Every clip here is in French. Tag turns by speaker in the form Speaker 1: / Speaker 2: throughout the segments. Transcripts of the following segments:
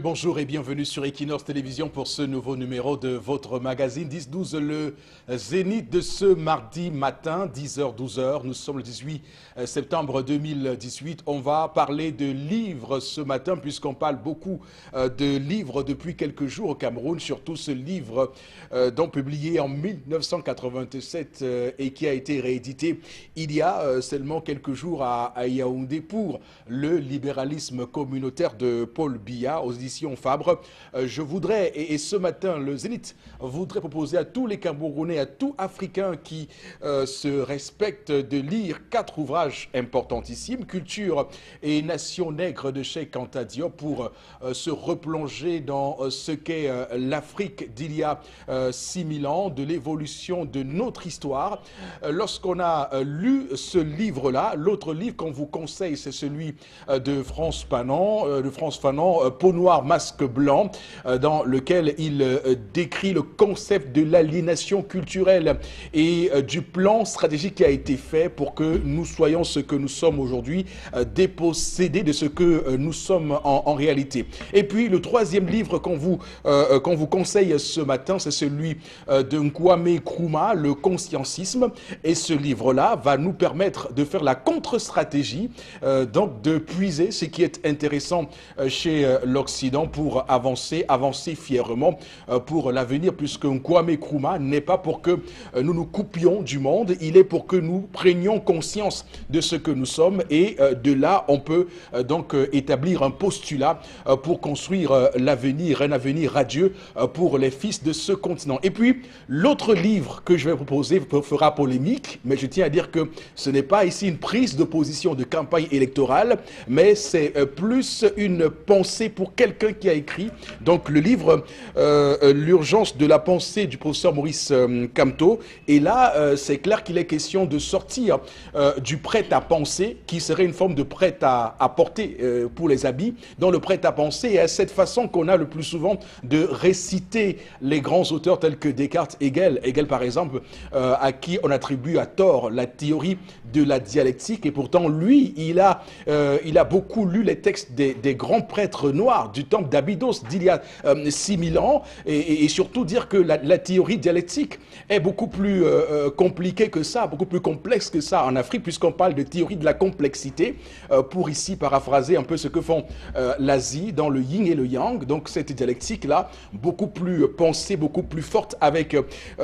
Speaker 1: Bonjour et bienvenue sur Equinox Télévision pour ce nouveau numéro de votre magazine 10-12, le Zénith de ce mardi matin, 10h-12h. Nous sommes le 18 septembre 2018. On va parler de livres ce matin puisqu'on parle beaucoup de livres depuis quelques jours au Cameroun, surtout ce livre publié en 1987 et qui a été réédité il y a seulement quelques jours à Yaoundé pour le libéralisme communautaire de Paul Biya aux éditions Fabre. Je voudrais, et ce matin, le Zénith voudrait proposer à tous les Camerounais, à tout Africains qui se respectent de lire 4 ouvrages importantissimes, Culture et Nation nègre de Cheikh Anta Diop, pour se replonger dans ce qu'est l'Afrique d'il y a 6000 ans, de l'évolution de notre histoire. Lorsqu'on a lu ce livre-là, l'autre livre qu'on vous conseille, c'est celui de France Fanon, Peau noire, masque blanc, dans lequel il décrit le concept de l'aliénation culturelle et du plan stratégique qui a été fait pour que nous soyons ce que nous sommes aujourd'hui, dépossédés de ce que nous sommes en réalité. Et puis le troisième livre qu'on vous conseille ce matin, c'est celui de Kwame Nkrumah, le consciencisme. Et ce livre-là va nous permettre de faire la contre-stratégie, donc de puiser ce qui est intéressant chez l'Occident pour avancer fièrement pour l'avenir, puisque Kwame Nkrumah n'est pas pour que nous nous coupions du monde, il est pour que nous prenions conscience de ce que nous sommes, et de là on peut donc établir un postulat pour construire l'avenir, un avenir radieux pour les fils de ce continent. Et puis l'autre livre que je vais proposer fera polémique, mais je tiens à dire que ce n'est pas ici une prise de position de campagne électorale, mais c'est plus une pensée pour quelqu'un qui a écrit donc le livre L'urgence de la pensée du professeur Maurice Kamto. Et là, c'est clair qu'il est question de sortir du prêt-à-penser, qui serait une forme de prêt-à-porter pour les habits, dans le prêt-à-penser, et à cette façon qu'on a le plus souvent de réciter les grands auteurs tels que Descartes, Hegel par exemple, à qui on attribue à tort la théorie de la dialectique. Et pourtant, lui, il a beaucoup lu les textes des grands prêtres noirs du temple d'Abydos d'il y a 6000 ans, et surtout dire que la théorie dialectique est beaucoup plus compliquée que ça, beaucoup plus complexe que ça en Afrique, puisqu'on parle de théorie de la complexité, pour ici paraphraser un peu ce que font l'Asie dans le yin et le yang. Donc cette dialectique-là, beaucoup plus pensée, beaucoup plus forte avec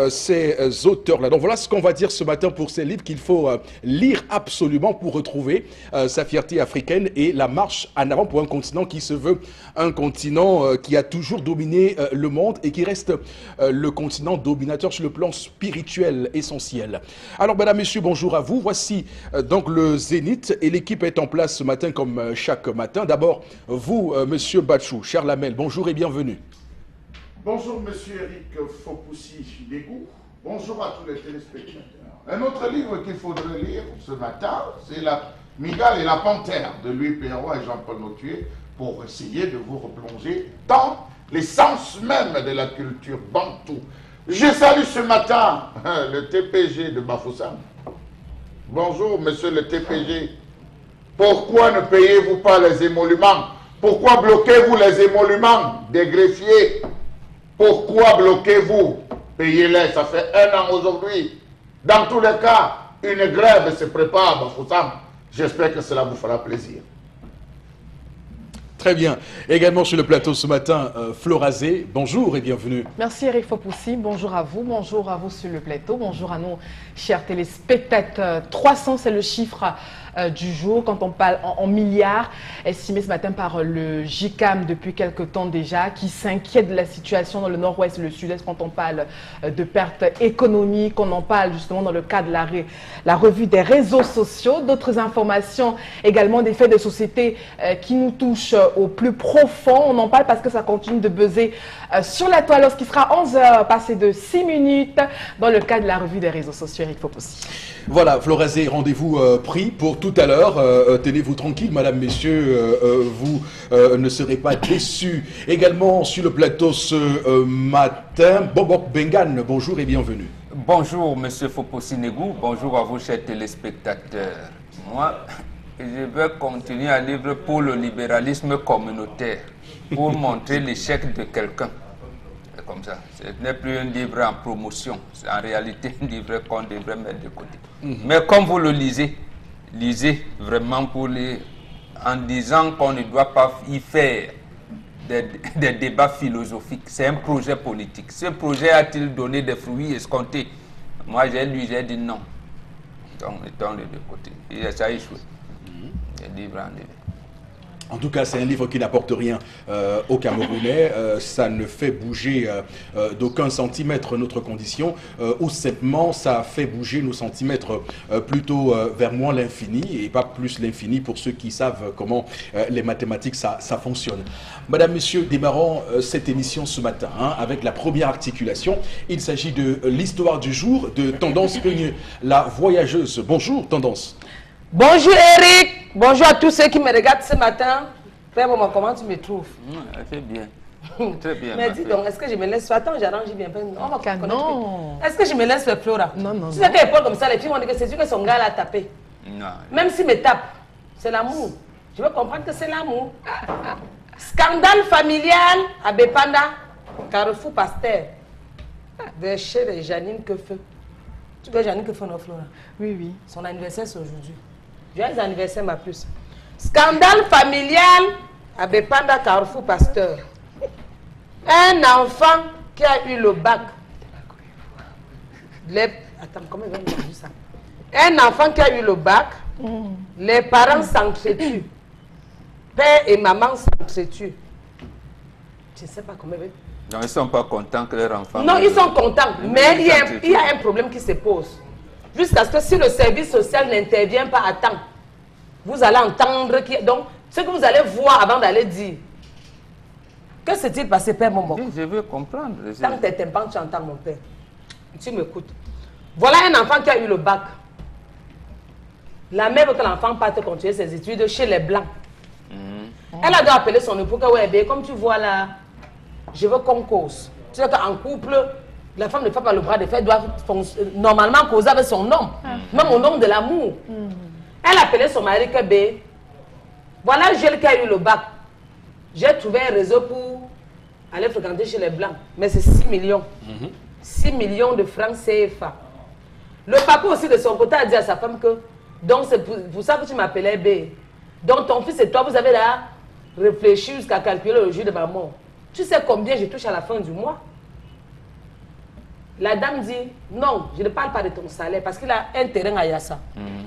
Speaker 1: ces auteurs-là. Donc voilà ce qu'on va dire ce matin pour ces livres qu'il faut lire absolument pour retrouver sa fierté africaine et la marche en avant pour un continent qui se veut un continent qui a toujours dominé le monde et qui reste le continent dominateur sur le plan spirituel essentiel. Alors, mesdames, messieurs, bonjour à vous. Voici donc le Zénith, et l'équipe est en place ce matin comme chaque matin. D'abord, vous, monsieur Bachou, cher Lamel, bonjour et bienvenue.
Speaker 2: Bonjour, monsieur Eric Fopoussi-Négou. Bonjour à tous les téléspectateurs. Un autre livre qu'il faudrait lire ce matin, c'est La Migale et la Panthère de Louis Perrault et Jean-Paul Mottier, pour essayer de vous replonger dans l'essence même de la culture bantou. Je salue ce matin le TPG de Bafoussam. Bonjour, monsieur le TPG. Pourquoi ne payez-vous pas les émoluments? Pourquoi bloquez-vous les émoluments des greffiers? Pourquoi bloquez-vous? Payez-les, ça fait 1 an aujourd'hui. Dans tous les cas, une grève se prépare à Bafoussam. J'espère que cela vous fera plaisir.
Speaker 1: Très bien. Également sur le plateau ce matin, Florazé, bonjour et bienvenue.
Speaker 3: Merci Eric Fopoussi, bonjour à vous sur le plateau, bonjour à nos chers téléspectateurs. 300, c'est le chiffre du jour quand on parle en milliards, estimé ce matin par le JICAM depuis quelque temps déjà, qui s'inquiète de la situation dans le nord-ouest et le sud-est quand on parle de pertes économiques, on en parle justement dans le cadre de la revue des réseaux sociaux. D'autres informations également, des faits de société qui nous touchent au plus profond. On en parle parce que ça continue de buzzer sur la toile lorsqu'il sera 11h, passé de 6 minutes, dans le cadre de la revue des réseaux sociaux. Eric Fopoussi.
Speaker 1: Voilà, Florazé, rendez-vous pris pour tout à l'heure. Tenez-vous tranquille, madame, messieurs, vous ne serez pas déçus. Également sur le plateau ce matin, Bobok Bengan, bonjour et bienvenue.
Speaker 4: Bonjour, monsieur Fopoussi Négou, bonjour à vous, chers téléspectateurs. Moi, Je vais continuer à livrer pour le libéralisme communautaire, pour montrer l'échec de quelqu'un. C'est comme ça. Ce n'est plus un livre en promotion. C'est en réalité un livre qu'on devrait mettre de côté. Mais comme vous le lisez vraiment en disant qu'on ne doit pas y faire des débats philosophiques. C'est un projet politique. Ce projet a-t-il donné des fruits escomptés? Moi, j'ai lu, j'ai dit non. Donc, mettons les deux côtés. Et ça a échoué.
Speaker 1: En tout cas, c'est un livre qui n'apporte rien aux Camerounais. Ça ne fait bouger d'aucun centimètre notre condition, ou simplement ça fait bouger nos centimètres plutôt vers moins l'infini, et pas plus l'infini pour ceux qui savent comment les mathématiques ça fonctionne. Madame, Messieurs, démarrons cette émission ce matin avec la première articulation. Il s'agit de l'histoire du jour de Tendance Peugné, la voyageuse. Bonjour Tendance.
Speaker 5: Bonjour Eric, bonjour à tous ceux qui me regardent ce matin. Frère Maman, comment tu me trouves?
Speaker 4: C'est bien. Très bien.
Speaker 5: Mais dis donc, est-ce que je me laisse faire? Attends, j'arrange bien. On va
Speaker 3: non.
Speaker 5: Est-ce que je me laisse faire Flora?
Speaker 3: Non, non,
Speaker 5: Si c'était épaule comme ça, les filles vont dire que c'est sûr que son gars l'a tapé.
Speaker 4: Non.
Speaker 5: Même s'il me tape, c'est l'amour. Je veux comprendre que c'est l'amour. Scandale familial à Bepanda, Carrefour Pasteur. De chez Janine Quefeu. Tu veux Janine Quefeu, non, Flora?
Speaker 3: Oui, oui.
Speaker 5: Son anniversaire, c'est aujourd'hui. Joyeux anniversaire, ma puce. Scandale familial à Bepanda, Carrefour Pasteur. Un enfant qui a eu le bac. Attends, comment il va me dire ça? Un enfant qui a eu le bac, les parents s'entretuent. Père et maman s'entretuent. Je ne sais pas comment il va.
Speaker 4: Donc, ils ne sont pas contents que leur enfant...
Speaker 5: Non, ils sont contents, mais il y a un problème qui se pose. Jusqu'à ce que si le service social n'intervient pas à temps, vous allez entendre... Donc, ce que vous allez voir avant d'aller dire. Que s'est-il passé, Père Momo?
Speaker 4: Je veux comprendre.
Speaker 5: Tant que tu es tympans, tu entends mon père. Tu m'écoutes. Voilà un enfant qui a eu le bac. La mère veut que l'enfant parte continuer ses études chez les Blancs. Elle a dû appeler son époux, ouais, comme tu vois là, je veux qu'on cause. Tu sais qu'en couple, la femme ne fait pas le bras de fer, doit normalement causer avec son homme, même au nom de l'amour. Elle a appelé son mari que B. Voilà, j'ai qui a eu le bac. J'ai trouvé un réseau pour aller fréquenter chez les Blancs. Mais c'est 6 millions. 6 millions de francs CFA. Le papa aussi de son côté a dit à sa femme que, donc c'est pour ça que tu m'appelais B. Donc ton fils et toi, vous avez là réfléchi jusqu'à calculer le jour de ma mort. Tu sais combien je touche à la fin du mois? La dame dit, non, je ne parle pas de ton salaire parce qu'il a un terrain à Yassa.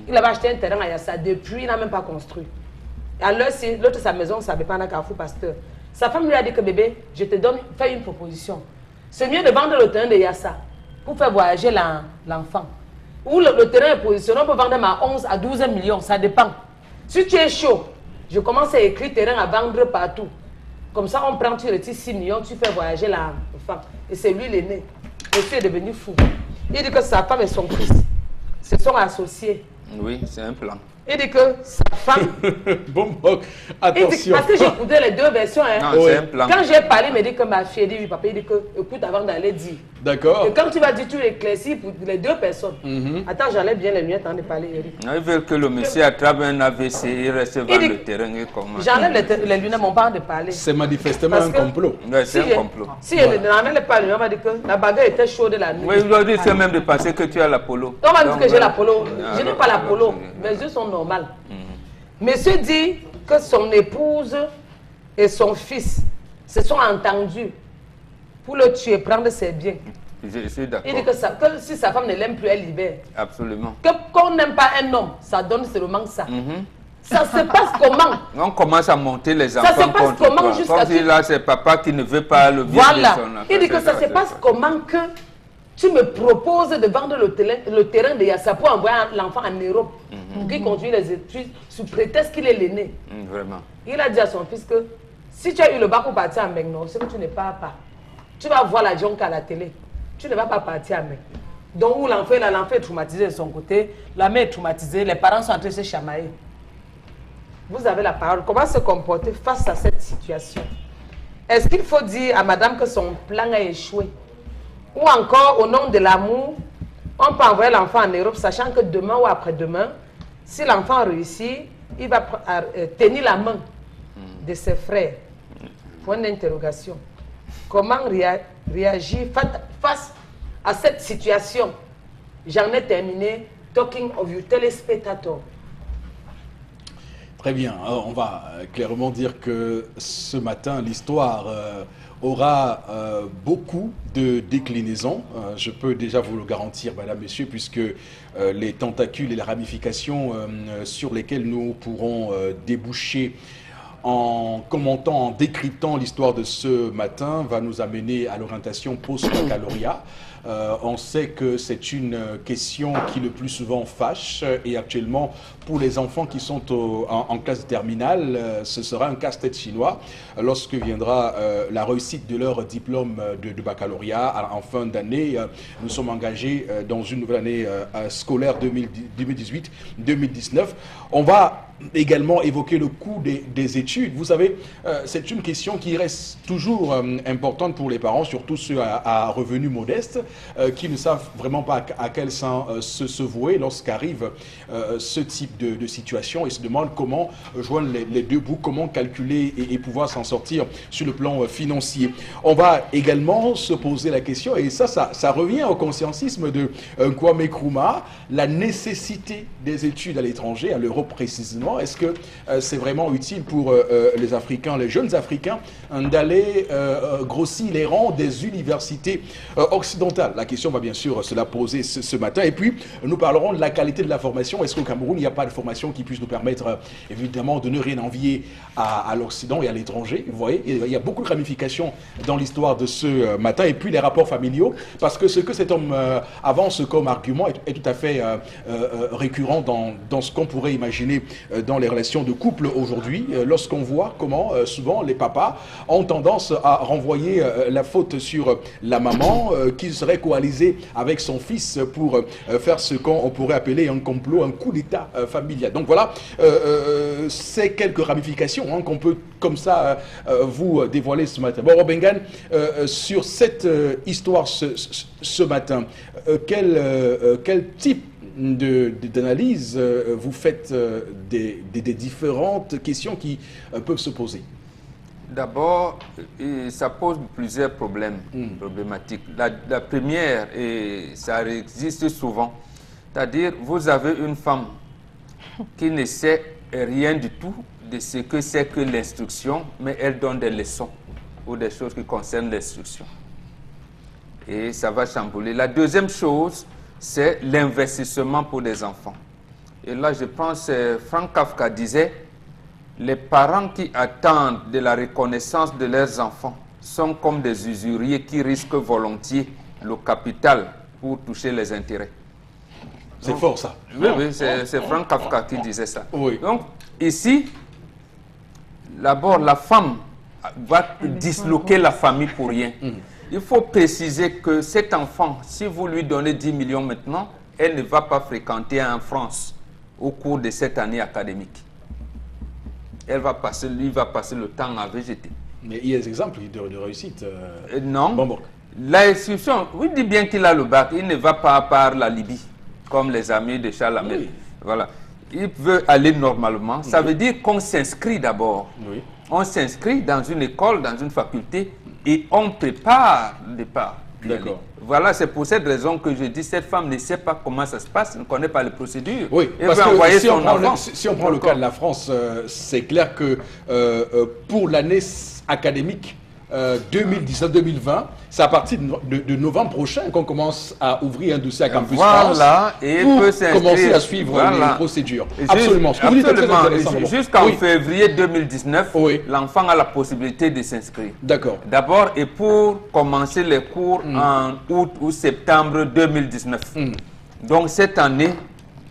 Speaker 5: Il avait acheté un terrain à Yassa. Depuis, il n'a même pas construit. Alors, si l'autre, sa maison, ça ne pas un Carrefour Pasteur. Sa femme lui a dit que bébé, je te donne, fais une proposition. C'est mieux de vendre le terrain de Yassa pour faire voyager l'enfant. Ou le terrain est positionné, on peut vendre à 11 à 12 millions, ça dépend. Si tu es chaud, je commence à écrire terrain à vendre partout. Comme ça, on prend, tu retires 6 millions, tu fais voyager l'enfant. Et c'est lui l'aîné. Monsieur est devenu fou. Il dit que sa femme et son fils se sont associés.
Speaker 4: Oui, c'est un plan.
Speaker 5: Il dit que sa femme...
Speaker 1: Bon, attention.
Speaker 5: Parce que j'ai écouté les deux versions. Hein.
Speaker 4: Non, c'est un plan.
Speaker 5: Quand j'ai parlé, il me dit que ma fille, dit oui, papa, il dit que, écoute, avant d'aller dire.
Speaker 1: D'accord.
Speaker 5: Et quand tu vas dire, tu éclaircis pour les deux personnes. Attends, j'enlève bien les lunettes avant de parler, Eric.
Speaker 4: Ils veulent que le monsieur attrape un AVC et reste vendre le terrain et comment.
Speaker 5: J'enlève les lunettes, mon parent de parler.
Speaker 1: C'est manifestement un complot.
Speaker 4: Ouais, c'est un complot.
Speaker 5: Si elle n'enlève pas les lunettes, on va dire que la bagarre était chaude la nuit.
Speaker 4: Oui, aujourd'hui, c'est même de penser que tu as l'Apollo.
Speaker 5: On va dire que j'ai l'Apollo. Je n'ai pas l'Apollo. Mes yeux sont normales. Monsieur dit que son épouse et son fils se sont entendus pour le tuer, prendre ses biens.
Speaker 4: Je suis d'accord.
Speaker 5: Il dit que si sa femme ne l'aime plus, elle libère.
Speaker 4: Absolument.
Speaker 5: Qu'on n'aime pas un homme, ça donne seulement ça. Ça se passe comment?
Speaker 4: On commence à monter les enfants
Speaker 5: se passe
Speaker 4: contre
Speaker 5: comment
Speaker 4: toi.
Speaker 5: jusqu'à
Speaker 4: Comme si là, c'est papa qui ne veut pas le bien
Speaker 5: Voilà.
Speaker 4: de son affaire.
Speaker 5: Il dit que ça se passe comment que tu me proposes de vendre le terrain de Yassa pour envoyer l'enfant en Europe pour qu'il continue les études sous prétexte qu'il est l'aîné.
Speaker 4: Vraiment.
Speaker 5: Il a dit à son fils que si tu as eu le bac pour partir à Megno, c'est que tu ne pars pas. Tu vas voir la jonque à la télé. Tu ne vas pas partir à Megno. Donc où l'enfant est traumatisé de son côté, la mère est traumatisée, les parents sont en train de se chamailler. Vous avez la parole. Comment se comporter face à cette situation? Est-ce qu'il faut dire à madame que son plan a échoué? Ou encore, au nom de l'amour, on peut envoyer l'enfant en Europe, sachant que demain ou après-demain, si l'enfant réussit, il va tenir la main de ses frères. Point d'interrogation. Comment réagir face à cette situation? J'en ai terminé. Talking of you, téléspectateurs.
Speaker 1: Très bien. Alors, on va clairement dire que ce matin, l'histoire aura beaucoup de déclinaisons. Je peux déjà vous le garantir, madame, messieurs, puisque les tentacules et les ramifications sur lesquelles nous pourrons déboucher en commentant, en décryptant l'histoire de ce matin, va nous amener à l'orientation post-baccalauréat. On sait que c'est une question qui le plus souvent fâche et actuellement pour les enfants qui sont en classe terminale, ce sera un casse-tête chinois lorsque viendra la réussite de leur diplôme de baccalauréat en fin d'année. Nous sommes engagés dans une nouvelle année scolaire 2018-2019. On va également évoquer le coût des études. Vous savez, c'est une question qui reste toujours importante pour les parents, surtout ceux à revenus modestes, qui ne savent vraiment pas à quel sens se vouer lorsqu'arrive ce type de situation et se demandent comment joindre les deux bouts, comment calculer et pouvoir s'en sortir sur le plan financier. On va également se poser la question, et ça revient au conscientisme de Kwame Nkrumah, la nécessité des études à l'étranger, à l'Europe précisément. Est-ce que c'est vraiment utile pour les Africains, les jeunes Africains, d'aller grossir les rangs des universités occidentales? La question va bien sûr se la poser ce matin. Et puis, nous parlerons de la qualité de la formation. Est-ce qu'au Cameroun, il n'y a pas de formation qui puisse nous permettre, évidemment, de ne rien envier à l'Occident et à l'étranger? Vous voyez, il y a beaucoup de ramifications dans l'histoire de ce matin. Et puis, les rapports familiaux, parce que ce que cet homme avance comme argument est tout à fait récurrent dans ce qu'on pourrait imaginer dans les relations de couple aujourd'hui, lorsqu'on voit comment souvent les papas ont tendance à renvoyer la faute sur la maman, qui serait coalisée avec son fils pour faire ce qu'on pourrait appeler un complot, un coup d'État familial. Donc voilà, c'est quelques ramifications qu'on peut comme ça vous dévoiler ce matin. Bon, Robengan, sur cette histoire ce matin, quel type d'analyse vous faites des différentes questions qui peuvent se poser?
Speaker 4: D'abord, ça pose plusieurs problématiques. La première, et ça existe souvent, c'est-à-dire vous avez une femme qui ne sait rien du tout de ce que c'est que l'instruction, mais elle donne des leçons ou des choses qui concernent l'instruction. Et ça va chambouler. La deuxième chose, c'est l'investissement pour les enfants. Et là, je pense, Frank Kafka disait, les parents qui attendent de la reconnaissance de leurs enfants sont comme des usuriers qui risquent volontiers le capital pour toucher les intérêts.
Speaker 1: C'est fort, ça.
Speaker 4: Oui, c'est Frank Kafka qui disait ça.
Speaker 1: Oui.
Speaker 4: Donc, ici, d'abord, la femme va disloquer la famille pour rien. Il faut préciser que cet enfant, si vous lui donnez 10 millions maintenant, elle ne va pas fréquenter en France au cours de cette année académique. Lui va passer le temps à végéter.
Speaker 1: Mais il y a des exemples de réussite.
Speaker 4: Non.
Speaker 1: Bon.
Speaker 4: L'instruction, oui, dit bien qu'il a le bac, il ne va pas par la Libye, comme les amis de Charles Hamel.
Speaker 1: Oui.
Speaker 4: Voilà. Il veut aller normalement. Ça veut dire qu'on s'inscrit d'abord.
Speaker 1: Oui.
Speaker 4: On s'inscrit dans une école, dans une faculté, et on prépare le départ.
Speaker 1: D'accord.
Speaker 4: Voilà, c'est pour cette raison que je dis cette femme ne sait pas comment ça se passe, ne connaît pas les procédures.
Speaker 1: Oui,
Speaker 4: elle
Speaker 1: parce
Speaker 4: veut
Speaker 1: que
Speaker 4: envoyer
Speaker 1: si
Speaker 4: son enfant.
Speaker 1: si on prend le cas de la France, c'est clair que pour l'année académique 2019-2020, c'est à partir de novembre prochain qu'on commence à ouvrir un dossier à Campus France
Speaker 4: et
Speaker 1: pour
Speaker 4: peut s'inscrire.
Speaker 1: commencer à suivre les procédures. Absolument.
Speaker 4: Absolument. Jusqu'en février 2019,
Speaker 1: oui,
Speaker 4: l'enfant a la possibilité de s'inscrire.
Speaker 1: D'accord.
Speaker 4: D'abord, et pour commencer les cours en août ou septembre 2019. Donc cette année,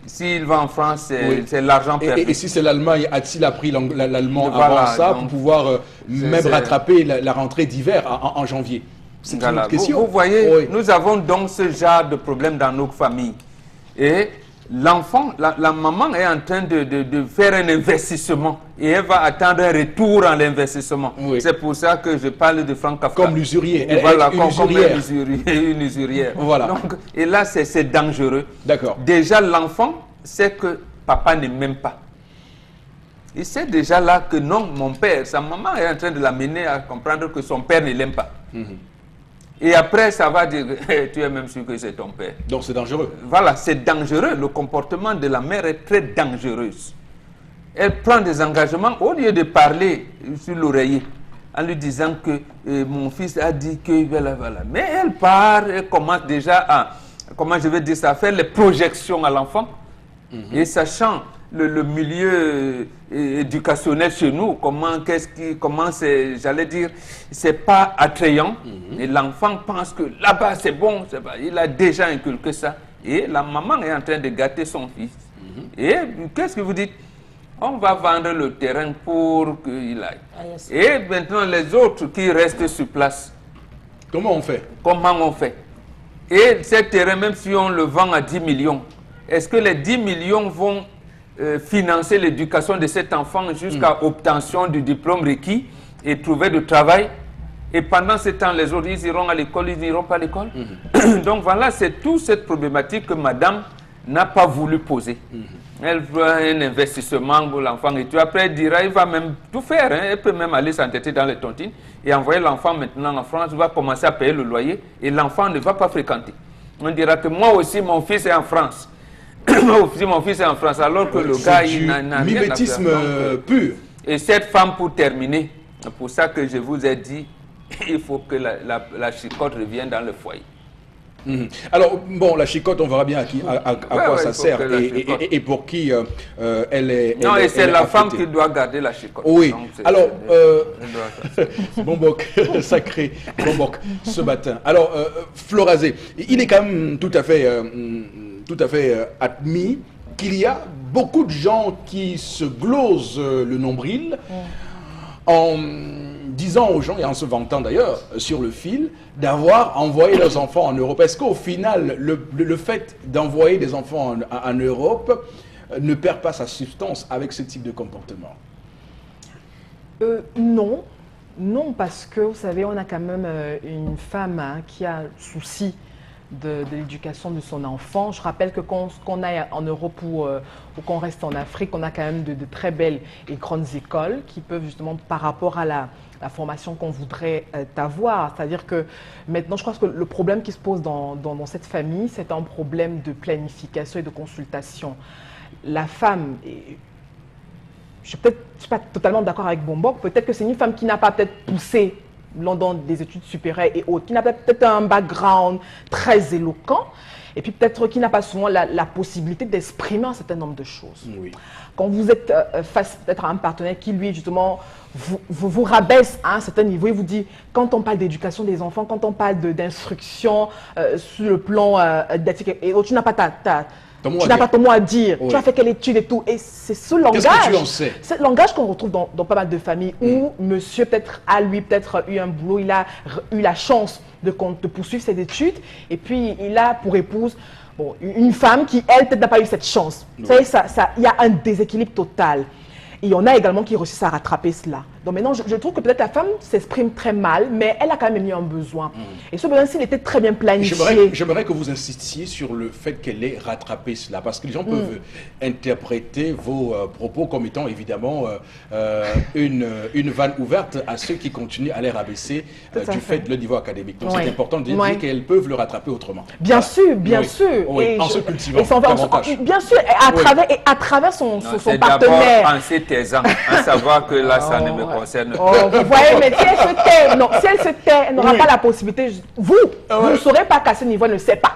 Speaker 4: s'il va en France, c'est l'argent perdu.
Speaker 1: Et si c'est l'Allemagne, a-t-il appris l'allemand
Speaker 4: Voilà,
Speaker 1: avant ça
Speaker 4: donc,
Speaker 1: pour pouvoir même rattraper la rentrée d'hiver en janvier? C'est une autre question.
Speaker 4: Vous voyez,
Speaker 1: oui,
Speaker 4: nous avons donc ce genre de problème dans nos familles. Et l'enfant, la maman est en train de faire un investissement et elle va attendre un retour en l'investissement.
Speaker 1: Oui.
Speaker 4: C'est pour ça que je parle de Frank Kafka.
Speaker 1: Comme l'usurier.
Speaker 4: Voilà,
Speaker 1: une usurière.
Speaker 4: Une usurière.
Speaker 1: Voilà.
Speaker 4: Donc, et là, c'est dangereux.
Speaker 1: D'accord.
Speaker 4: Déjà, l'enfant sait que papa ne m'aime pas. il sait déjà là que non, mon père, sa maman est en train de l'amener à comprendre que son père ne l'aime pas. Et après, ça va dire, tu es même sûr que c'est ton père.
Speaker 1: Donc c'est dangereux.
Speaker 4: Voilà, c'est dangereux. Le comportement de la mère est très dangereux. Elle prend des engagements au lieu de parler sur l'oreiller en lui disant que mon fils a dit que voilà. Mais elle part, elle commence déjà à, comment je vais dire ça, à faire les projections à l'enfant. Et sachant le milieu éducationnel chez nous, comment c'est, j'allais dire, c'est pas attrayant. Et l'enfant pense que là-bas c'est bon, il a déjà inculqué ça. Et la maman est en train de gâter son fils. Et qu'est-ce que vous dites? On va vendre le terrain pour qu'il aille. Et maintenant les autres qui restent sur place.
Speaker 1: Comment on fait?
Speaker 4: Comment on fait? Et ce terrain, même si on le vend à 10 millions, est-ce que les 10 millions vont financer l'éducation de cet enfant jusqu'à obtention du diplôme requis et trouver du travail? Et pendant ce temps, les autres, ils iront à l'école, ils n'iront pas à l'école. Donc voilà, c'est toute cette problématique que madame n'a pas voulu poser. Elle veut un investissement pour l'enfant et tout. Après, elle dira, il va même tout faire. Elle peut même aller s'entêter dans les tontines et envoyer l'enfant maintenant en France, va commencer à payer le loyer et l'enfant ne va pas fréquenter. On dira que moi aussi, mon fils est en France. Moi aussi, mon fils est en France, alors que le gars, il n'a rien à faire.
Speaker 1: Mimétisme pur.
Speaker 4: Et cette femme, pour terminer, c'est pour ça que je vous ai dit, il faut que la chicotte revienne dans le foyer.
Speaker 1: Alors, bon, la chicotte, on verra bien à quoi ça sert et pour qui elle est.
Speaker 4: Non, et c'est la femme
Speaker 1: affectée.
Speaker 4: qui doit garder la chicotte.
Speaker 1: Oui.
Speaker 4: Donc,
Speaker 1: Alors,
Speaker 4: elle doit-
Speaker 1: Bombok, sacré Bombok, ce matin. Alors, Florazé, il est quand même tout à fait admis qu'il y a beaucoup de gens qui se glosent le nombril en disant aux gens, et en se vantant d'ailleurs sur le fil, d'avoir envoyé leurs enfants en Europe. Est-ce qu'au final, le fait d'envoyer des enfants en Europe ne perd pas sa substance avec ce type de comportement?
Speaker 3: Non. Non, parce que, vous savez, on a quand même une femme qui a souci de l'éducation de son enfant. Je rappelle que qu'on aille en Europe ou qu'on reste en Afrique, on a quand même de très belles et grandes écoles qui peuvent justement, par rapport à la formation qu'on voudrait avoir. C'est-à-dire que maintenant, je crois que le problème qui se pose dans cette famille, c'est un problème de planification et de consultation. La femme, je ne suis pas totalement d'accord avec Bombok, peut-être que c'est une femme qui n'a pas peut-être poussé dans des études supérieures et autres, qui n'a peut-être un background très éloquent, et puis peut-être qui n'a pas souvent la possibilité d'exprimer un certain nombre de choses.
Speaker 1: Oui.
Speaker 3: Quand vous êtes face peut-être à un partenaire qui, lui, justement, vous rabaisse à un certain niveau, il vous dit, quand on parle d'éducation des enfants, quand on parle d'instruction sur le plan d'éthique et autres, tu n'as pas tu n'as pas ton mot à dire,
Speaker 1: Oui.
Speaker 3: tu as fait quelle étude et tout. Et c'est ce langage,
Speaker 1: Qu'est-ce que tu en sais?
Speaker 3: ce langage qu'on retrouve dans pas mal de familles où monsieur peut-être a eu un boulot, il a eu la chance de poursuivre ses études et puis il a pour épouse une femme qui, elle, peut-être n'a pas eu cette chance. Vous savez, il y a un déséquilibre total. Et il y en a également qui réussissent à rattraper cela. Donc maintenant, je trouve que peut-être la femme s'exprime très mal, mais elle a quand même mis un besoin. Et ce besoin, s'il était très bien planifié.
Speaker 1: J'aimerais que vous insistiez sur le fait qu'elle ait rattrapé cela, parce que les gens peuvent interpréter vos propos comme étant évidemment une vanne ouverte à ceux qui continuent à les rabaisser du fait de leur niveau académique. Donc c'est important de dire qu'elles peuvent le rattraper autrement.
Speaker 3: Bien sûr, bien
Speaker 1: Oui.
Speaker 3: sûr.
Speaker 1: Oui,
Speaker 3: Et
Speaker 1: en se cultivant davantage.
Speaker 3: bien sûr, et à travers son
Speaker 4: C'est
Speaker 3: partenaire.
Speaker 4: d'abord en se taisant, à savoir que là, ça ne me concerne
Speaker 3: Oh,
Speaker 4: pas.
Speaker 3: vous voyez, mais si elle se tait, non, si elle se tait, elle n'aura pas la possibilité. Vous ne saurez pas qu'à ce niveau, elle ne sait pas.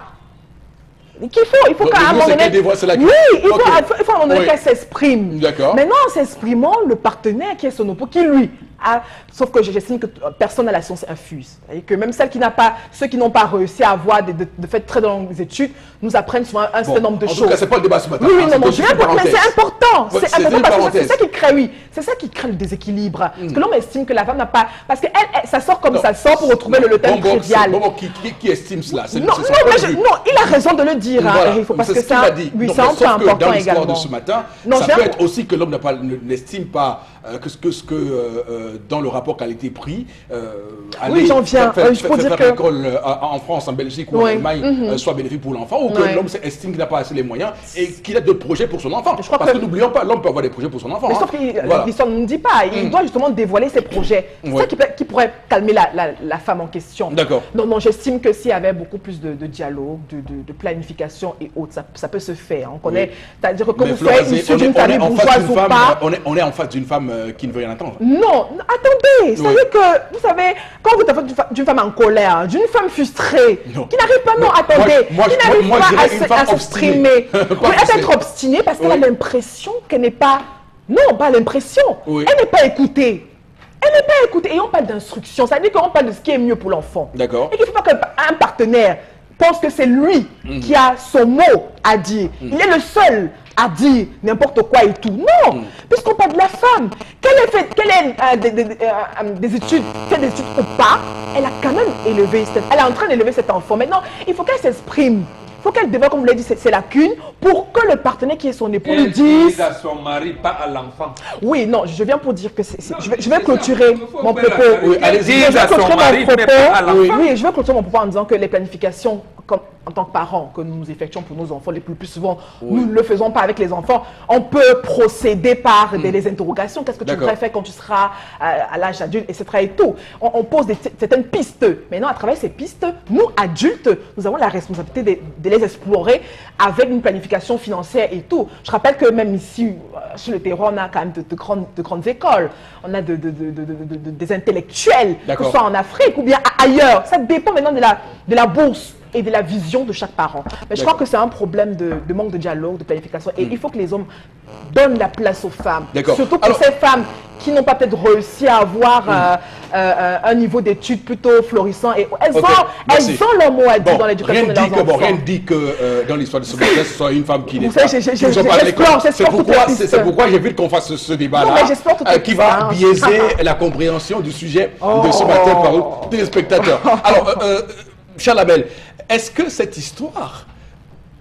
Speaker 3: Il faut
Speaker 1: Donc,
Speaker 3: qu'à un
Speaker 1: vous,
Speaker 3: moment
Speaker 1: c'est
Speaker 3: donné.
Speaker 1: qu'elle dévoile cela.
Speaker 3: Oui, il faut
Speaker 1: Ok.
Speaker 3: à un moment donné
Speaker 1: Oui.
Speaker 3: qu'elle s'exprime.
Speaker 1: D'accord.
Speaker 3: Maintenant, en s'exprimant, le partenaire qui est son oppo, qui lui a. Sauf que j'estime que personne n'a la science infuse. Et que même ceux qui n'ont pas réussi à avoir de fait très longues études, nous apprennent souvent un certain nombre de
Speaker 1: en
Speaker 3: choses.
Speaker 1: tout cas, c'est pas le débat ce matin.
Speaker 3: Oui, oui,
Speaker 1: hein,
Speaker 3: non, non,
Speaker 1: c'est
Speaker 3: je viens mais c'est important.
Speaker 1: Ouais,
Speaker 3: C'est
Speaker 1: c'était
Speaker 3: important
Speaker 1: une
Speaker 3: parce que
Speaker 1: parenthèse.
Speaker 3: c'est ça qui crée, oui. C'est ça qui crée le déséquilibre. Parce que l'homme estime que la femme n'a pas. Parce que ça sort comme
Speaker 1: Non.
Speaker 3: ça sort pour retrouver le thème trivial.
Speaker 1: Qui estime cela? C'est
Speaker 3: Non,
Speaker 1: son
Speaker 3: non,
Speaker 1: point
Speaker 3: mais
Speaker 1: de vue.
Speaker 3: non, il a raison de le dire.
Speaker 1: Voilà.
Speaker 3: Il faut parce
Speaker 1: C'est
Speaker 3: que
Speaker 1: ce qu'il
Speaker 3: ça,
Speaker 1: a dit.
Speaker 3: oui,
Speaker 1: Non,
Speaker 3: c'est un
Speaker 1: mais
Speaker 3: point
Speaker 1: sauf que
Speaker 3: important
Speaker 1: dans l'histoire
Speaker 3: également.
Speaker 1: de ce matin,
Speaker 3: Non,
Speaker 1: ça
Speaker 3: je
Speaker 1: peut
Speaker 3: viens-
Speaker 1: être aussi que l'homme n'estime pas que ce que dans le rapport qualité-prix,
Speaker 3: Oui, j'en viens.
Speaker 1: faire
Speaker 3: que
Speaker 1: l'école en France, en Belgique ou en Allemagne soit bénéfique pour l'enfant, ou que l'homme estime qu'il n'a pas assez les moyens et qu'il a d'autres projets pour son enfant. Parce que n'oublions pas, l'homme peut avoir des projets pour son enfant.
Speaker 3: Mais sauf que l'histoire ne nous dit pas. Il doit justement dévoiler ses projets. C'est ça qui pourrait calmer la femme en question.
Speaker 1: D'accord.
Speaker 3: Non, j'estime que s'il y avait beaucoup plus de dialogue, de planification et autres, ça peut se faire. On connaît, c'est-à-dire que vous soyez issu d'une famille bourgeoise ou pas.
Speaker 1: On est en face d'une femme qui ne veut rien entendre.
Speaker 3: Non, attendez, c'est-à-dire que, vous savez, quand vous êtes en face d'une femme en colère, d'une femme frustrée, qui n'arrive pas, qui n'arrive pas à s'exprimer, à être obstinée parce qu'elle a l'impression qu'elle n'est pas, non, pas l'impression, elle n'est pas écoutée. Elle n'est pas écoutée. Et on parle d'instruction, ça veut dire qu'on parle de ce qui est mieux pour l'enfant.
Speaker 1: D'accord.
Speaker 3: Et qu'il ne faut pas qu'un partenaire pense que c'est lui qui a son mot à dire. Il est le seul à dire n'importe quoi et tout. Non, puisqu'on parle de la femme. Qu'elle ait des études, fait des études ou pas, elle a quand même élevé, elle est en train d'élever cet enfant. Maintenant, il faut qu'elle s'exprime. Il faut qu'elle développe, comme vous l'avez dit, ses lacunes pour que le partenaire qui est son époux lui dise...
Speaker 4: à son mari, pas à l'enfant.
Speaker 3: Oui, non, je viens pour dire que je vais clôturer mon propos.
Speaker 1: Oui, allez-y,
Speaker 3: je vais clôturer mon propos.
Speaker 4: Oui,
Speaker 3: je vais clôturer mon propos en disant que les planifications, comme en tant que parents, que nous effectuons pour nos enfants, les plus souvent, nous ne le faisons pas avec les enfants. On peut procéder par des interrogations. Qu'est-ce que tu voudrais faire quand tu seras à l'âge adulte, etc. et tout. On pose certaines pistes. Maintenant, à travers ces pistes, nous, adultes, nous avons la responsabilité de les explorer avec une planification financière et tout. Je rappelle que même ici, sur le terroir, on a quand même de grandes écoles. On a des intellectuels, que ce soit en Afrique ou bien ailleurs. Ça dépend maintenant de la bourse et de la vision de chaque parent. Mais je crois que c'est un problème de manque de dialogue, de planification. Et il faut que les hommes donnent la place aux femmes. Surtout pour ces femmes qui n'ont pas peut-être réussi à avoir un niveau d'études plutôt florissant. Et elles ont leur mot à dire dans l'éducation de leurs enfants.
Speaker 1: Rien ne dit que dans l'histoire de ce matin, ce soit une femme qui n'est pas... C'est pourquoi j'évite qu'on fasse ce débat-là, qui va biaiser la compréhension du sujet de ce matin par les téléspectateurs. Alors, Charles Abel, est-ce que cette histoire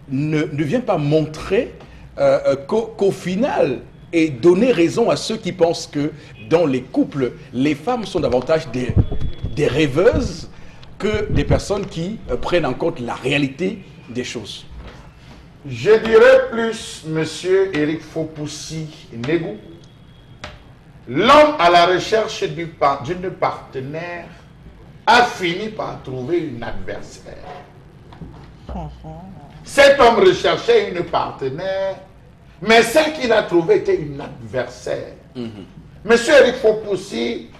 Speaker 1: ne vient pas montrer qu'au final, et donner raison à ceux qui pensent que dans les couples, les femmes sont davantage des rêveuses que des personnes qui prennent en compte la réalité des choses?
Speaker 2: Je dirais plus, monsieur Éric Fopoussi-Négou, l'homme à la recherche d'une partenaire a fini par trouver une adversaire. Cet homme recherchait une partenaire, mais celle qu'il a trouvée était une adversaire. Monsieur Éric Fopoussi,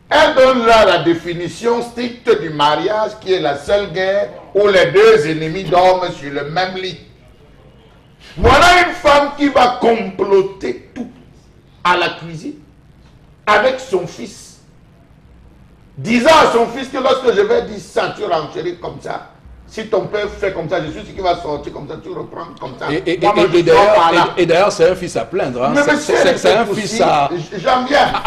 Speaker 2: elle donne là la définition stricte du mariage, qui est la seule guerre où les deux ennemis dorment sur le même lit. Voilà une femme qui va comploter tout à la cuisine avec son fils, disant à son fils que lorsque je vais dire ça, tu renchéris comme ça. Si ton père fait comme ça, je suis sûr qu'il va sortir comme ça, tu reprends comme ça.
Speaker 1: Et d'ailleurs, c'est un fils à plaindre. Hein. C'est un fils à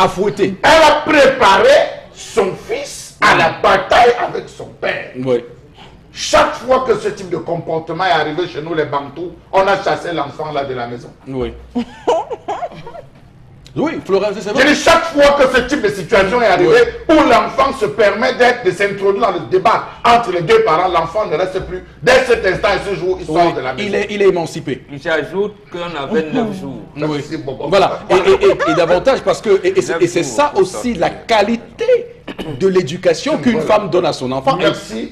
Speaker 1: fouetter.
Speaker 2: Elle a préparé son fils à la bataille avec son père.
Speaker 1: Oui.
Speaker 2: Chaque fois que ce type de comportement est arrivé chez nous, les Bantous, on a chassé l'enfant là de la maison.
Speaker 1: Oui. Oui, Florence, c'est vrai.
Speaker 2: Je dis chaque fois que ce type de situation est arrivé, où l'enfant se permet de s'introduire dans le débat entre les deux parents, l'enfant ne reste plus. Dès cet instant et ce jour, il sort de la maison.
Speaker 1: Il est émancipé.
Speaker 4: J'ajoute qu'on avait 9 jours.
Speaker 1: Oui. Voilà. Et davantage parce que, et c'est ça aussi la qualité de l'éducation qu'une femme donne à son enfant,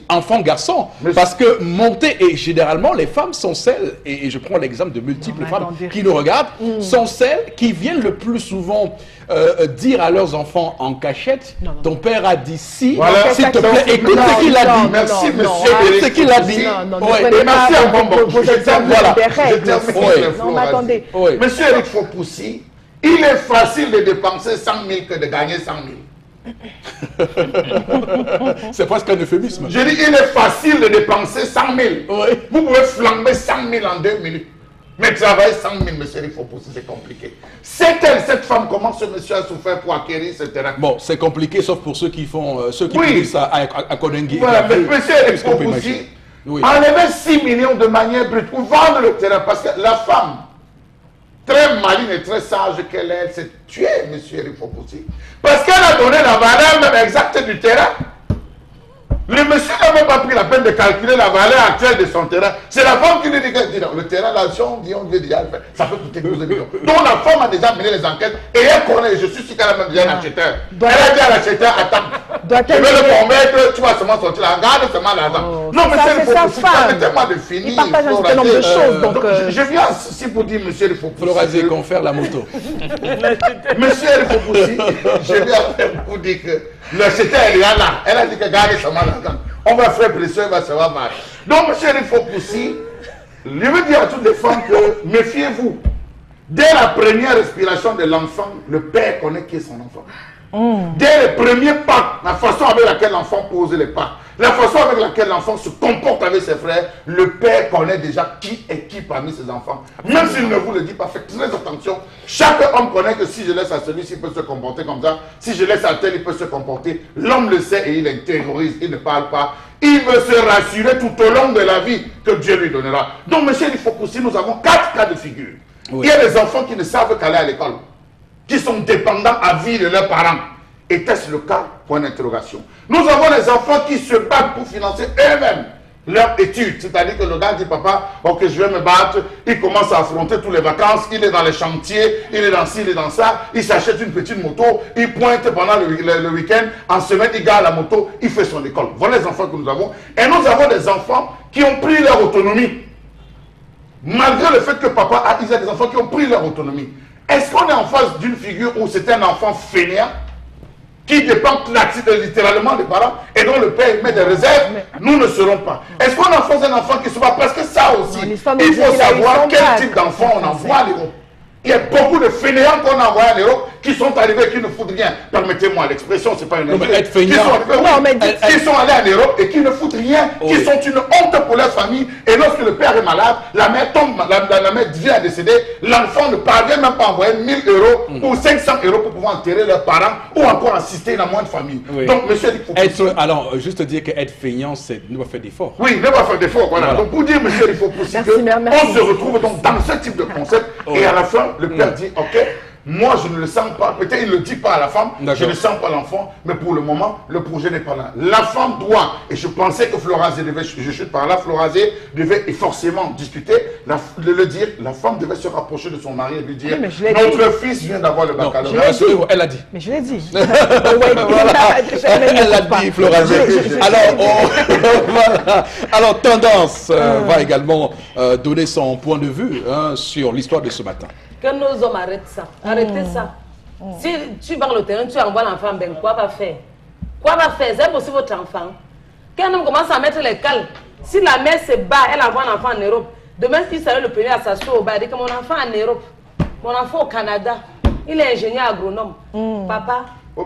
Speaker 1: enfant garçon. Parce que monter, et généralement les femmes sont celles, et je prends l'exemple de multiples femmes qui nous regardent, sont celles qui viennent le plus souvent dire à leurs enfants en cachette, ton père a dit si, s'il te plaît, écoute ce qu'il a dit.
Speaker 2: Merci monsieur.
Speaker 1: Ce qu'il a dit.
Speaker 2: Merci à Bonbon.
Speaker 3: Non, mais attendez.
Speaker 2: Monsieur Éric Fopoussi, il est facile de dépenser 100 000 que de gagner 100 000.
Speaker 1: C'est presque un euphémisme.
Speaker 2: Je dis, il est facile de dépenser 100 000.
Speaker 1: Oui.
Speaker 2: Vous pouvez flamber 100 000 en 2 minutes. Mais travailler 100 000, monsieur, il faut pousser, c'est compliqué. C'est elle, cette femme, comment ce monsieur a souffert pour acquérir ce terrain?
Speaker 1: Bon, c'est compliqué, sauf pour ceux qui font, ceux qui publient ça à Konengi.
Speaker 2: Voilà, mais monsieur, il faut pousser. Enlever 6 millions de manière brute ou vendre le terrain, parce que la femme très maligne et très sage qu'elle est, elle s'est tuée, M. Eric Fopoussi. Parce qu'elle a donné la valeur même exacte du terrain. Le monsieur n'a même pas pris la peine de calculer la valeur actuelle de son terrain. C'est la femme qui lui dit que le terrain, là, si on dit, on veut déjà le faire, ça peut coûter 12 millions. Donc la femme a déjà mené les enquêtes et elle connaît, je suis sûr qu'elle a même déjà un acheteur. Elle a dit à l'acheteur, attends, je vais le convaincre, tu vas seulement sortir la garde, seulement l'argent. Non, mais c'est le faux, permettez-moi de finir.
Speaker 3: Il partage un certain nombre de choses. Donc,
Speaker 2: je viens si pour dire, monsieur le Fopoussi.
Speaker 1: Florazé, confère la moto.
Speaker 2: Monsieur le Fopoussi, je viens pour dire que l'acheteur, elle est là. Elle a dit que gardez seulement l'argent. On va faire pression, il va se voir mal. Donc, monsieur le Fopoussi, je veux dire à toutes les femmes que méfiez-vous. Dès la première respiration de l'enfant, le père connaît qui est son enfant. Dès les premiers pas, la façon avec laquelle l'enfant pose les pas, la façon avec laquelle l'enfant se comporte avec ses frères, le père connaît déjà qui est qui parmi ses enfants. Même s'il ne vous le dit pas, faites très attention. Chaque homme connaît que si je laisse à celui-ci, il peut se comporter comme ça. Si je laisse à tel, il peut se comporter. L'homme le sait et il intériorise, il ne parle pas. Il veut se rassurer tout au long de la vie que Dieu lui donnera. Donc, monsieur, il faut qu'aussi nous avons 4 cas de figure. Oui. Il y a des enfants qui ne savent qu'aller à l'école, qui sont dépendants à vie de leurs parents. Était-ce le cas? Point d'interrogation. Nous avons des enfants qui se battent pour financer eux-mêmes leurs études. C'est-à-dire que le gars dit, papa, ok, je vais me battre. Il commence à affronter toutes les vacances. Il est dans les chantiers, il est dans ci, il est dans ça. Il s'achète une petite moto. Il pointe pendant le week-end. En semaine, il garde la moto. Il fait son école. Voilà les enfants que nous avons. Et nous avons des enfants qui ont pris leur autonomie. Malgré le fait que papa a, il y a des enfants qui ont pris leur autonomie. Est-ce qu'on est en face d'une figure où c'est un enfant fainéant qui dépend littéralement des parents et dont le père met des réserves? Nous ne serons pas. Est-ce qu'on est en face d'un enfant qui se bat? Parce que ça aussi, il faut savoir quel type d'enfant on envoie à l'Europe. Il y a beaucoup de fainéants qu'on a envoyés à l'Europe qui sont arrivés et qui ne foutent rien. Permettez-moi l'expression, c'est pas une insulte. Qui sont allés en Europe et qui ne foutent rien, qui sont une honte pour leur famille. Et lorsque le père est malade, la mère tombe, la mère vient à décéder, l'enfant ne parvient même pas à envoyer 1000 euros ou 500 euros pour pouvoir enterrer leurs parents ou encore assister la moindre famille. Oui. Donc, monsieur, il faut
Speaker 1: alors, juste dire qu'être feignant, c'est ne pas faire d'efforts.
Speaker 2: Oui, ne pas faire d'efforts. Voilà. Donc, pour dire, monsieur, il faut pousser on se retrouve donc dans ce type de concept et à la fin, le père dit, ok, moi je ne le sens pas, peut-être il ne le dit pas à la femme, je ne sens pas l'enfant, mais pour le moment, le projet n'est pas là. La femme doit, et je pensais que Florazé devait, je chute par là, Florazé devait forcément discuter, le dire, la femme devait se rapprocher de son mari et lui dire, notre fils vient d'avoir le baccalauréat.
Speaker 1: Elle a dit.
Speaker 3: Mais je l'ai dit.
Speaker 1: Elle l'a dit, Florazé. Alors, Tendance va également donner son point de vue sur l'histoire de ce matin.
Speaker 5: Que nos hommes arrêtent ça. Arrêtez ça. Si tu vas le terrain, tu envoies l'enfant, ben quoi va faire? Quoi va faire? C'est aussi votre enfant. Quand homme commence à mettre les cales, si la mère se bat, elle envoie l'enfant en Europe. Demain, si c'est le premier à s'asseoir au bas, elle dit que mon enfant en Europe, mon enfant au Canada, il est ingénieur agronome. Papa.
Speaker 2: Tu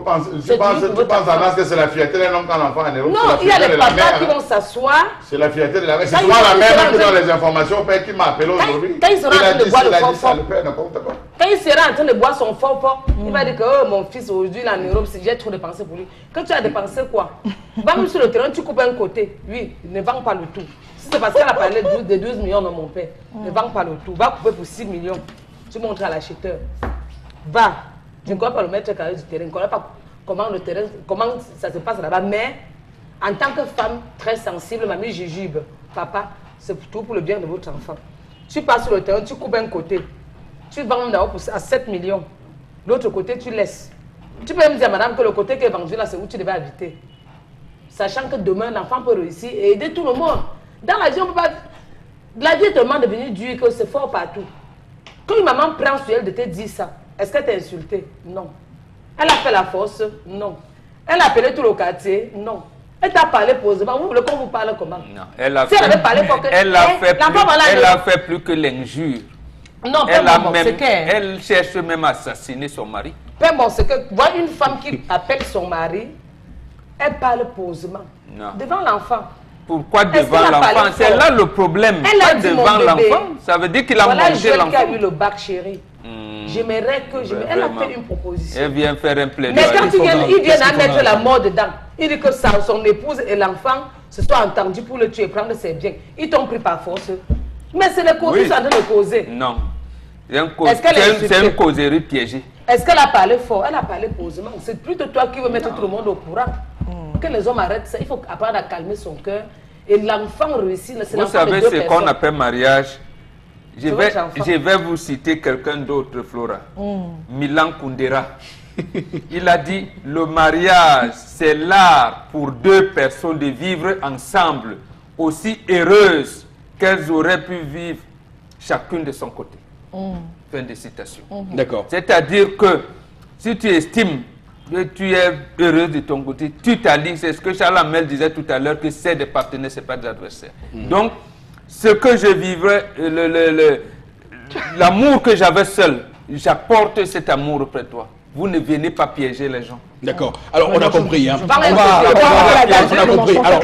Speaker 2: penses à que c'est la fierté d'un homme quand l'enfant est en Europe?
Speaker 5: Non, il y a des papas qui vont s'asseoir.
Speaker 2: C'est la fierté de la mère. C'est souvent la mère qui donne les informations au père qui m'a appelé aujourd'hui.
Speaker 5: Quand il sera en train de boire le fort-fort,
Speaker 2: le père ne compte pas.
Speaker 5: Quand il sera en train de boire son fort-fort, il va dire que oh, mon fils aujourd'hui il est en Europe, j'ai trop dépensé pour lui. Quand tu as dépensé quoi? Va même sur le terrain, tu coupes un côté. Oui, ne vends pas le tout. Si c'est parce qu'elle a parlé de 12 millions dans mon père, ne vends pas le tout. Va couper pour 6 millions. Tu montres à l'acheteur. Va. Je ne connais pas le maître carré du terrain. Je ne connais pas comment le terrain, comment ça se passe là-bas. Mais en tant que femme très sensible, mamie jujube, papa, c'est tout pour le bien de votre enfant. Tu passes sur le terrain, tu coupes un côté. Tu vends même d'abord à 7 millions. L'autre côté, tu laisses. Tu peux même dire à madame que le côté qui est vendu là, c'est où tu devais habiter. Sachant que demain, l'enfant peut réussir et aider tout le monde. Dans la vie, on peut pas. La vie est tellement devenue dure que c'est fort partout. Quand une maman prend sur elle de te dire ça, est-ce qu'elle t'a insulté? Non. Elle a fait la force? Non. Elle a appelé tout le quartier? Non. Elle t'a parlé posément. Vous voulez qu'on vous parle comment?
Speaker 4: Non. Elle a
Speaker 5: si
Speaker 4: fait,
Speaker 5: elle avait parlé pour que...
Speaker 4: Elle a fait plus que l'injure.
Speaker 5: Non,
Speaker 4: elle cherche même à assassiner son mari.
Speaker 5: Peu bon, c'est que voir une femme qui appelle son mari, elle parle posément. Non. Devant l'enfant.
Speaker 4: Pourquoi devant l'enfant? C'est là le problème.
Speaker 5: Elle a dit
Speaker 4: devant l'enfant. Ça veut dire qu'il a mangé l'enfant.
Speaker 5: Voilà, qui a eu le bac, chérie. J'aimerais que... Elle a fait une proposition.
Speaker 4: Elle vient faire un plaidoyer.
Speaker 5: Mais quand il vient à mettre la mort dedans, il dit que son épouse et l'enfant se sont entendus pour le tuer, prendre ses biens. Ils t'ont pris par force. Mais c'est les causes qui sont en train de causer.
Speaker 4: Non. C'est une causerie piégée.
Speaker 5: Est-ce qu'elle a parlé fort? Elle a parlé posément. C'est plutôt toi qui veux mettre tout le monde au courant. Que les hommes arrêtent ça. Il faut apprendre à calmer son cœur. Et l'enfant réussit.
Speaker 4: Vous savez ce qu'on appelle mariage. Je vais vous citer quelqu'un d'autre, Flora. Milan Kundera. Il a dit, le mariage, c'est l'art pour deux personnes de vivre ensemble, aussi heureuses qu'elles auraient pu vivre chacune de son côté. Fin de citation.
Speaker 1: D'accord.
Speaker 4: C'est-à-dire que si tu estimes que tu es heureuse de ton côté, tu t'allies. C'est ce que Charles Hamel disait tout à l'heure, que c'est des partenaires, ce n'est pas des adversaires. Donc, ce que je vivrais, l'amour que j'avais seul, j'apporte cet amour auprès de toi. Vous ne venez pas piéger les gens.
Speaker 1: D'accord. Alors, on a compris. Hein.
Speaker 3: On a compris.
Speaker 1: Alors,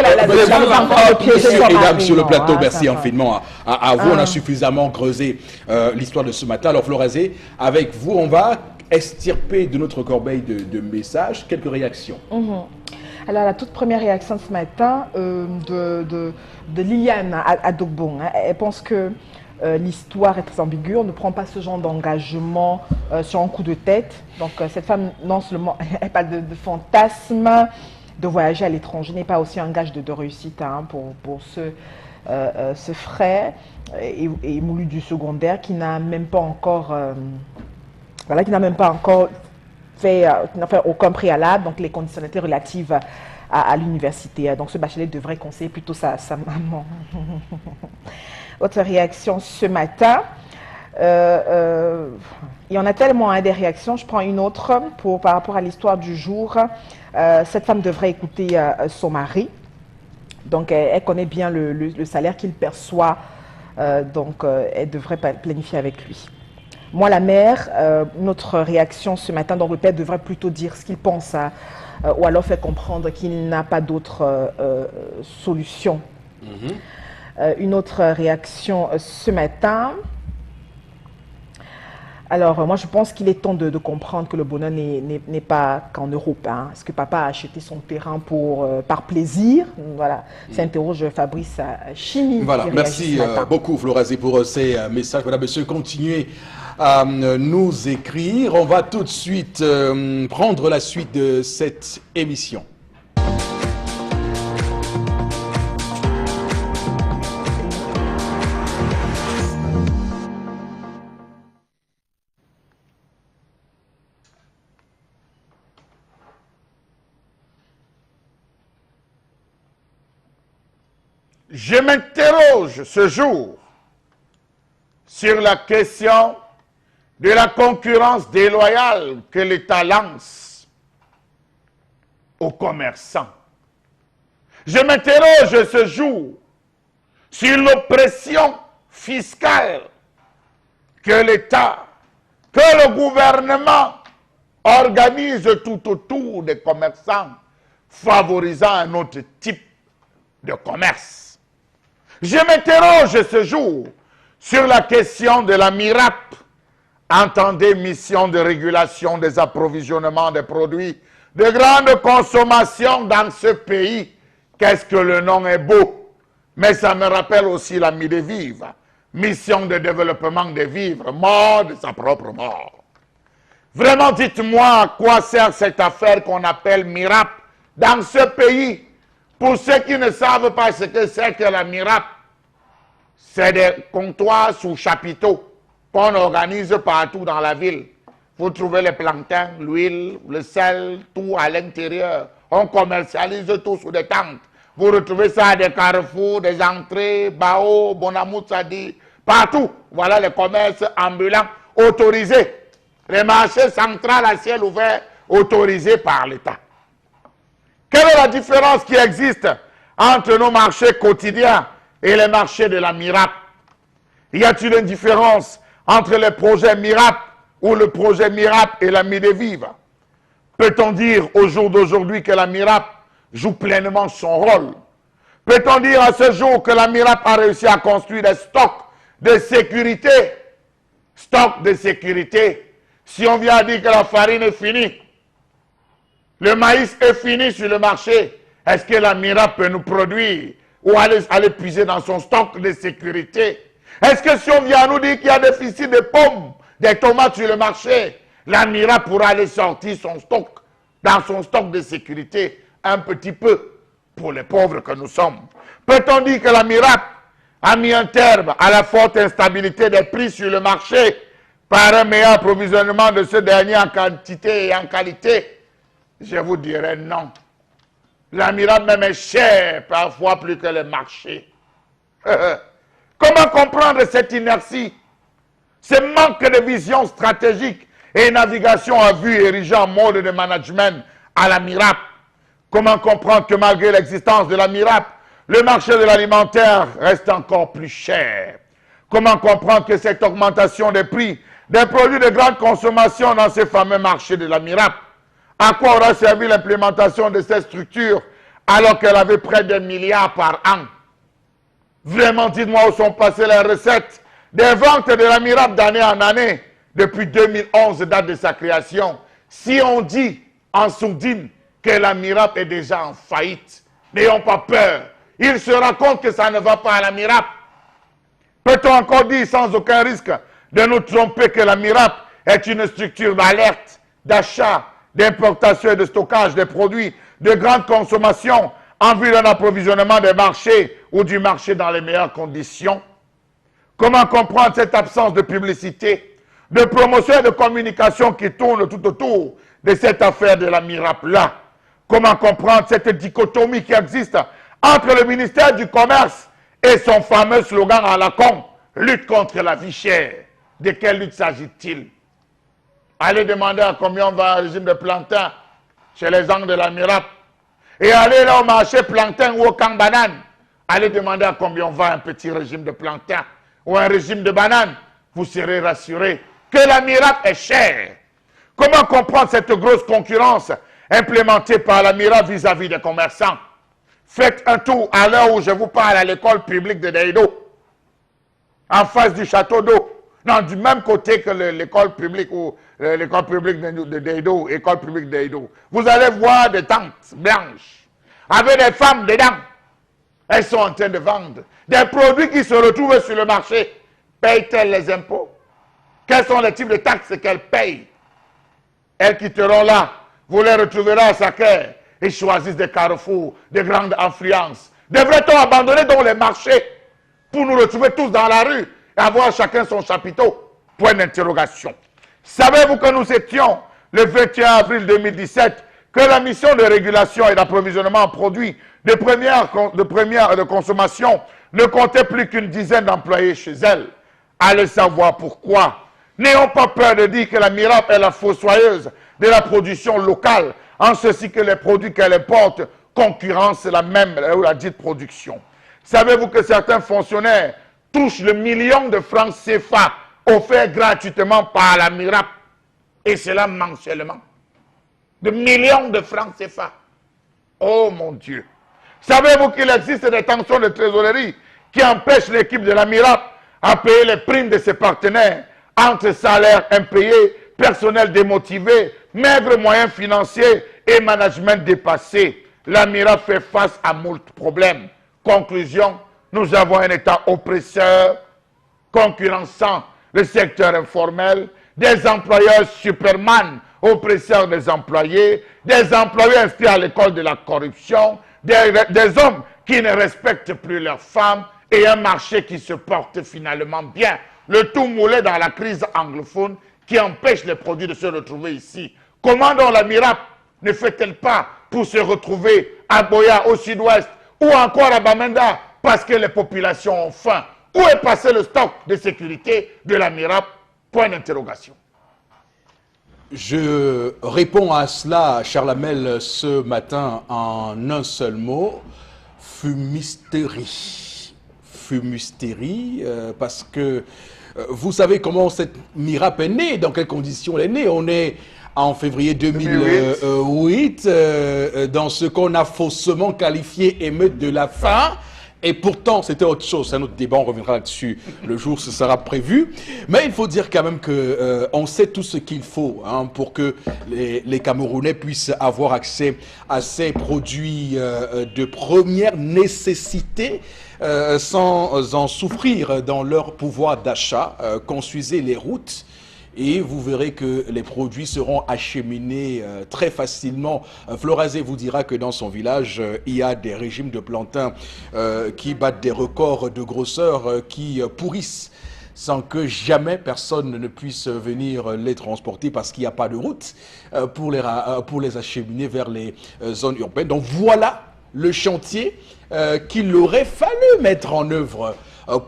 Speaker 1: messieurs et dames sur le plateau, merci infiniment à vous. On a suffisamment creusé l'histoire de ce matin. Alors, Florazé, avec vous, on va extirper de notre corbeille de messages quelques réactions.
Speaker 3: Alors, la toute première réaction ce matin de Liliane Adogbon, hein, elle pense que l'histoire est très ambiguë, on ne prend pas ce genre d'engagement sur un coup de tête. Donc cette femme, non seulement elle parle de fantasme, de voyager à l'étranger, n'est pas aussi un gage de réussite hein, pour ce frère émoulu du secondaire qui n'a même pas encore, qui n'a même pas encore fait, qui n'a fait aucun préalable, donc les conditionnalités relatives à l'université. Donc ce bachelier devrait conseiller plutôt sa maman. Votre réaction ce matin, il y en a tellement hein, des réactions, je prends une autre par rapport à l'histoire du jour. Cette femme devrait écouter son mari, donc elle connaît bien le salaire qu'il perçoit, donc elle devrait planifier avec lui. Moi la mère, notre réaction ce matin, donc le père devrait plutôt dire ce qu'il pense ou alors faire comprendre qu'il n'a pas d'autre solution. Une autre réaction ce matin. Alors, moi, je pense qu'il est temps de comprendre que le bonheur n'est pas qu'en Europe. Hein. Est-ce que papa a acheté son terrain par plaisir? Voilà, ça interroge Fabrice Chimi.
Speaker 1: Voilà, merci beaucoup, Florazé, pour ces messages. Voilà, monsieur, continuez à nous écrire. On va tout de suite prendre la suite de cette émission.
Speaker 2: Je m'interroge ce jour sur la question de la concurrence déloyale que l'État lance aux commerçants. Je m'interroge ce jour sur l'oppression fiscale que l'État, que le gouvernement organise tout autour des commerçants, favorisant un autre type de commerce. Je m'interroge ce jour sur la question de la MIRAP, entendez mission de régulation des approvisionnements des produits de grande consommation dans ce pays. Qu'est-ce que le nom est beau, mais ça me rappelle aussi la MIDEVIVRE, mission de développement des vivres, mort de sa propre mort. Vraiment, dites-moi à quoi sert cette affaire qu'on appelle MIRAP dans ce pays. Pour ceux qui ne savent pas ce que c'est que la MIRAP, c'est des comptoirs sous chapiteaux qu'on organise partout dans la ville. Vous trouvez les plantains, l'huile, le sel, tout à l'intérieur. On commercialise tout sous des tentes. Vous retrouvez ça à des carrefours, des entrées, Bao, Bonamou Sadi, partout. Voilà les commerces ambulants autorisés. Les marchés centrales à ciel ouvert autorisés par l'État. Quelle est la différence qui existe entre nos marchés quotidiens et les marchés de la MIRAP? Y a-t-il une différence entre les projets MIRAP ou le projet MIRAP et la MIDEVIVRE? Peut-on dire au jour d'aujourd'hui que la MIRAP joue pleinement son rôle? Peut-on dire à ce jour que la MIRAP a réussi à construire des stocks de sécurité? Stocks de sécurité. Si on vient dire que la farine est finie, le maïs est fini sur le marché, est-ce que la MIRAP peut nous produire ou aller puiser dans son stock de sécurité? Est-ce que si on vient nous dire qu'il y a déficit de pommes des tomates sur le marché, la MIRAP pourra aller sortir son stock, dans son stock de sécurité, un petit peu, pour les pauvres que nous sommes. Peut-on dire que la MIRAP a mis un terme à la forte instabilité des prix sur le marché par un meilleur approvisionnement de ce dernier en quantité et en qualité? Je vous dirais non. La MIRAP même est chère, parfois plus que le marché. Comment comprendre cette inertie, ce manque de vision stratégique et navigation à vue érigée en mode de management à la MIRAP? Comment comprendre que malgré l'existence de la MIRAP, le marché de l'alimentaire reste encore plus cher? Comment comprendre que cette augmentation des prix des produits de grande consommation dans ces fameux marchés de la MIRAP? À quoi aura servi l'implémentation de cette structure alors qu'elle avait près d'un milliard par an? Vraiment, dites-moi où sont passées les recettes des ventes de la MIRAP d'année en année depuis 2011, date de sa création. Si on dit en sourdine que la MIRAP est déjà en faillite, n'ayons pas peur. Il se rend compte que ça ne va pas à la MIRAP. Peut-on encore dire sans aucun risque de nous tromper que la MIRAP est une structure d'alerte, d'achat, d'importation et de stockage des produits de grande consommation en vue d'un approvisionnement des marchés ou du marché dans les meilleures conditions? Comment comprendre cette absence de publicité, de promotion et de communication qui tourne tout autour de cette affaire de la MIRAP-là? Comment comprendre cette dichotomie qui existe entre le ministère du Commerce et son fameux slogan à la con, lutte contre la vie chère? De quelle lutte s'agit-il? Allez demander à combien on va un régime de plantain chez les gens de la MIRAP. Et allez là au marché plantain ou au camp banane. Allez demander à combien on va un petit régime de plantain ou un régime de banane. Vous serez rassurés que la MIRAP est chère. Comment comprendre cette grosse concurrence implémentée par la MIRAP vis-à-vis des commerçants? Faites un tour à l'heure où je vous parle à l'école publique de Deido, en face du château d'eau. Non, du même côté que l'école publique ou l'école publique de Deido, école publique de Deido. Vous allez voir des tentes blanches avec des femmes dedans. Elles sont en train de vendre des produits qui se retrouvent sur le marché. Payent-elles les impôts? Quels sont les types de taxes qu'elles payent? Elles quitteront là. Vous les retrouverez à Sacré. Ils choisissent des carrefours, de grandes influences. Devrait-on abandonner donc les marchés pour nous retrouver tous dans la rue et avoir chacun son chapiteau? Point d'interrogation. Savez-vous que nous étions le 21 avril 2017 que la mission de régulation et d'approvisionnement en produits de consommation ne comptait plus qu'une dizaine d'employés chez elle? Allez savoir pourquoi. N'ayons pas peur de dire que la MIRAP est la fossoyeuse de la production locale, en ceci que les produits qu'elle importe concurrencent la dite production. Savez-vous que certains fonctionnaires touchent le million de francs CFA offerts gratuitement par la MIRAP, et cela mensuellement? De millions de francs CFA. Oh mon Dieu! Savez-vous qu'il existe des tensions de trésorerie qui empêchent l'équipe de la MIRAP à payer les primes de ses partenaires entre salaires impayés, personnel démotivé, maigres moyens financiers et management dépassé? La MIRAP fait face à moult problèmes. Conclusion, nous avons un État oppresseur, concurrençant le secteur informel, des employeurs superman, oppresseurs des employés, des employés inscrits à l'école de la corruption, des hommes qui ne respectent plus leurs femmes et un marché qui se porte finalement bien. Le tout moulé dans la crise anglophone qui empêche les produits de se retrouver ici. Comment donc la MIRAP ne fait-elle pas pour se retrouver à Boya, au sud-ouest, ou encore à Bamenda, parce que les populations ont faim? Où est passé le stock de sécurité de la MIRAP? Point d'interrogation.
Speaker 1: Je réponds à cela, Charles Hamel, ce matin en un seul mot: fumisterie. Fumisterie, parce que vous savez comment cette MIRAP est née, dans quelles conditions elle est née. On est en février 2008, dans ce qu'on a faussement qualifié émeute de la faim. Et pourtant, c'était autre chose. C'est un autre débat, on reviendra là-dessus le jour où ce sera prévu. Mais il faut dire quand même qu'on sait tout ce qu'il faut pour que les Camerounais puissent avoir accès à ces produits de première nécessité sans en souffrir dans leur pouvoir d'achat. Construisez les routes. et vous verrez que les produits seront acheminés très facilement. Florazé vous dira que dans son village, il y a des régimes de plantains qui battent des records de grosseur, qui pourrissent sans que jamais personne ne puisse venir les transporter parce qu'il n'y a pas de route pour les acheminer vers les zones urbaines. Donc voilà le chantier qu'il aurait fallu mettre en œuvre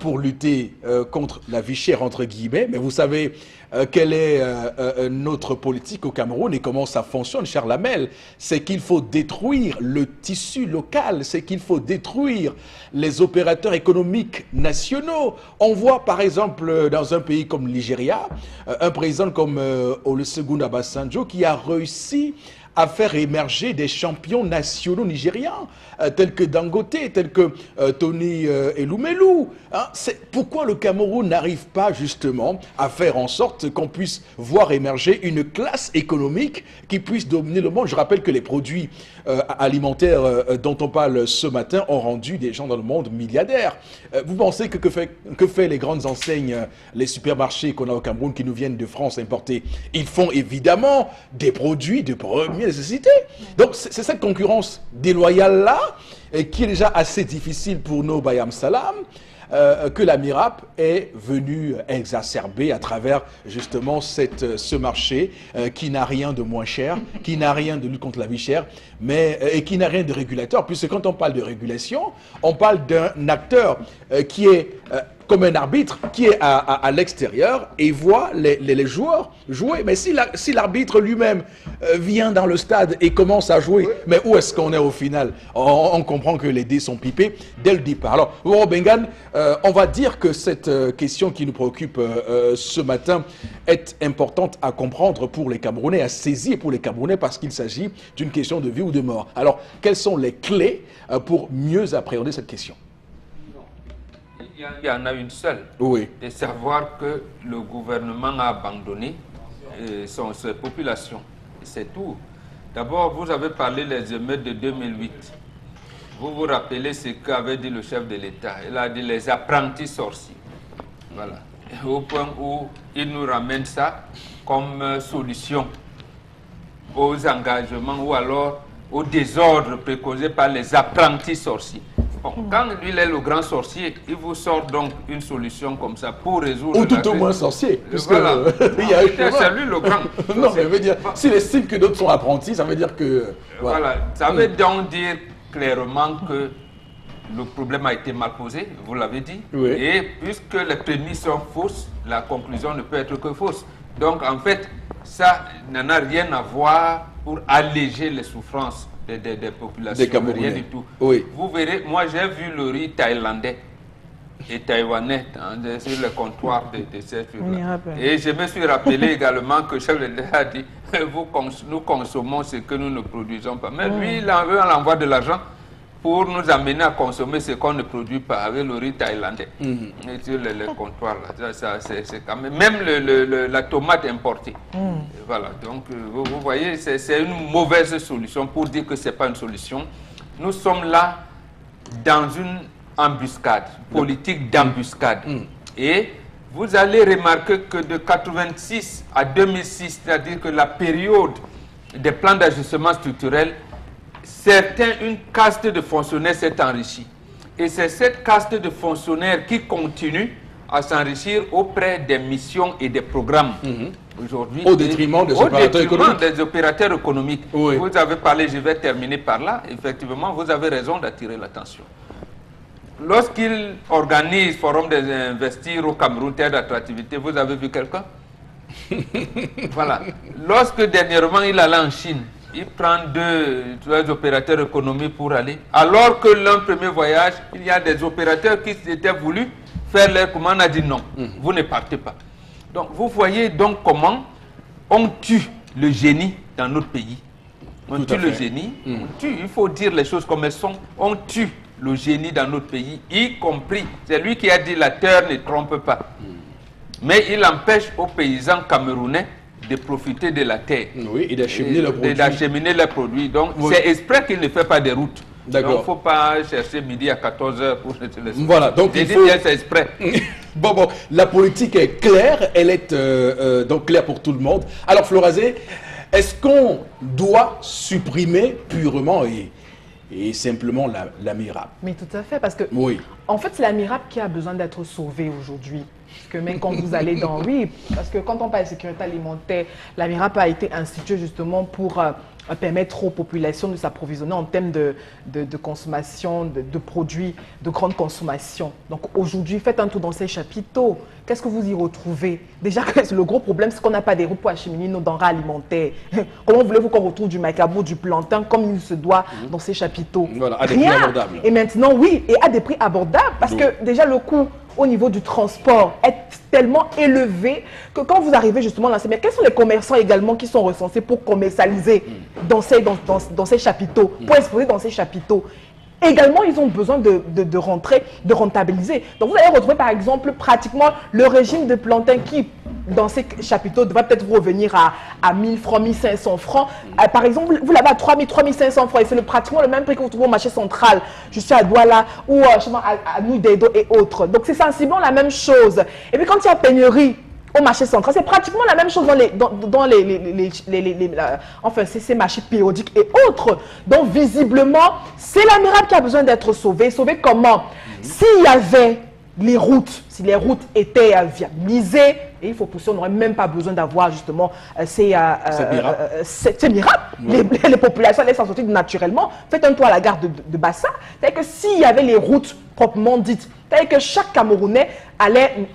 Speaker 1: pour lutter contre la vie chère, entre guillemets. Mais vous savez quelle est notre politique au Cameroun et comment ça fonctionne, cher Lamel. C'est qu'il faut détruire le tissu local, c'est qu'il faut détruire les opérateurs économiques nationaux. On voit par exemple dans un pays comme le Nigeria, un président comme Olusegun Obasanjo qui a réussi à faire émerger des champions nationaux nigérians, tels que Dangote, tels que Tony Elumelu. Hein, pourquoi le Cameroun n'arrive pas justement à faire en sorte qu'on puisse voir émerger une classe économique qui puisse dominer le monde? Je rappelle que les produits alimentaires dont on parle ce matin ont rendu des gens dans le monde milliardaires. Vous pensez que fait les grandes enseignes, les supermarchés qu'on a au Cameroun qui nous viennent de France importés? Ils font évidemment des produits de première nécessité. Donc c'est cette concurrence déloyale-là qui est déjà assez difficile pour nos Bayam Salam, que la MIRAP est venue exacerber à travers justement ce marché qui n'a rien de moins cher, qui n'a rien de lutte contre la vie chère, et qui n'a rien de régulateur, puisque quand on parle de régulation, on parle d'un acteur qui est comme un arbitre qui est à l'extérieur et voit les joueurs jouer. Mais si l'arbitre lui-même vient dans le stade et commence à jouer, mais où est-ce qu'on est au final? On comprend que les dés sont pipés dès le départ. Alors, Bengan, on va dire que cette question qui nous préoccupe ce matin est importante à comprendre pour les Camerounais, à saisir pour les Camerounais, parce qu'il s'agit d'une question de vie ou de mort. Alors, quelles sont les clés pour mieux appréhender cette question?
Speaker 4: Il y en a une seule,
Speaker 1: oui.
Speaker 4: De savoir que le gouvernement a abandonné ses populations. C'est tout. D'abord, vous avez parlé des émeutes de 2008. Vous vous rappelez ce qu'avait dit le chef de l'État. Il a dit les apprentis sorciers. Voilà. Et au point où il nous ramène ça comme solution aux engagements ou alors au désordre précausé par les apprentis sorciers. Bon, quand lui il est le grand sorcier, il vous sort donc une solution comme ça pour résoudre...
Speaker 1: Ou tout au moins sorcier, puisque
Speaker 4: voilà.
Speaker 1: Il y a
Speaker 4: c'est lui le grand.
Speaker 1: Non, mais veut dire, s'il estime que d'autres sont apprentis, ça veut dire que...
Speaker 4: Voilà, ça veut donc dire clairement que le problème a été mal posé, vous l'avez dit.
Speaker 1: Oui.
Speaker 4: Et puisque les prémices sont fausses, la conclusion ne peut être que fausse. Donc en fait, ça n'en a rien à voir pour alléger les souffrances des populations,
Speaker 1: des Camerounais.
Speaker 4: Rien du tout.
Speaker 1: Oui.
Speaker 4: Vous verrez, moi j'ai vu le riz thaïlandais et taïwanais sur le comptoir de ces figures-là. Et je me suis rappelé également que le chef de l'État a dit nous consommons ce que nous ne produisons pas. Mais lui, il envoie de l'argent pour nous amener à consommer ce qu'on ne produit pas avec le riz thaïlandais. Et sur les comptoirs, là, c'est quand même la tomate importée. Voilà, donc vous voyez, c'est une mauvaise solution pour dire que ce n'est pas une solution. Nous sommes là dans une embuscade, politique d'embuscade. Et vous allez remarquer que de 86 à 2006, c'est-à-dire que la période des plans d'ajustement structurel, une caste de fonctionnaires s'est enrichie. Et c'est cette caste de fonctionnaires qui continue à s'enrichir auprès des missions et des programmes. Aujourd'hui,
Speaker 1: au détriment des
Speaker 4: opérateurs économiques.
Speaker 1: Oui.
Speaker 4: Vous avez parlé, je vais terminer par là. Effectivement, vous avez raison d'attirer l'attention. Lorsqu'il organise Forum des investir au Cameroun, terre d'attractivité, vous avez vu quelqu'un? Voilà. Lorsque dernièrement il allait en Chine, il prend deux opérateurs économiques pour aller. Alors que l'un premier voyage, il y a des opérateurs qui s'étaient voulu faire leur commande, a dit non, vous ne partez pas. Donc vous voyez donc comment on tue le génie dans notre pays. On tue le génie, on tue, il faut dire les choses comme elles sont, on tue le génie dans notre pays, y compris, c'est lui qui a dit la terre ne trompe pas. Mais il empêche aux paysans camerounais de profiter de la terre.
Speaker 1: Oui, et d'acheminer
Speaker 4: les produits. Donc, c'est exprès qu'il ne fait pas de route.
Speaker 1: D'accord.
Speaker 4: Donc, il ne faut pas chercher midi à 14h pour se laisser.
Speaker 1: Voilà, donc
Speaker 4: il faut... c'est exprès.
Speaker 1: Bon, la politique est claire, elle est donc claire pour tout le monde. Alors, Florazé, est-ce qu'on doit supprimer purement et simplement la MIRAP?
Speaker 3: Mais tout à fait, parce que
Speaker 1: Oui.
Speaker 3: en fait, c'est la MIRAP qui a besoin d'être sauvée aujourd'hui. Parce que même quand vous allez dans... Oui, parce que quand on parle de sécurité alimentaire, la MIRAP a été instituée justement pour permettre aux populations de s'approvisionner en termes de consommation, de produits de grande consommation. Donc aujourd'hui, faites un tour dans ces chapiteaux. Qu'est-ce que vous y retrouvez? Déjà, le gros problème, c'est qu'on n'a pas des routes pour acheminer nos denrées alimentaires. Comment voulez-vous qu'on retrouve du macabo, du plantain, comme il se doit dans ces chapiteaux?
Speaker 1: Voilà, à des prix abordables.
Speaker 3: Et maintenant, oui, et à des prix abordables, parce que déjà le coût au niveau du transport est tellement élevé que quand vous arrivez justement dans ces... Mais quels sont les commerçants également qui sont recensés pour commercialiser dans ces chapiteaux, pour exposer dans ces chapiteaux? Également, ils ont besoin de rentrer, de rentabiliser. Donc, vous allez retrouver, par exemple, pratiquement le régime de plantain qui, dans ces chapiteaux, devrait peut-être vous revenir à 1000 francs, 1500 francs. Par exemple, vous l'avez à 3000, 3500 francs. Et c'est pratiquement le même prix que vous trouvez au marché central, juste à Douala ou à Noudedo et autres. Donc, c'est sensiblement la même chose. Et puis, quand il y a pénurie au marché central, c'est pratiquement la même chose enfin, ces marchés périodiques et autres. Donc, visiblement, c'est la MIRAP qui a besoin d'être sauvée. Sauvée comment? S'il y avait les routes, si les routes étaient viabilisées, et il faut pousser, on n'aurait même pas besoin d'avoir justement ces MIRAP. Les populations allaient s'en sortir naturellement. Faites un tour à la gare de Bassa. C'est-à-dire que s'il y avait les routes proprement dites, c'est-à-dire que chaque Camerounais allait,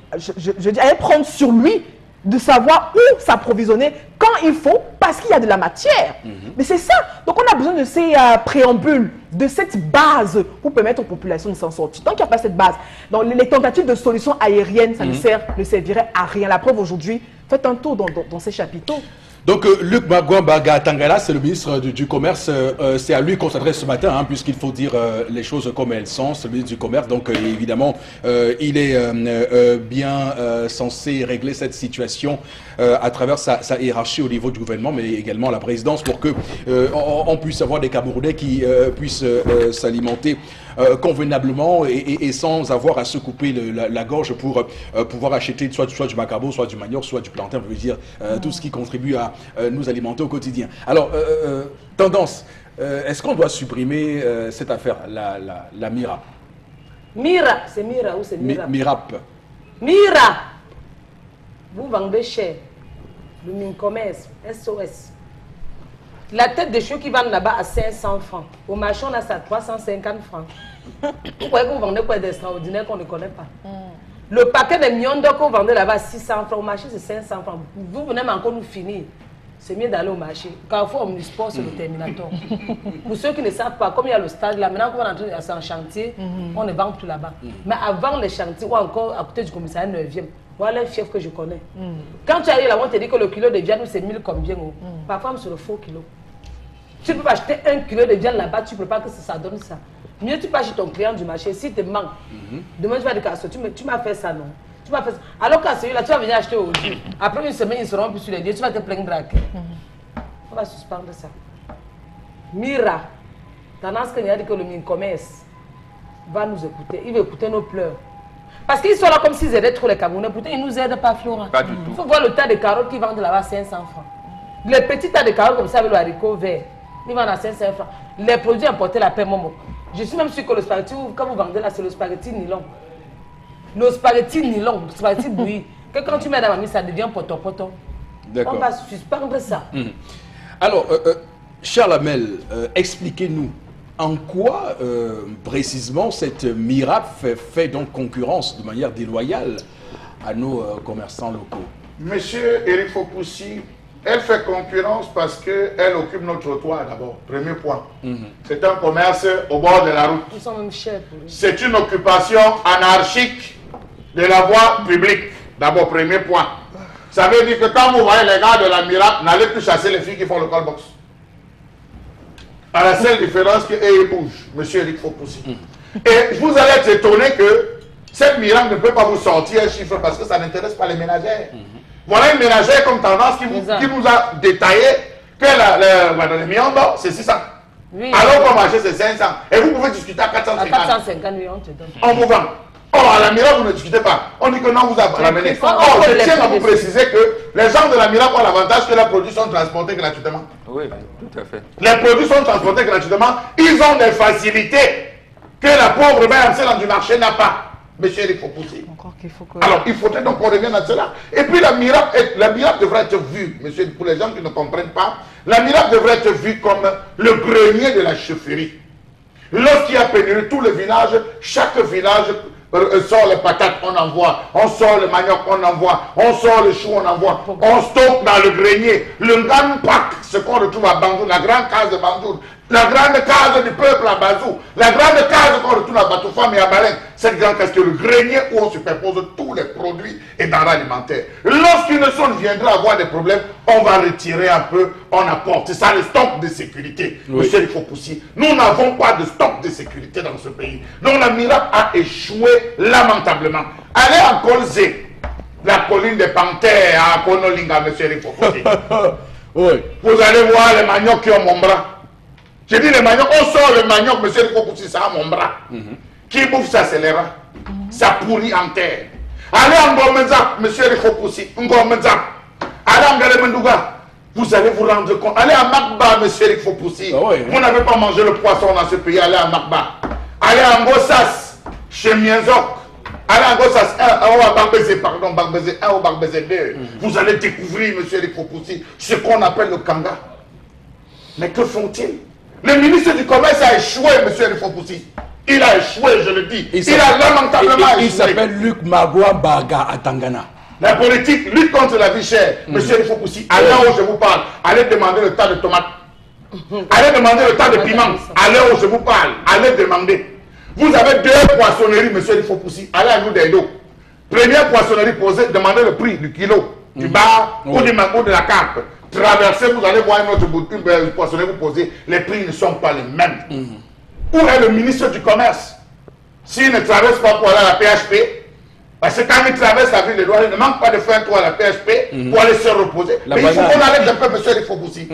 Speaker 3: allait prendre sur lui de savoir où s'approvisionner quand il faut, parce qu'il y a de la matière. Mais c'est ça. Donc on a besoin de ces préambules, de cette base pour permettre aux populations de s'en sortir. Tant qu'il n'y a pas cette base, donc les tentatives de solutions aériennes, ça ne servirait à rien. La preuve aujourd'hui, faites un tour dans ces chapiteaux.
Speaker 1: Donc, Luc Magouambaga Tangala, c'est le ministre du Commerce. C'est à lui qu'on s'adresse ce matin, hein, puisqu'il faut dire les choses comme elles sont. C'est le ministre du Commerce. Donc, évidemment, il est bien censé régler cette situation à travers sa hiérarchie au niveau du gouvernement, mais également à la présidence, pour que on puisse avoir des Camerounais qui puissent s'alimenter convenablement et sans avoir à se couper la gorge pour pouvoir acheter soit du macabo, soit du manioc, soit du plantain, veut dire tout ce qui contribue à nous alimenter au quotidien. Alors, tendance, est-ce qu'on doit supprimer cette affaire, la MIRAP?
Speaker 5: Mira, c'est Mira ou c'est Mira?
Speaker 1: MIRAP.
Speaker 5: Mira, vous vendez cher. Le Mincommerce, SOS. La tête de cheveux qui vendent là-bas à 500 francs. Au marché, on a ça à 350 francs. Vous croyez que vous vendez quoi d'extraordinaire qu'on ne connaît pas? Le paquet de mions que vous vendez là-bas à 600 francs. Au marché, c'est 500 francs. Vous venez encore nous finir. C'est mieux d'aller au marché. Carrefour Omnisport, c'est le Terminator. Pour ceux qui ne savent pas, comme il y a le stade là, maintenant qu'on est en chantier, on ne vend plus là-bas. Mais avant les chantiers, ou encore à côté du commissariat 9e, voilà le chef que je connais. Quand tu arrives là, on te dit que le kilo de viande, c'est 1000 combien. Parfois, c'est le faux kilo. Tu ne peux pas acheter 1 kilo de viande là-bas, tu ne peux pas que ça donne ça. Mieux, tu peux acheter ton client du marché. Si te manque, demain tu vas dire tu m'as fait ça, non? Tu m'as fait ça. Alors qu'à celui-là, tu vas venir acheter aujourd'hui. Après une semaine, ils seront plus sur les dieux, tu vas te plaindre. On va suspendre ça. Mira, tendance qu'il y a dit que le Mincommerce va nous écouter. Il va écouter nos pleurs. Parce qu'ils sont là comme s'ils aidaient trop les Camerounais. Pourtant, ils ne nous aident pas, Florent.
Speaker 4: Pas du tout.
Speaker 5: Il faut voir le tas de carottes qu'ils vendent là-bas à 500 francs. Les petits tas de carottes comme ça avec le haricot vert, ils vendent à 500 francs. Les produits importés, la paix, Momo. Je suis même sûr que le spaghetti, quand vous vendez là, c'est le spaghetti nylon. Le spaghetti nylon, le spaghetti bouilli. Que quand tu mets dans la mise, ça devient poton-poton. On va suspendre ça.
Speaker 1: Alors, Charles Hamel, expliquez-nous en quoi précisément cette MIRAP fait donc concurrence de manière déloyale à nos commerçants locaux.
Speaker 2: Monsieur Eric Fopoussi, elle fait concurrence parce qu'elle occupe notre trottoir d'abord, premier point. C'est un commerce au bord de la route.
Speaker 5: Ils sont même chers pour eux.
Speaker 2: C'est une occupation anarchique de la voie publique, d'abord, premier point. Ça veut dire que quand vous voyez les gars de la MIRAP, n'allez plus chasser les filles qui font le call box. À la seule différence qu'eux bougent, monsieur Eric Fopoussi. Et vous allez être étonné que cette MIRAP ne peut pas vous sortir un chiffre parce que ça n'intéresse pas les ménagères. Voilà une ménagère comme tendance qui nous a détaillé que le million d'or, c'est 600.
Speaker 5: Oui.
Speaker 2: Alors qu'au marché, c'est 500. Et vous pouvez discuter à 450.
Speaker 5: À 450, oui, on te donne.
Speaker 2: On vous vend. Or, à la miracle, vous ne discutez pas. On dit que non, vous avez ramené. Or, je tiens à vous préciser que les gens de la miracle ont l'avantage que les produits sont transportés gratuitement.
Speaker 4: Oui, tout à fait.
Speaker 2: Les produits sont transportés gratuitement. Ils ont des facilités que la pauvre mère du marché n'a pas. Monsieur, il faut pousser.
Speaker 3: Encore qu'il faut que...
Speaker 2: Alors, il faudrait donc qu'on revienne à cela. Et puis, la miracle devrait être vue, monsieur, pour les gens qui ne comprennent pas, la miracle devrait être vue comme le grenier de la chefferie. Lorsqu'il y a pénurie, tout le village, chaque village sort les patates, on envoie, on sort le manioc, on envoie, on sort le chou, on envoie, on stocke dans le grenier. Le grand pack, ce qu'on retrouve à Bandour, la grande case de Bandour, la grande case du peuple à Bazou, la grande case qu'on retrouve à Batoufam et à Baleine, cette grande case qui est le grenier où on superpose tous les produits et denrées alimentaires. Lorsqu'une zone viendra avoir des problèmes, on va retirer un peu, on apporte. C'est ça le stock de sécurité.
Speaker 1: Oui.
Speaker 2: Monsieur, il faut pousser. Nous n'avons pas de stock de sécurité dans ce pays. Donc la miracle a échoué lamentablement. Allez en Colzé, la colline des panthères à Konolinga, monsieur, il faut pousser.
Speaker 1: Oui.
Speaker 2: Vous allez voir les maniocs qui ont mon bras. J'ai dit les maniocs, on sort le manioc, monsieur, il faut pousser ça à mon bras. Qui bouffe ça, c'est les rats. Ça pourrit en terre. Allez en Ngomenzap, monsieur, il faut pousser. Ngomenzap. Allez en Galemendouga. Vous allez vous rendre compte. Allez à Makba, monsieur, il faut pousser.
Speaker 1: Ah oui.
Speaker 2: Vous n'avez pas mangé le poisson dans ce pays, allez à Makba. Allez à Ngossas, chez Mienzok. Allez à Ngossas 1, à Barbezé, pardon, Barbezé 1 ou Barbezé 2. Vous allez découvrir, monsieur, il faut pousser, ce qu'on appelle le kanga. Mais que font-ils? Le ministre du Commerce a échoué, monsieur il faut pousser. Il a échoué, je le dis. Il a lamentablement échoué.
Speaker 1: Il s'appelle Luc Magua Baga à Tangana.
Speaker 2: La politique lutte contre la vie chère. Monsieur il faut pousser. À l'heure où je vous parle, allez demander le tas de tomates. Allez demander le tas de piments. À l'heure où je vous parle, allez demander. Vous avez 2 poissonneries, monsieur il faut pousser. Allez à nous des dos. Première poissonnerie posée, demandez le prix du kilo, du bar ou du mango de la carpe. Traversez, vous allez voir une autre poissonnerie vous poser. Les prix ne sont pas les mêmes. Où est le ministre du Commerce? S'il ne traverse pas pour aller à la PHP, parce que quand il traverse la ville de Douala, il ne manque pas de faire un tour à la PHP pour aller se reposer. Mais il faut qu'on arrête un peu, monsieur, il faut pousser.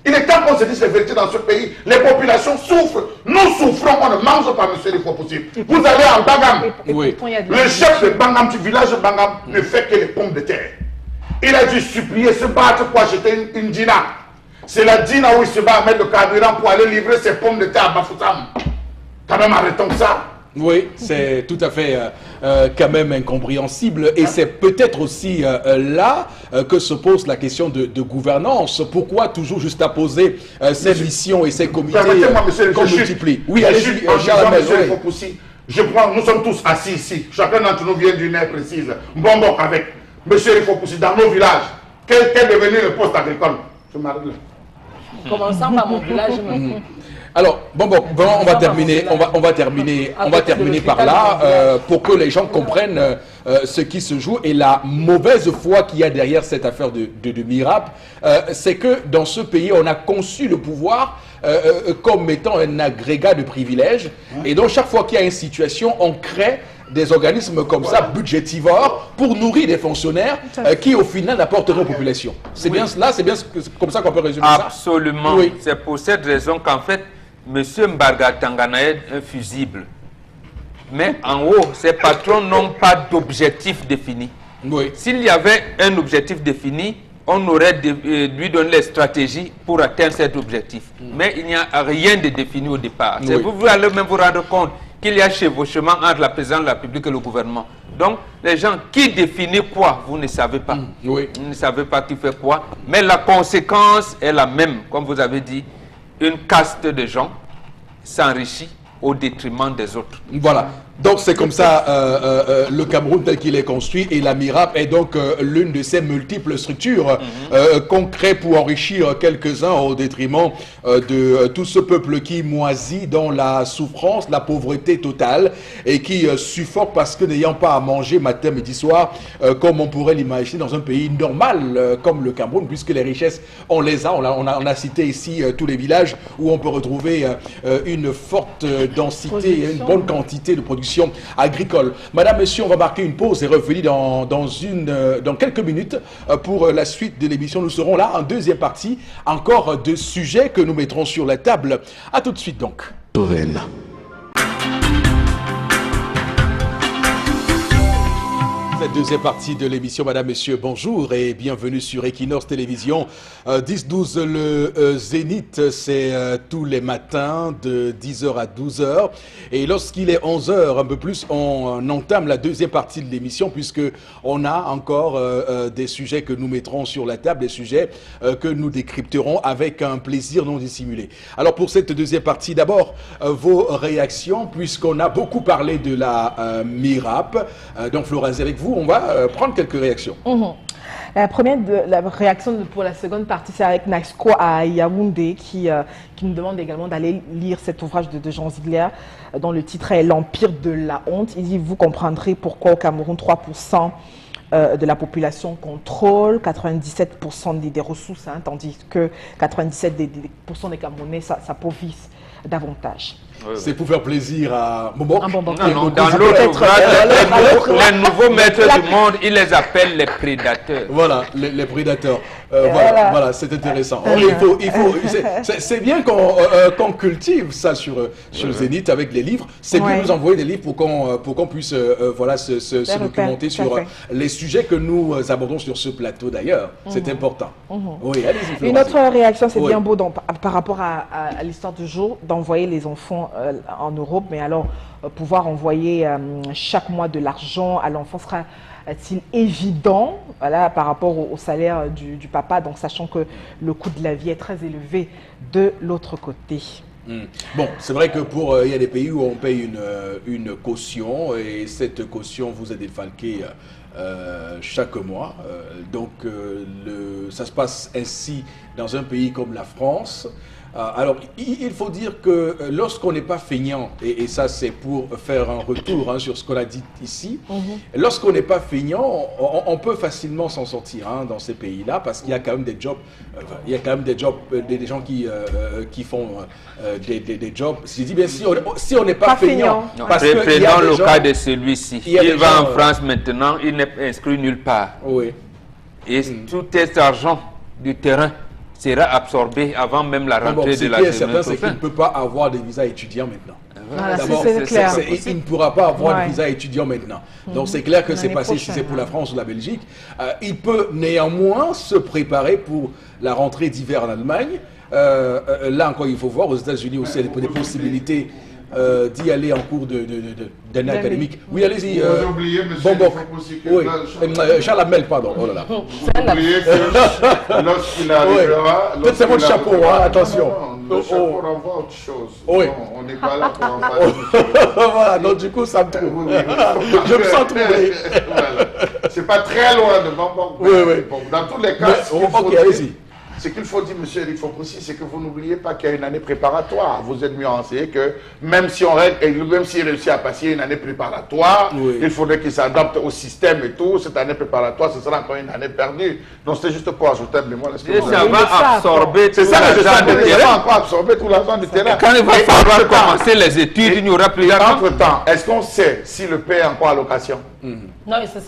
Speaker 2: Il est temps qu'on se dise la vérité dans ce pays. Les populations souffrent. Nous souffrons, on ne mange pas, monsieur, il faut pousser. Vous allez en Bangam.
Speaker 1: Oui.
Speaker 2: Le chef de Bangam, du village de Bangam, ne fait que les pommes de terre. Il a dû supplier, se battre pour acheter une dîna. C'est la dîna où il se bat à mettre le carburant pour aller livrer ses pommes de terre à Bafoussam. Quand même, arrêtons ça.
Speaker 1: Oui, c'est tout à fait quand même incompréhensible. Et c'est peut-être aussi là que se pose la question de gouvernance. Pourquoi toujours juste apposer ces missions et ces comités qu'on multiplie? Oui, allez-y,
Speaker 2: je prends, nous sommes tous assis ici. Chacun d'entre nous vient d'une aire précise. Bonbon avec. Monsieur, il faut pousser dans nos villages. Quel est devenu le poste agricole? Je m'arrête là.
Speaker 5: Commençant par mon village.
Speaker 1: Alors, bon, on va terminer par là pour que les gens comprennent ce qui se joue et la mauvaise foi qu'il y a derrière cette affaire de MIRAP. C'est que dans ce pays, on a conçu le pouvoir comme étant un agrégat de privilèges. Et donc, chaque fois qu'il y a une situation, on crée des organismes comme ça, budgétivores, pour nourrir des fonctionnaires qui, au final, n'apporteront aux populations. C'est bien cela, c'est bien comme ça qu'on peut résumer ça.
Speaker 4: Absolument.
Speaker 1: Oui.
Speaker 4: C'est pour cette raison qu'en fait, M. Mbarga Tangana est un fusible. Mais en haut, ses patrons n'ont pas d'objectif défini.
Speaker 1: Oui.
Speaker 4: S'il y avait un objectif défini, on aurait lui donné les stratégies pour atteindre cet objectif. Mais il n'y a rien de défini au départ.
Speaker 1: Oui.
Speaker 4: Vous allez même vous rendre compte qu'il y a chevauchement entre la présidence de la République et le gouvernement. Donc, les gens qui définissent quoi, vous ne savez pas.
Speaker 1: Oui.
Speaker 4: Vous ne savez pas qui fait quoi. Mais la conséquence est la même, comme vous avez dit. Une caste de gens s'enrichit au détriment des autres.
Speaker 1: Voilà. Donc c'est comme ça le Cameroun tel qu'il est construit et la MIRAP est donc l'une de ces multiples structures qu'on crée pour enrichir quelques-uns au détriment de tout ce peuple qui moisit dans la souffrance, la pauvreté totale et qui suffoque parce que n'ayant pas à manger matin, midi, soir comme on pourrait l'imaginer dans un pays normal comme le Cameroun puisque les richesses on les a, on a cité ici tous les villages où on peut retrouver une forte densité et une bonne quantité de production agricole. Madame, monsieur, on va marquer une pause et revenir dans quelques minutes pour la suite de l'émission. Nous serons là en deuxième partie, encore de sujets que nous mettrons sur la table. À tout de suite donc. Cette deuxième partie de l'émission, Madame, Messieurs, bonjour et bienvenue sur Equinox Télévision. 10-12, le Zénith, c'est tous les matins de 10h à 12h. Et lorsqu'il est 11h, un peu plus, on entame la deuxième partie de l'émission puisque on a encore des sujets que nous mettrons sur la table, des sujets que nous décrypterons avec un plaisir non dissimulé. Alors pour cette deuxième partie, d'abord, vos réactions, puisqu'on a beaucoup parlé de la MIRAP. Donc Florence, avec vous, on va prendre quelques réactions.
Speaker 3: La première la réaction pour la seconde partie, c'est avec Naxco à Yaoundé qui nous demande également d'aller lire cet ouvrage de Jean Ziegler dont le titre est L'Empire de la honte. Il dit, vous comprendrez pourquoi au Cameroun 3% de la population contrôle 97% des ressources, hein, tandis que 97% des Camerounais s'appauvrissent davantage.
Speaker 1: C'est pour faire plaisir à Mbok.
Speaker 4: Non, dans l'autre ouvrage, les nouveaux maîtres du monde, ils les appellent les prédateurs.
Speaker 1: Voilà, les prédateurs. Voilà, c'est intéressant. C'est bien qu'on cultive ça sur Zénith avec les livres. C'est bien de nous envoyer des livres pour qu'on puisse se documenter sur les sujets que nous abordons sur ce plateau d'ailleurs. C'est important. Oui, allez-y.
Speaker 3: Une autre réaction, c'est bien beau par rapport à l'histoire du jour d'envoyer les enfants en Europe, mais alors pouvoir envoyer chaque mois de l'argent à l'enfant sera-t-il évident, voilà, par rapport au salaire du papa, donc sachant que le coût de la vie est très élevé de l'autre côté.
Speaker 1: Bon, c'est vrai que il y a des pays où on paye une caution et cette caution vous est défalquée chaque mois. Donc ça se passe ainsi dans un pays comme la France. Alors, il faut dire que lorsqu'on n'est pas feignant, et ça c'est pour faire un retour sur ce qu'on a dit ici, lorsqu'on n'est pas feignant, on peut facilement s'en sortir dans ces pays-là, parce qu'il y a quand même des jobs, des gens qui font des jobs. Je dis bien si on n'est pas feignant.
Speaker 4: Parce prenons le cas de celui-ci. Il va en France maintenant, il n'est inscrit nulle part.
Speaker 1: Oui.
Speaker 4: Et tout cet argent du terrain sera absorbé avant même la rentrée de la semaine prochaine.
Speaker 1: C'est qu'il ne peut pas avoir de visa étudiant maintenant.
Speaker 3: Voilà,
Speaker 1: d'abord, il ne pourra pas avoir de visa étudiant maintenant. Donc c'est clair que c'est passé, si c'est pour la France ou la Belgique. Il peut néanmoins se préparer pour la rentrée d'hiver en Allemagne. Là encore, il faut voir, aux États-Unis aussi, il y a des possibilités d'y aller en cours d'année académique. Oui, allez-y.
Speaker 2: Vous oubliez, monsieur
Speaker 1: Charles Hamel, pardon. Oh là là.
Speaker 2: Vous oubliez que lorsqu'il arrivera...
Speaker 1: Peut-être c'est votre chapeau, attention.
Speaker 2: Le chapeau renvoie autre chose.
Speaker 1: Oui.
Speaker 2: Non, on n'est pas là pour en parler.
Speaker 1: Voilà, donc du coup, ça me trouve. Je me sens troublé.
Speaker 2: C'est pas très loin de Bambang.
Speaker 1: Oui.
Speaker 2: Bon, dans tous les cas, ce qu'il faut dire, monsieur Eric Fopoussi, c'est que vous n'oubliez pas qu'il y a une année préparatoire. Vous êtes mieux renseigné que même si s'il réussit à passer une année préparatoire, il faudrait qu'il s'adapte au système et tout. Cette année préparatoire, ce sera encore une année perdue. Donc c'est juste pour ajouter un mémoire.
Speaker 4: Ça va absorber tout
Speaker 2: l'argent du terrain. Ça va encore absorber tout l'argent du terrain.
Speaker 4: Quand il va falloir commencer les études, il n'y aura plus d'argent.
Speaker 2: Entre-temps, est-ce qu'on sait si le père est encore à location?
Speaker 5: Non, c'est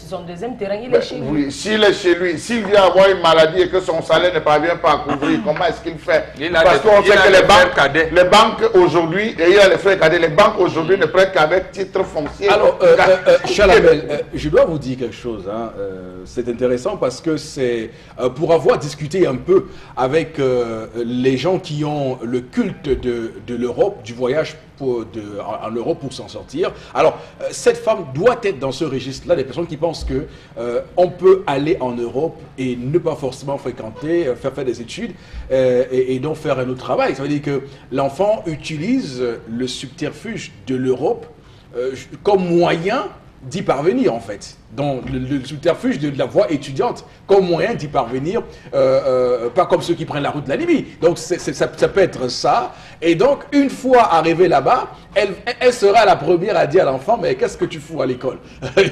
Speaker 5: son deuxième terrain, il est chez lui.
Speaker 2: Oui, s'il est chez lui, s'il vient avoir une maladie et que son salaire ne parvient pas à couvrir, comment est-ce qu'il fait? Parce qu'on sait que les banques aujourd'hui, et il a les frais cadets, les banques aujourd'hui ne prêtent qu'avec titre foncier.
Speaker 1: Alors, Chalamel, je dois vous dire quelque chose. C'est intéressant parce que c'est pour avoir discuté un peu avec les gens qui ont le culte de l'Europe, du voyage en Europe pour s'en sortir. Alors, cette femme doit être dans ce registre-là, des personnes qui pensent que on peut aller en Europe et ne pas forcément fréquenter, faire des études et donc faire un autre travail. Ça veut dire que l'enfant utilise le subterfuge de l'Europe comme moyen d'y parvenir en fait. Donc le subterfuge de la voie étudiante comme moyen d'y parvenir, pas comme ceux qui prennent la route de la Libye. Donc ça peut être ça. Et donc une fois arrivée là-bas, elle sera la première à dire à l'enfant, mais qu'est-ce que tu fous à l'école?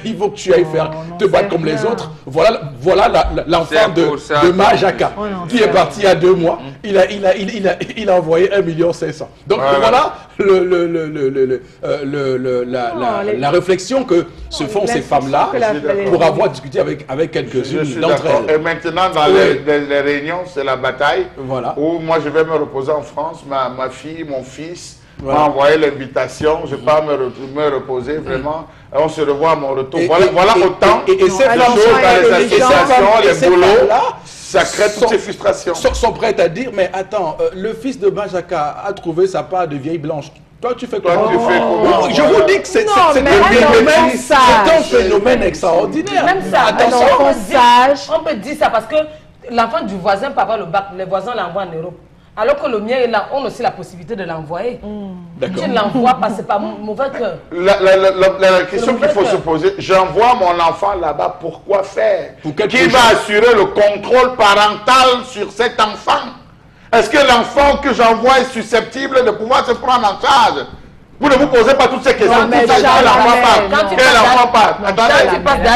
Speaker 1: Il faut que tu ailles te battre comme les autres. Voilà l'enfant de Majaka qui est parti il y a 2 mois. Il a envoyé 1,5 million. Donc voilà la réflexion que se font ces femmes-là pour avoir discuté avec quelques-unes d'entre elles.
Speaker 2: Et maintenant, dans les réunions, c'est la bataille.
Speaker 1: Voilà.
Speaker 2: Où moi, je vais me reposer en France, ma fille, mon fils, m'a envoyé l'invitation. Je pars me reposer vraiment. On se revoit à mon retour. Voilà autant
Speaker 1: et
Speaker 2: de choses dans les associations, les boulots. Ça crée toutes ces frustrations.
Speaker 1: Sont prêts à dire, mais attends, le fils de Majaka a trouvé sa part de vieille blanche. Toi, tu fais quoi? Je vous dis que c'est un phénomène extraordinaire.
Speaker 5: Même ça,
Speaker 1: attention,
Speaker 5: on peut dire ça parce que l'enfant du voisin peut avoir le bac, les voisins l'envoient en Europe. Alors que le mien est là, on a aussi la possibilité de l'envoyer. Tu ne l'envoies pas, c'est pas mauvais cœur.
Speaker 2: La question qu'il faut se poser, j'envoie mon enfant là-bas, pourquoi faire? Qui va assurer le contrôle parental sur cet enfant? Est-ce que l'enfant que j'envoie est susceptible de pouvoir se prendre en charge? Vous ne vous posez pas toutes ces questions.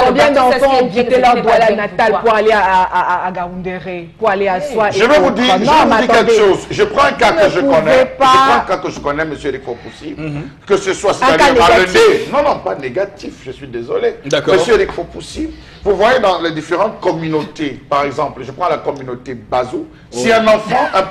Speaker 3: Combien d'enfants ont quitté leur Douala natale pour aller à Gaoundéré, pour aller à Soie?
Speaker 2: Je vais vous dire quelque chose. Je prends un cas que je connais. Je prends un cas que je connais, M. Rico Poussi. Que ce soit non, pas négatif, je suis désolé. M. Rico Poussi, vous voyez dans les différentes communautés, par exemple, je prends la communauté Bazou, si un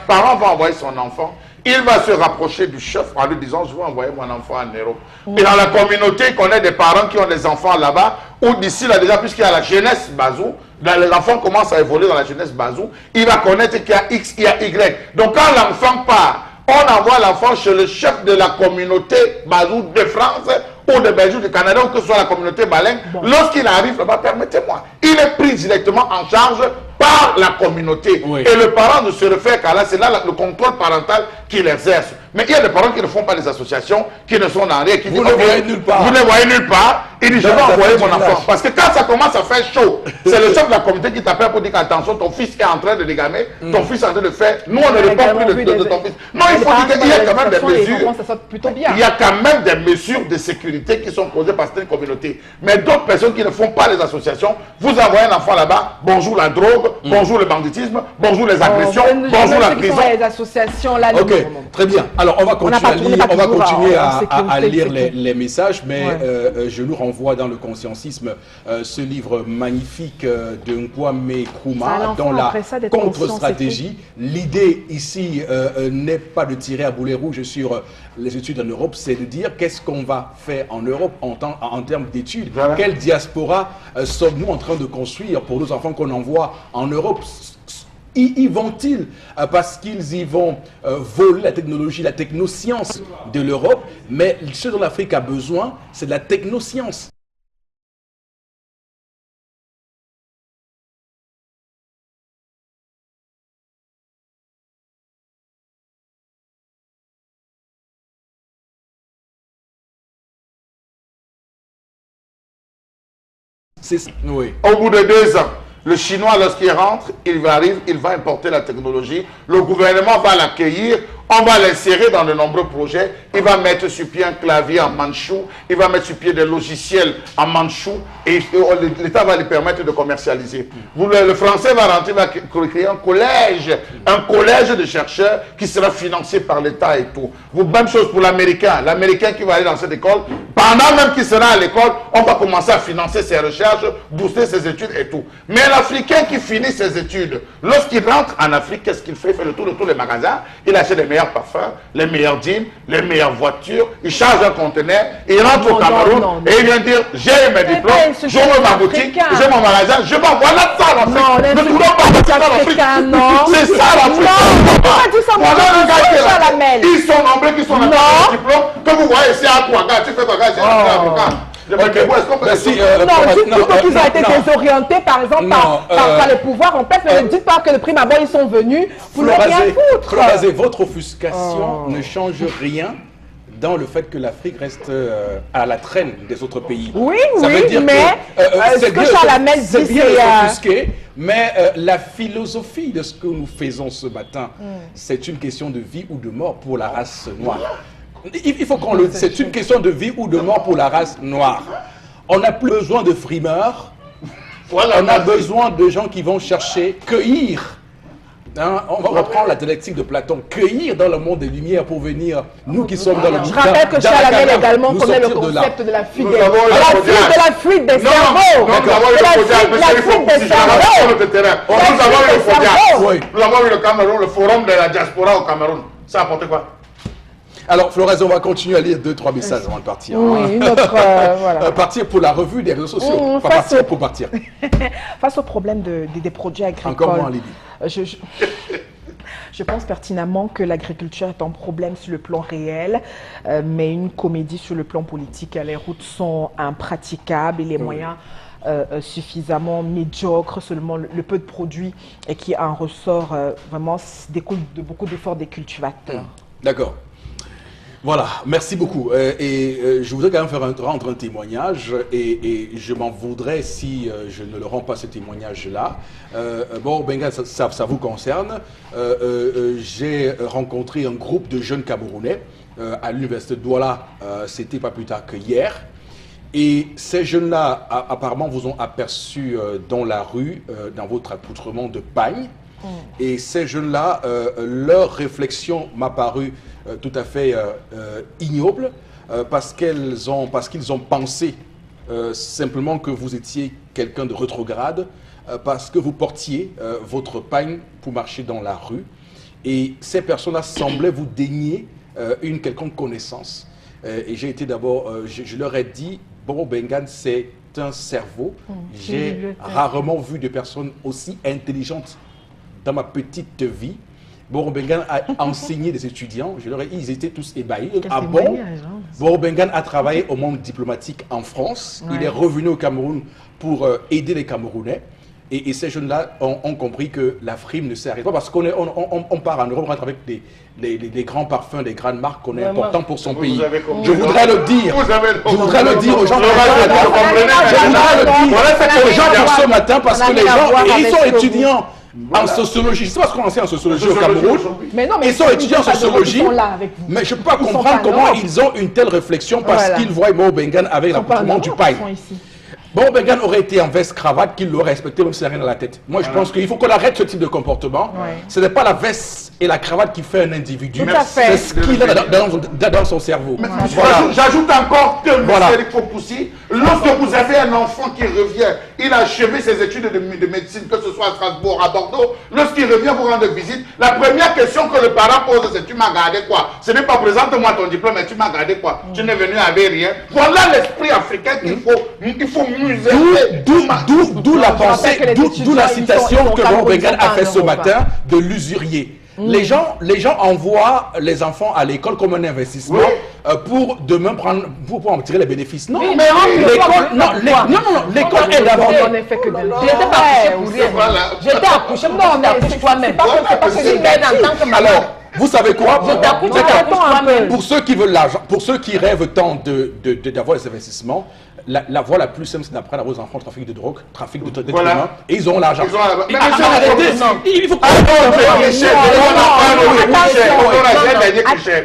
Speaker 2: parent va envoyer son enfant, il va se rapprocher du chef en lui disant, je vais envoyer mon enfant en Europe. Et dans la communauté, il connaît des parents qui ont des enfants là-bas, ou d'ici là déjà, puisqu'il y a la jeunesse Bazou, l'enfant commence à évoluer dans la jeunesse Bazou, il va connaître qu'il y a X, il y a Y. Donc quand l'enfant part, on envoie l'enfant chez le chef de la communauté Bazou de France, ou de Belgique, du Canada, ou que ce soit la communauté Balingue. Lorsqu'il arrive là-bas, permettez-moi, il est pris directement en charge par la communauté. Et le parent ne se réfère qu'à là, c'est là le contrôle parental qu'il exerce. Mais il y a des parents qui ne font pas des associations, qui ne sont dans rien, qui disent,
Speaker 1: vous ne voyez nulle part.
Speaker 2: Vous ne voyez nulle part. Il dit, je vais envoyer mon enfant. Parce que quand ça commence à faire chaud, c'est le chef de la communauté qui t'appelle pour dire qu'attention, ton fils est en train de dégamer, ton fils est en train de faire, nous on ne répond plus de ton fils. Non, il faut dire qu'il y a quand même des mesures. Il y a quand même des mesures de sécurité qui sont causées par certaines communautés. Mais d'autres personnes qui ne font pas les associations, vous envoyez un enfant là-bas, bonjour la drogue, bonjour le banditisme, bonjour les agressions, bonjour la prison.
Speaker 3: Les associations là.
Speaker 1: Ok, très bien. Alors on va continuer à lire les messages, mais je nous renvoie dans le conscientisme ce livre magnifique de Nkwame Nkrumah dans la contre-stratégie. L'idée ici n'est pas de tirer à boulet rouge sur les études en Europe, c'est de dire qu'est-ce qu'on va faire en Europe en termes d'études. Quelle diaspora sommes-nous en train de construire pour nos enfants qu'on envoie en Europe? Y vont-ils parce qu'ils y vont voler la technologie, la technoscience de l'Europe? Mais ce dont l'Afrique a besoin, c'est de la technoscience.
Speaker 2: Oui. Au bout de 2 ans, le Chinois, lorsqu'il rentre, il va importer la technologie. Le gouvernement va l'accueillir. On va l'insérer dans de nombreux projets. Il va mettre sur pied un clavier en mandchou. Il va mettre sur pied des logiciels en mandchou. Et l'État va lui permettre de commercialiser. Le français va rentrer, va créer un collège de chercheurs qui sera financé par l'État et tout. Même chose pour l'Américain. L'Américain qui va aller dans cette école, pendant même qu'il sera à l'école, on va commencer à financer ses recherches, booster ses études et tout. Mais l'Africain qui finit ses études, lorsqu'il rentre en Afrique, qu'est-ce qu'il fait? Il fait le tour de tous les magasins. Il achète les meilleurs parfums, les meilleurs jeans, les meilleures voitures. Il charge un conteneur, il rentre au Cameroun et il vient dire, j'ai mes diplômes, j'ouvre ma boutique, j'ai mon magasin, je m'en voilà ça l'Afrique. Ne voulons pas ça l'Afrique. C'est ça l'Afrique. Ils sont nombreux qui sont dans le diplôme. Que vous voyez, c'est à toi, tu fais ton gars, c'est avocat.
Speaker 3: Ils ont été désorientés, par exemple, par le pouvoir en place. Mais ne dites pas que de prime abord, ils sont venus. Vous ne rien foutre.
Speaker 1: Votre offuscation ne change rien dans le fait que l'Afrique reste à la traîne des autres pays.
Speaker 3: Oui, mais ce que Charles Hamel dit,
Speaker 1: c'est bien de s'offusquer, mais la philosophie de ce que nous faisons ce matin, c'est une question de vie ou de mort pour la race noire. Il faut qu'on le dise, c'est une question de vie ou de mort pour la race noire. On n'a plus besoin de frimeurs, on a besoin de gens qui vont chercher, cueillir. On va reprendre la dialectique de Platon, cueillir dans le monde des Lumières pour venir, nous qui sommes dans le monde.
Speaker 3: Je rappelle que Charles Hamel également connaît le concept de la fuite des cerveaux. Nous avons eu le
Speaker 2: Cameroun, le forum de la diaspora au Cameroun. Ça a apporté quoi?
Speaker 1: Alors, Florence, on va continuer à lire 2-3 messages avant de partir.
Speaker 3: Oui, voilà.
Speaker 1: Partir pour la revue des réseaux sociaux, pas partir pour partir.
Speaker 3: Face au problème des produits agricoles.
Speaker 1: Encore moins en Libye.
Speaker 3: Je pense pertinemment que l'agriculture est un problème sur le plan réel, mais une comédie sur le plan politique. Les routes sont impraticables et les moyens suffisamment médiocres, seulement le peu de produits et qui en ressort vraiment découle de beaucoup d'efforts des cultivateurs.
Speaker 1: D'accord. Voilà, merci beaucoup. Je voudrais quand même rendre un témoignage et je m'en voudrais si je ne le rends pas ce témoignage-là. Bon, Benga, ça vous concerne. J'ai rencontré un groupe de jeunes Camerounais à l'université de Douala, c'était pas plus tard que hier. Et ces jeunes-là, apparemment, vous ont aperçu dans la rue, dans votre accoutrement de pagne. Et ces jeunes-là, leur réflexion m'a paru tout à fait ignoble parce qu'ils ont pensé simplement que vous étiez quelqu'un de rétrograde parce que vous portiez votre pagne pour marcher dans la rue. Et ces personnes-là semblaient vous dénier une quelconque connaissance. Et j'ai été d'abord, je leur ai dit, Boro Bengan, c'est un cerveau. J'ai rarement vu de personnes aussi intelligentes dans ma petite vie. Boro Bengan a enseigné des étudiants, je leur ai dit, ils étaient tous ébahis. Ah bon? Boro Bengan a travaillé au monde diplomatique en France. Ouais. Il est revenu au Cameroun pour aider les Camerounais. Et ces jeunes-là ont compris que la frime ne sert à rien. Pas parce qu'on part en Europe, on rentre avec des grands parfums, des grandes marques, qu'on est important pour son pays. Je voudrais le dire. Je voudrais le dire aux gens. Je voudrais le dire aux gens pour ce matin parce que les gens, ils sont étudiants en sociologie. Je ne sais pas ce qu'on enseigne en sociologie au Cameroun. Ils sont étudiants en sociologie. Mais je ne peux pas comprendre comment ils ont une telle réflexion parce qu'ils voient Mo Bengan avec l'accoutrement du paille. Bon, Bengan aurait été en veste cravate, qu'il l'aurait respecté même s'il n'a rien dans la tête. Moi, je pense qu'il faut qu'on arrête ce type de comportement. Ce n'est pas la veste et la cravate qui fait un individu. C'est ce qu'il a dans son cerveau.
Speaker 2: Voilà. J'ajoute encore que, M. Eric Fopoussi, lorsque vous avez un enfant qui revient, il a achevé ses études de médecine, que ce soit à Strasbourg, à Bordeaux, lorsqu'il revient vous rendre visite, la première question que le parent pose, c'est: tu m'as gardé quoi? Ce n'est pas présente-moi ton diplôme, mais tu m'as gardé quoi? Tu n'es venu avec rien. Voilà l'esprit africain qu'il faut D'où la pensée, d'où la citation que Boro Bengan a fait ce matin de l'usurier. Les gens envoient les enfants à l'école comme un investissement pour demain pour en tirer les bénéfices. Non, mais l'école est davantage.
Speaker 5: J'étais accouché pour rien. J'étais accouché toi-même. C'est pas que je gagne en tant que maman.
Speaker 1: Alors, vous savez quoi? Pour ceux qui veulent l'argent, pour ceux qui rêvent tant d'avoir des investissements, la voie la plus simple, c'est d'apprendre à vos enfants le trafic de drogue, trafic d'êtres humains, et ils auront l'argent. Il faut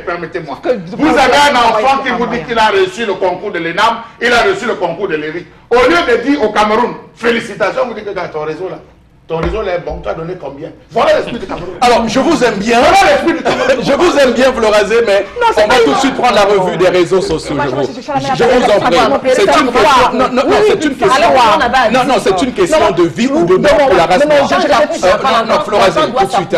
Speaker 2: permettez-moi. Vous avez un enfant qui vous dit qu'il a reçu le concours de l'ENAM, il a reçu le concours de l'ERIC. Au lieu de dire au Cameroun, félicitations, vous dites que ton réseau là. Ton réseau là est bon, tu as donné combien? Voilà l'esprit du Cameroun.
Speaker 1: Alors, je vous aime bien. Voilà l'esprit du Cameroun. Je vous aime bien, Florazé, mais on va tout de suite prendre la revue des réseaux sociaux. Je vous en prie. C'est une question. Non, c'est une question. Non, c'est une question de vie ou de mort pour la race noire. Non, Florazé, tout de suite,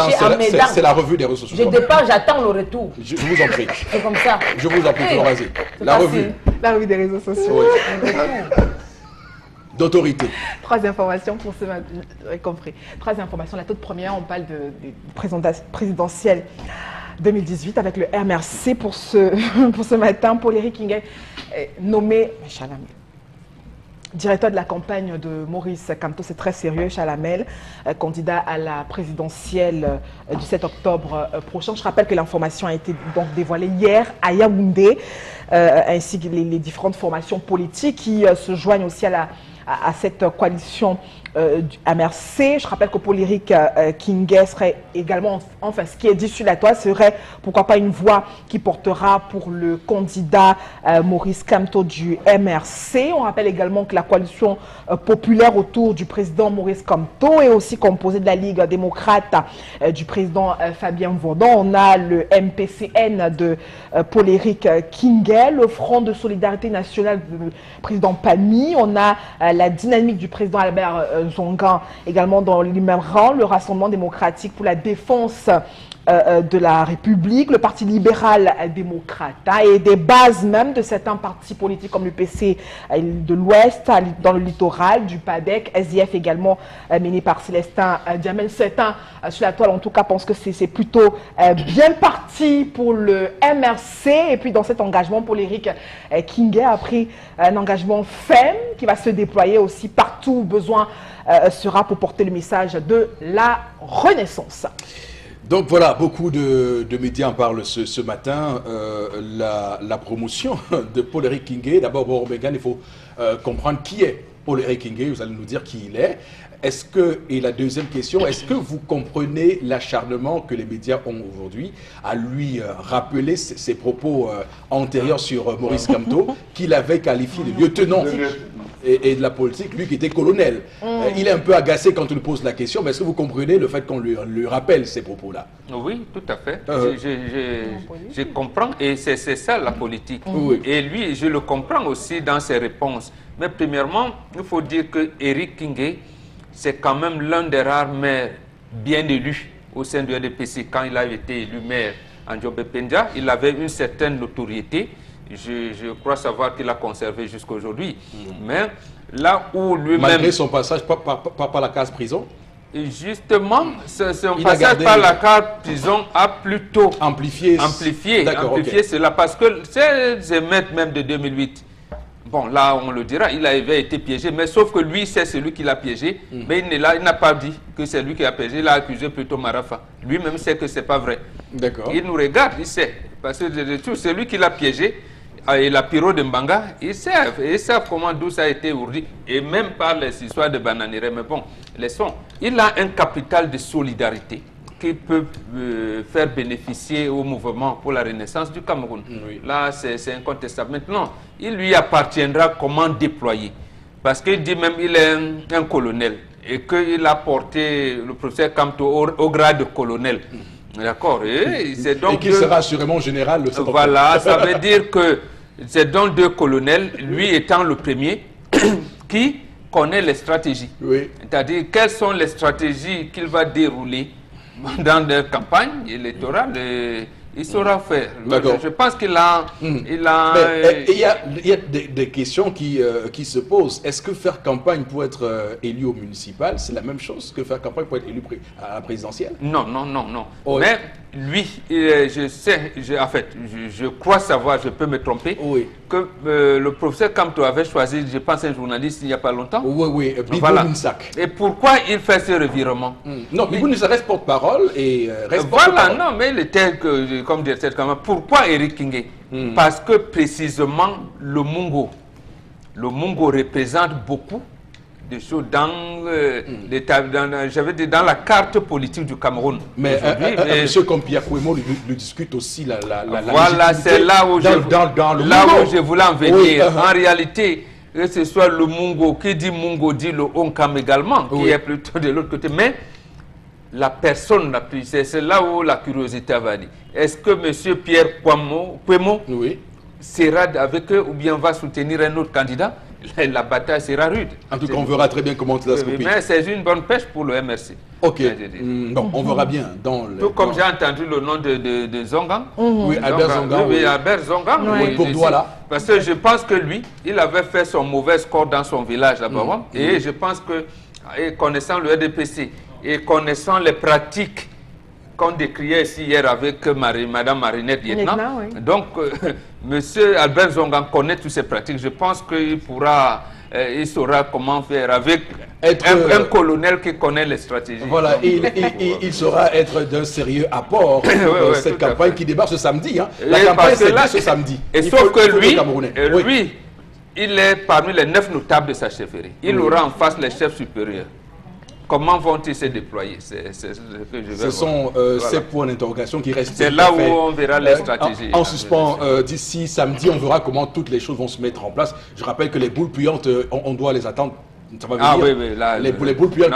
Speaker 1: c'est la revue des réseaux sociaux.
Speaker 5: Je dépends, j'attends le retour.
Speaker 1: Je vous en prie.
Speaker 5: C'est comme ça.
Speaker 1: Je vous en prie, Florazé. La revue.
Speaker 3: La revue des réseaux sociaux.
Speaker 1: D'autorité.
Speaker 3: Trois informations pour ce matin, compris. Trois informations. La toute première, on parle de présidentielle 2018 avec le MRC pour ce matin. Paul-Éric Kingué nommé directeur de la campagne de Maurice Kamto. C'est très sérieux, Chalamel, candidat à la présidentielle du 7 octobre prochain. Je rappelle que l'information a été donc dévoilée hier à Yaoundé, ainsi que les différentes formations politiques qui se joignent aussi à cette coalition du MRC. Je rappelle que Paul-Éric Kingué serait également, enfin ce qui est dit sur la toile serait pourquoi pas une voix qui portera pour le candidat Maurice Kamto du MRC. On rappelle également que la coalition populaire autour du président Maurice Kamto est aussi composée de la Ligue démocrate du président Fabien Vaudan. On a le MPCN de Paul-Éric Kingué, le Front de solidarité nationale du président Pami. On a la dynamique du président Albert Zongan également dans les mêmes rangs, le Rassemblement démocratique pour la défense de la République, le Parti libéral démocrate, et des bases même de certains partis politiques comme l'UPC de l'Ouest, dans le littoral, du PADEC, SDF également mené par Célestin Diamel. Certains sur la toile en tout cas pensent que c'est plutôt bien parti pour le MRC, et puis dans cet engagement pour l'Éric Kingué a pris un engagement ferme qui va se déployer aussi partout où besoin sera pour porter le message de la renaissance.
Speaker 1: Donc voilà, beaucoup de médias en parlent ce matin. La promotion de Paul-Éric Kingué. D'abord, bon, il faut comprendre qui est Paul-Éric Kingué. Vous allez nous dire qui il est. Et la deuxième question, est-ce que vous comprenez l'acharnement que les médias ont aujourd'hui à lui rappeler ses propos antérieurs sur Maurice Kamto, qu'il avait qualifié de lieutenant et de la politique, lui qui était colonel. Il est un peu agacé quand on lui pose la question, mais est-ce que vous comprenez le fait qu'on lui rappelle ces propos-là?
Speaker 4: Oui, tout à fait. Je comprends, et c'est ça la politique.
Speaker 1: Oui.
Speaker 4: Et lui, je le comprends aussi dans ses réponses. Mais premièrement, il faut dire que Éric Kingué, c'est quand même l'un des rares maires bien élus au sein du RDPC. Quand il a été élu maire en Djobé-Pendia, il avait une certaine notoriété. Je crois savoir qu'il a conservé jusqu'à aujourd'hui. Mais là où lui-même...
Speaker 1: Malgré son passage par la case prison?
Speaker 4: Justement, son passage par la case prison a plutôt
Speaker 1: amplifié
Speaker 4: cela. Parce que ces émeutes même de 2008, bon, là, on le dira, il avait été piégé, mais sauf que lui, c'est celui qui l'a piégé, mais il n'a pas dit que c'est lui qui a piégé, il a accusé plutôt Marafa. Lui-même sait que ce n'est pas vrai.
Speaker 1: D'accord.
Speaker 4: Il nous regarde, il sait, parce que c'est lui qui l'a piégé, et la pyro de Mbanga, ils savent comment d'où ça a été ourdi, et même par les histoires de Bananiré, mais bon, laissons. Il a un capital de solidarité qui peut faire bénéficier au mouvement pour la renaissance du Cameroun.
Speaker 1: Oui.
Speaker 4: Là, c'est incontestable. Maintenant, il lui appartiendra comment déployer. Parce qu'il dit même qu'il est un colonel et qu'il a porté le professeur Kamto au grade de colonel. D'accord. Et
Speaker 1: qu'il sera assurément général.
Speaker 4: Voilà, ça veut dire que c'est donc deux colonels, lui étant le premier, qui connaît les stratégies.
Speaker 1: Oui.
Speaker 4: C'est-à-dire quelles sont les stratégies qu'il va dérouler dans des campagnes électorales, il saura faire. Je pense qu'il a... Il y
Speaker 1: a des questions qui se posent. Est-ce que faire campagne pour être élu au municipal, c'est la même chose que faire campagne pour être élu à la présidentielle?
Speaker 4: Non. Oh, mais lui, je sais, en fait, je crois savoir, je peux me tromper, que le professeur Kamto avait choisi, je pense, un journaliste il n'y a pas longtemps.
Speaker 1: Oui, Bibou Ninsak.
Speaker 4: Et pourquoi il fait ce revirement?
Speaker 1: Non, Bibou Ninsak reste porte-parole et reste
Speaker 4: porte-parole. Non, mais il était, comme directeur de campagne. Pourquoi Éric Kingué? Parce que précisément, le Mungo représente beaucoup de choses dans dans la carte politique du Cameroun.
Speaker 1: Mais monsieur comme Pierre Kouemo le discute aussi
Speaker 4: voilà, c'est là où je voulais en venir. En réalité, que ce soit le Mungo, qui dit Mungo dit le Onkam également, qui est plutôt de l'autre côté. Mais la personne la plus, c'est là où la curiosité va dire. Est-ce que monsieur Pierre Kouemo sera avec eux ou bien va soutenir un autre candidat? La bataille sera rude.
Speaker 1: En tout cas, on verra très bien comment cela se goupille.
Speaker 4: Mais c'est une bonne pêche pour le MRC.
Speaker 1: Ok. Bon, on verra bien.
Speaker 4: Tout comme j'ai entendu le nom de Zongan.
Speaker 1: Oui, Albert Zongan.
Speaker 4: Oui, Albert Zongan.
Speaker 1: Oui, pour Douala.
Speaker 4: Parce que je pense que lui, il avait fait son mauvais score dans son village là-bas. Et je pense que, connaissant le RDPC et connaissant les pratiques qu'on décriait ici hier avec Madame Marinette Lieutenant. Donc, monsieur Albert Zongan connaît toutes ces pratiques. Je pense qu'il il saura comment faire avec un colonel qui connaît les stratégies.
Speaker 1: Voilà, il saura être d'un sérieux apport pour cette campagne qui démarre ce samedi. La campagne c'est ce samedi.
Speaker 4: Et sauf que lui, il est parmi les 9 notables de sa chefferie. Il aura en face les chefs supérieurs. Comment vont-ils se déployer? C'est ce que je veux
Speaker 1: Ce sont ces points d'interrogation qui restent.
Speaker 4: C'est là où on verra les stratégies.
Speaker 1: En suspens, d'ici samedi, on verra comment toutes les choses vont se mettre en place. Je rappelle que les boules puantes, on doit les attendre. Ça va venir.
Speaker 4: Oui, là,
Speaker 1: les boules puantes.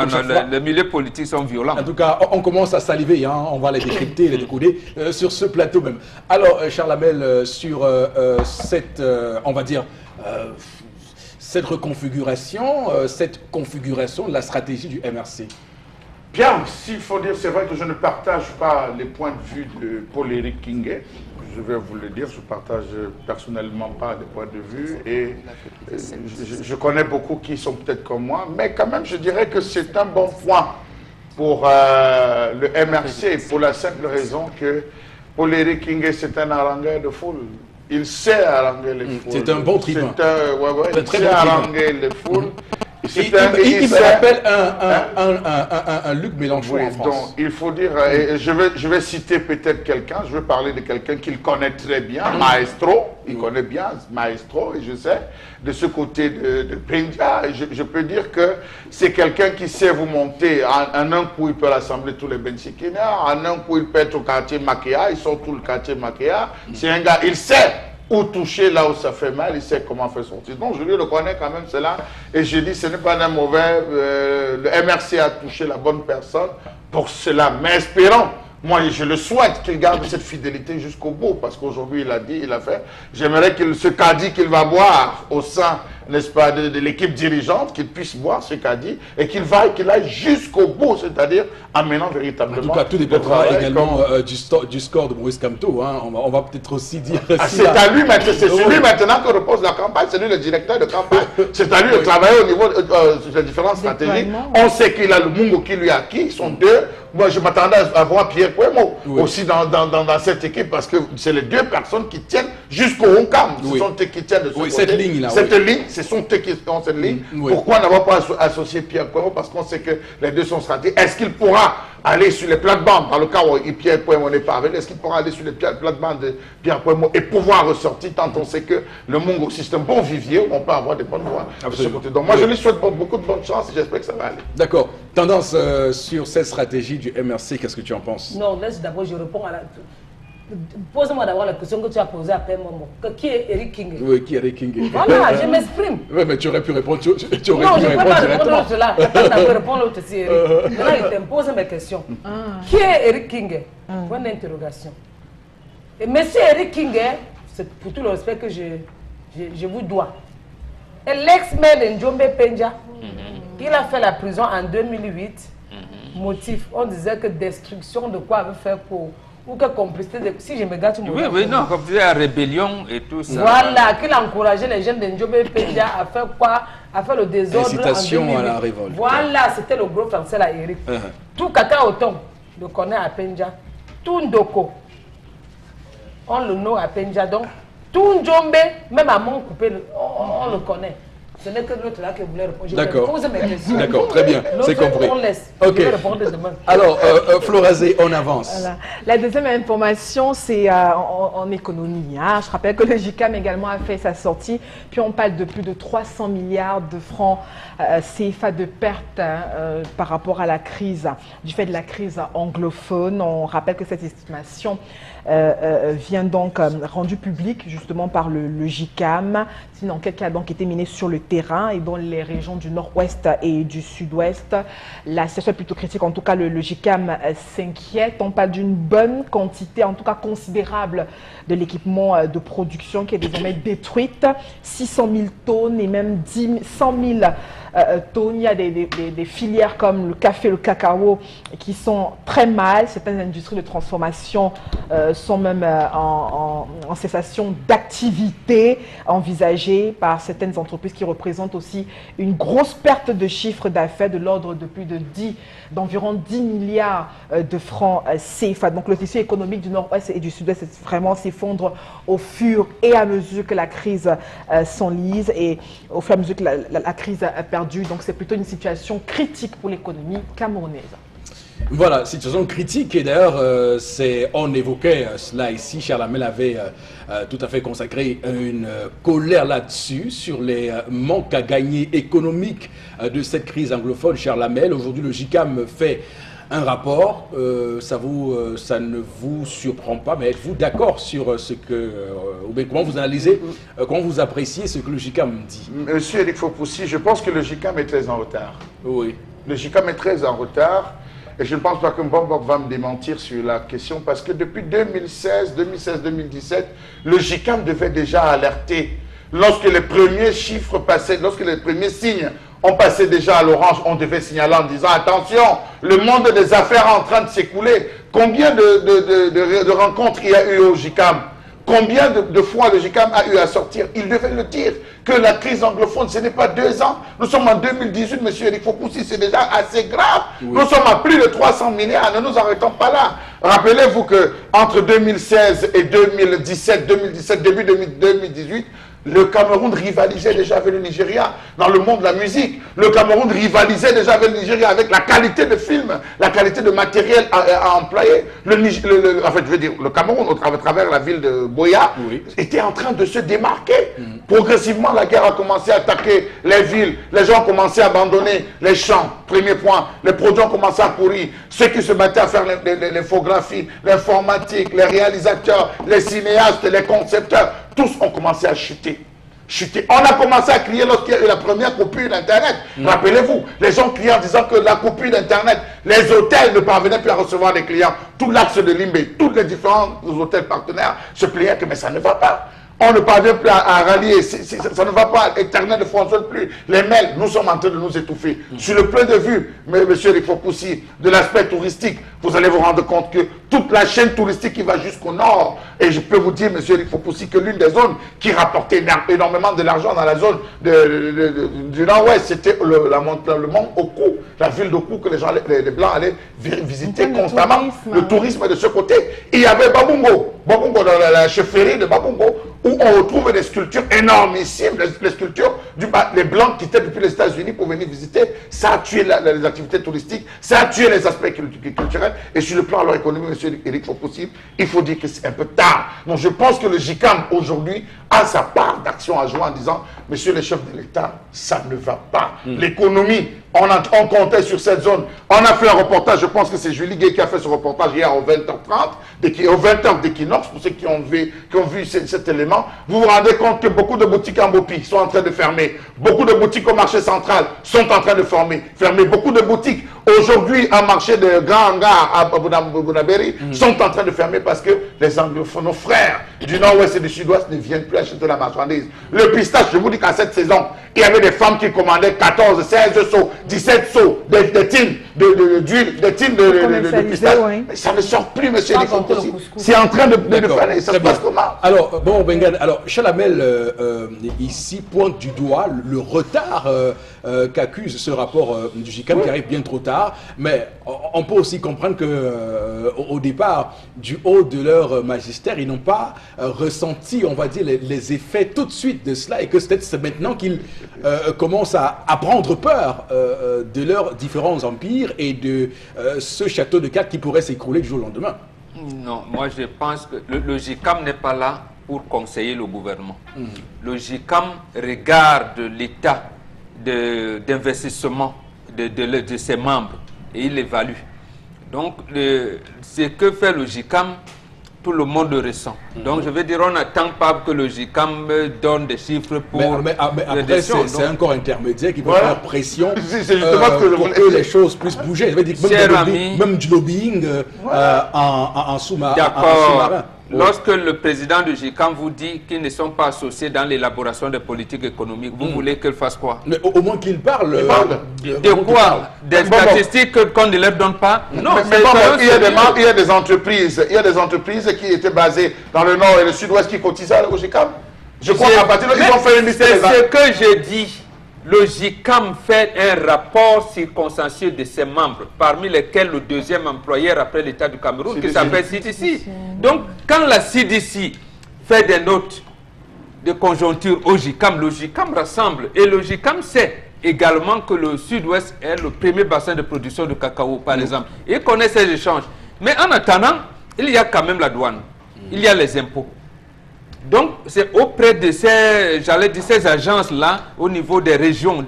Speaker 4: Les milieux politiques sont violents.
Speaker 1: En tout cas, on commence à saliver. On va les décrypter, les décoder sur ce plateau même. Alors, Charles Hamel, sur cette, on va dire, cette reconfiguration, cette configuration de la stratégie du MRC.
Speaker 2: Bien, s'il faut dire, c'est vrai que je ne partage pas les points de vue de Paul-Éric Kingué. Je vais vous le dire, je ne partage personnellement pas des points de vue et je connais beaucoup qui sont peut-être comme moi, mais quand même, je dirais que c'est un bon point pour le MRC, pour la simple raison que Paul-Éric Kingué, c'est un harangueur de foule. Il sait haranguer les foules.
Speaker 1: C'est un bon tribun.
Speaker 2: Il sait haranguer les foules.
Speaker 1: Il me rappelle un Luc Mélenchon en France.
Speaker 2: Donc, il faut dire, je vais citer peut-être quelqu'un, je vais parler de quelqu'un qu'il connaît très bien, Maestro, il connaît bien Maestro, et je sais, de ce côté de Pendia, je peux dire que c'est quelqu'un qui sait vous monter, en un coup il peut rassembler tous les Benchikina, en un coup il peut être au quartier Makéa, il sort tout le quartier Makéa, c'est un gars, il sait ou toucher là où ça fait mal, il sait comment faire sortir. Donc je lui reconnais quand même cela. Et je dis, ce n'est pas un mauvais... le MRC a touché la bonne personne pour cela. Mais espérons, moi je le souhaite qu'il garde cette fidélité jusqu'au bout. Parce qu'aujourd'hui il a dit, il a fait. J'aimerais qu'il ce qu'a dit qu'il va boire au sein, n'est-ce pas, de l'équipe dirigeante, qu'il puisse boire ce qu'a dit et qu'il aille jusqu'au bout, c'est-à-dire en menant véritablement...
Speaker 1: En tout cas, tout dépendra également du score de Maurice Kamto. Hein. On va peut-être aussi dire...
Speaker 2: c'est à lui, c'est sur lui maintenant que repose la campagne, c'est lui le directeur de campagne. C'est à lui de travailler au niveau des différentes stratégies. On sait qu'il a le Mungo qui lui a acquis, ils sont deux. Moi, je m'attendais à voir Pierre Pouemo aussi dans cette équipe parce que c'est les deux personnes qui tiennent jusqu'au Honkam. Ce sont eux qui tiennent de ce côté.
Speaker 1: Cette ligne-là.
Speaker 2: Cette ligne, ce sont eux qui ont cette ligne. Pourquoi n'avoir pas associé Pierre Pouemo? Parce qu'on sait que les deux sont stratégiques. Est-ce qu'il pourra aller sur les plates-bandes, dans le cas où Pierre Pouemo n'est pas avec, est-ce qu'il pourra aller sur les plates-bandes de Pierre Pouemo et pouvoir ressortir tant on sait que le Mungo, c'est un bon vivier où on peut avoir des bonnes voix de ce côté. Donc moi, je lui souhaite beaucoup de bonne chance et j'espère que ça va aller.
Speaker 1: D'accord. Tendance sur cette stratégie du MRC, qu'est-ce que tu en penses?
Speaker 5: Non, laisse d'abord, je réponds à la... Pose-moi d'abord la question que tu as posée à Père Momo. Qui est Éric Kingué?
Speaker 1: Oui, qui est Éric Kingué?
Speaker 5: Voilà, je m'exprime.
Speaker 1: Oui, mais tu aurais pu répondre, tu aurais pu
Speaker 5: Non, je ne peux pas répondre
Speaker 1: directement.
Speaker 5: à cela. Attends d'abord répondre à l'autre aussi, Éric. Maintenant, il t'impose mes questions. Qui est Éric Kingué? Point d'interrogation. Et monsieur Éric Kingué, c'est pour tout le respect que je vous dois. Et l'ex-maire de Njombe Pendia, il a fait la prison en 2008. Motif, on disait que destruction de quoi avait fait pour... Ou que complicité de... Si je me gâte,
Speaker 4: oui, non, complicité à rébellion et tout ça.
Speaker 5: Voilà, qu'il a encouragé les jeunes de Njombe Pendia à faire quoi? À faire le désordre.
Speaker 1: Incitation à la révolte.
Speaker 5: Voilà, c'était le gros français là, Eric. Tout Kaka Oton, le connaît à Pendia. Tout Ndoko, on le nomme à Pendia. Donc, tout Njombe, même à Mont Coupé, on le connaît. Ce n'est que l'autre là qui voulait répondre.
Speaker 1: D'accord.
Speaker 5: Pose mes questions.
Speaker 1: D'accord, très bien, c'est compris.
Speaker 5: On laisse.
Speaker 1: Ok.
Speaker 5: Je vais répondre demain.
Speaker 1: Alors, Florazé, on avance.
Speaker 3: Voilà. La deuxième information, c'est en économie. Hein. Je rappelle que le JICAM également a fait sa sortie. Puis on parle de plus de 300 milliards de francs CFA de pertes par rapport à la crise, du fait de la crise anglophone. On rappelle que cette estimation vient donc rendue publique justement par le JICAM. C'est une enquête qui a donc été menée sur le terrain et dans les régions du nord-ouest et du sud-ouest. La situation est plutôt critique. En tout cas, le JICAM s'inquiète. On parle d'une bonne quantité, en tout cas considérable, de l'équipement de production qui est désormais détruite. 600 000 tonnes et même 100 000 tonnes. Il y a des filières comme le café, le cacao qui sont très mal. Certaines industries de transformation sont même en cessation d'activité envisagée par certaines entreprises qui représentent aussi une grosse perte de chiffre d'affaires de l'ordre de plus d'environ 10 milliards de francs CFA. Donc le tissu économique du nord-ouest et du sud-ouest vraiment s'effondre au fur et à mesure que la crise s'enlise et au fur et à mesure que la crise a perdu. Donc c'est plutôt une situation critique pour l'économie camerounaise.
Speaker 1: Voilà, situation critique et d'ailleurs, on évoquait cela ici, Charles Hamel avait tout à fait consacré une colère là-dessus, sur les manques à gagner économiques de cette crise anglophone. Charles Hamel, aujourd'hui le JICAM fait un rapport, ça ne vous surprend pas, mais êtes-vous d'accord sur ce que, comment vous analysez, comment vous appréciez ce que le JICAM dit?
Speaker 2: Monsieur Éric Fopoussi, je pense que le JICAM est très en retard.
Speaker 1: Oui.
Speaker 2: Le JICAM est très en retard. Et je ne pense pas que Mbombok va me démentir sur la question parce que depuis 2016-2017, le JICAM devait déjà alerter. Lorsque les premiers chiffres passaient, lorsque les premiers signes on passait déjà à l'orange, on devait signaler en disant attention, le monde des affaires est en train de s'écouler. Combien de rencontres il y a eu au JICAM? Combien de fois le JICAM a eu à sortir? Il devait le dire, que la crise anglophone, ce n'est pas 2 ans. Nous sommes en 2018, M. Eric Fopoussi, c'est déjà assez grave. Oui. Nous sommes à plus de 300 milliards, ne nous arrêtons pas là. Rappelez-vous qu'entre 2016 et 2017, début 2018, le Cameroun rivalisait déjà avec le Nigeria dans le monde de la musique. Le Cameroun rivalisait déjà avec le Nigeria avec la qualité de film, la qualité de matériel à employer. En fait, je veux dire, le Cameroun, à travers la ville de Boya, oui, était en train de se démarquer. Progressivement, la guerre a commencé à attaquer les villes. Les gens ont commencé à abandonner les champs. Premier point, les produits ont commencé à pourrir. Ceux qui se battaient à faire l'infographie, l'informatique, les réalisateurs, les cinéastes, les concepteurs, tous ont commencé à chuter. On a commencé à crier lorsqu'il y a eu la première coupure d'Internet. Rappelez-vous, les gens criaient en disant que la coupure d'Internet, les hôtels ne parvenaient plus à recevoir les clients. Tout l'axe de Limbe, tous les différents hôtels partenaires se plaignaient que mais ça ne va pas. On ne parvient plus à rallier, ça ne va pas, Internet ne fonctionne plus. Les mails, nous sommes en train de nous étouffer. Sur le point de vue, monsieur Eric Fopoussi, de l'aspect touristique, vous allez vous rendre compte que toute la chaîne touristique qui va jusqu'au nord, et je peux vous dire, monsieur Eric Fopoussi, que l'une des zones qui rapportait énormément de l'argent dans la zone du nord-ouest, c'était le mont Oku, la ville d'Oku que les Blancs allaient visiter constamment. Le tourisme de ce côté. Et il y avait Babungo, dans la chefferie de Babungo, où on retrouve des sculptures énormissimes, les sculptures, les Blancs qui étaient depuis les États-Unis pour venir visiter. Ça a tué les activités touristiques, ça a tué les aspects culturels. Et sur le plan alors économique, monsieur Eric Fopoussi, il faut dire que c'est un peu tard. Donc je pense que le JICAM aujourd'hui a sa part d'action à jouer en disant, monsieur le chef de l'État, ça ne va pas. L'économie, on comptait sur cette zone. On a fait un reportage, je pense que c'est Julie Gay qui a fait ce reportage hier aux 20h30, aux 20h d'équinoxe, pour ceux qui ont vu cet élément. Vous vous rendez compte que beaucoup de boutiques en Bopi sont en train de fermer. Beaucoup de boutiques au marché central sont en train de fermer. Beaucoup de boutiques aujourd'hui en marché de Grand Hangar à Bounaberi sont en train de fermer parce que les anglophones, nos frères du nord-ouest et du sud-ouest ne viennent plus acheter la marchandise. Le pistache, je vous dis qu'à cette saison, il y avait des femmes qui commandaient 14, 16 seaux, 17 seaux, des tines d'huile, des tines de pistache. Oui. Ça ne sort plus, monsieur Eric Fopoussi. C'est en train de faire. Ça se passe comment?
Speaker 1: Alors, bon, Bengan, alors, Chalamel, ici, pointe du doigt le retard qu'accuse ce rapport du JICAM qui arrive bien trop tard. Mais on peut aussi comprendre qu'au départ, du haut de leur magistère, ils n'ont pas ressenti, on va dire, les effets tout de suite de cela et que c'est maintenant qu'ils commencent à prendre peur de leurs différents empires et de ce château de cartes qui pourrait s'écrouler du jour au lendemain.
Speaker 4: Non, moi je pense que le JICAM n'est pas là pour conseiller le gouvernement. Le JICAM regarde l'état d'investissement de ses membres et il évalue. Donc, ce que fait le JICAM, tout le monde le ressent. Donc, je veux dire, on n'attend pas que le JICAM donne des chiffres pour...
Speaker 1: Mais après, c'est encore intermédiaire qui peut faire pression pour
Speaker 2: que
Speaker 1: les choses puissent bouger. Je veux dire, même du lobbying en sous-marin.
Speaker 4: D'accord. Lorsque le président du JICAM vous dit qu'ils ne sont pas associés dans l'élaboration des politiques économiques, vous voulez qu'il fasse quoi?
Speaker 1: Mais au moins qu'il parle.
Speaker 4: De quoi? Des statistiques qu'on ne leur donne pas?
Speaker 2: Non, mais il y a des entreprises qui étaient basées dans le nord et le sud-ouest qui cotisaient au JICAM. Je crois qu'à partir de là, ils ont fait une liste.
Speaker 4: C'est ce que j'ai dit. Le JICAM fait un rapport circonstancié de ses membres, parmi lesquels le deuxième employeur après l'État du Cameroun, qui s'appelle CDC. Donc, quand la CDC fait des notes de conjoncture au JICAM, le JICAM rassemble. Et le JICAM sait également que le sud-ouest est le premier bassin de production de cacao, par exemple. Il connaît ces échanges. Mais en attendant, il y a quand même la douane. Il y a les impôts. Donc, c'est auprès de ces agences-là, au niveau des régions,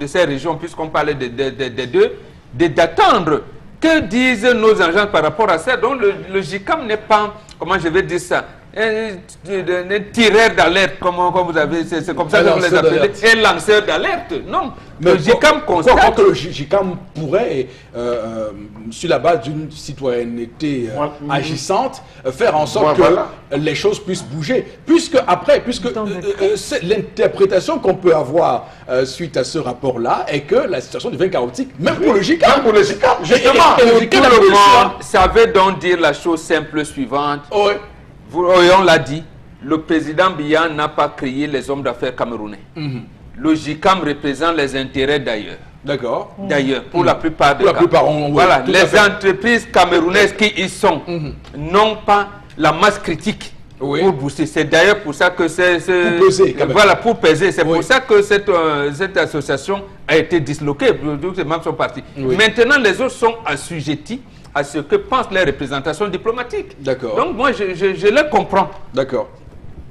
Speaker 4: puisqu'on parlait des deux, d'attendre que disent nos agences par rapport à ça. Donc, le JICAM n'est pas, comment je vais dire ça, un tireur d'alerte, comme vous avez, c'est comme ça que vous les appelez, un lanceur d'alerte. Non,
Speaker 1: mais
Speaker 4: le GICAM constate.
Speaker 1: Pourquoi que le GICAM pourrait, sur la base d'une citoyenneté agissante, faire en sorte que les choses puissent bouger? Puisque c'est l'interprétation qu'on peut avoir suite à ce rapport-là est que la situation devient chaotique, même pour le GICAM.
Speaker 2: Même pour le GICAM, justement.
Speaker 4: Tout le monde savait donc dire la chose simple suivante.
Speaker 1: Oui.
Speaker 4: On l'a dit, le président Biya n'a pas créé les hommes d'affaires camerounais. Le GICAM représente les intérêts d'ailleurs.
Speaker 1: D'accord.
Speaker 4: D'ailleurs, pour la plupart des cas.
Speaker 1: Voilà,
Speaker 4: les entreprises camerounaises qui y sont n'ont pas la masse critique pour booster. C'est d'ailleurs pour ça que
Speaker 1: pour peser, quand même.
Speaker 4: Voilà, pour peser. C'est pour ça que cette association a été disloquée. Les membres sont partis. Maintenant, les autres sont assujettis à ce que pensent les représentations diplomatiques.
Speaker 1: D'accord.
Speaker 4: Donc moi, je les comprends.
Speaker 1: D'accord.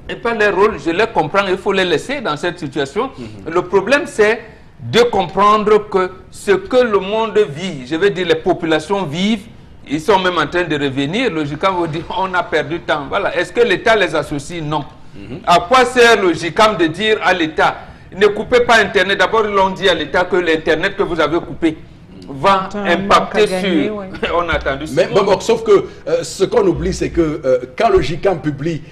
Speaker 4: Et pas leur rôle, je les comprends. Il faut les laisser dans cette situation. Le problème, c'est de comprendre que ce que le monde vit, je veux dire les populations vivent, ils sont même en train de revenir. Logiquement, vous dit on a perdu temps. Voilà. Est-ce que l'État les associe? Non. À quoi sert le GICAM de dire à l'État, ne coupez pas Internet? D'abord, ils l'ont dit à l'État que l'Internet que vous avez coupé va impacter sur... On a attendu.
Speaker 1: Mais bon, sauf que ce qu'on oublie, c'est que quand le GICAM publie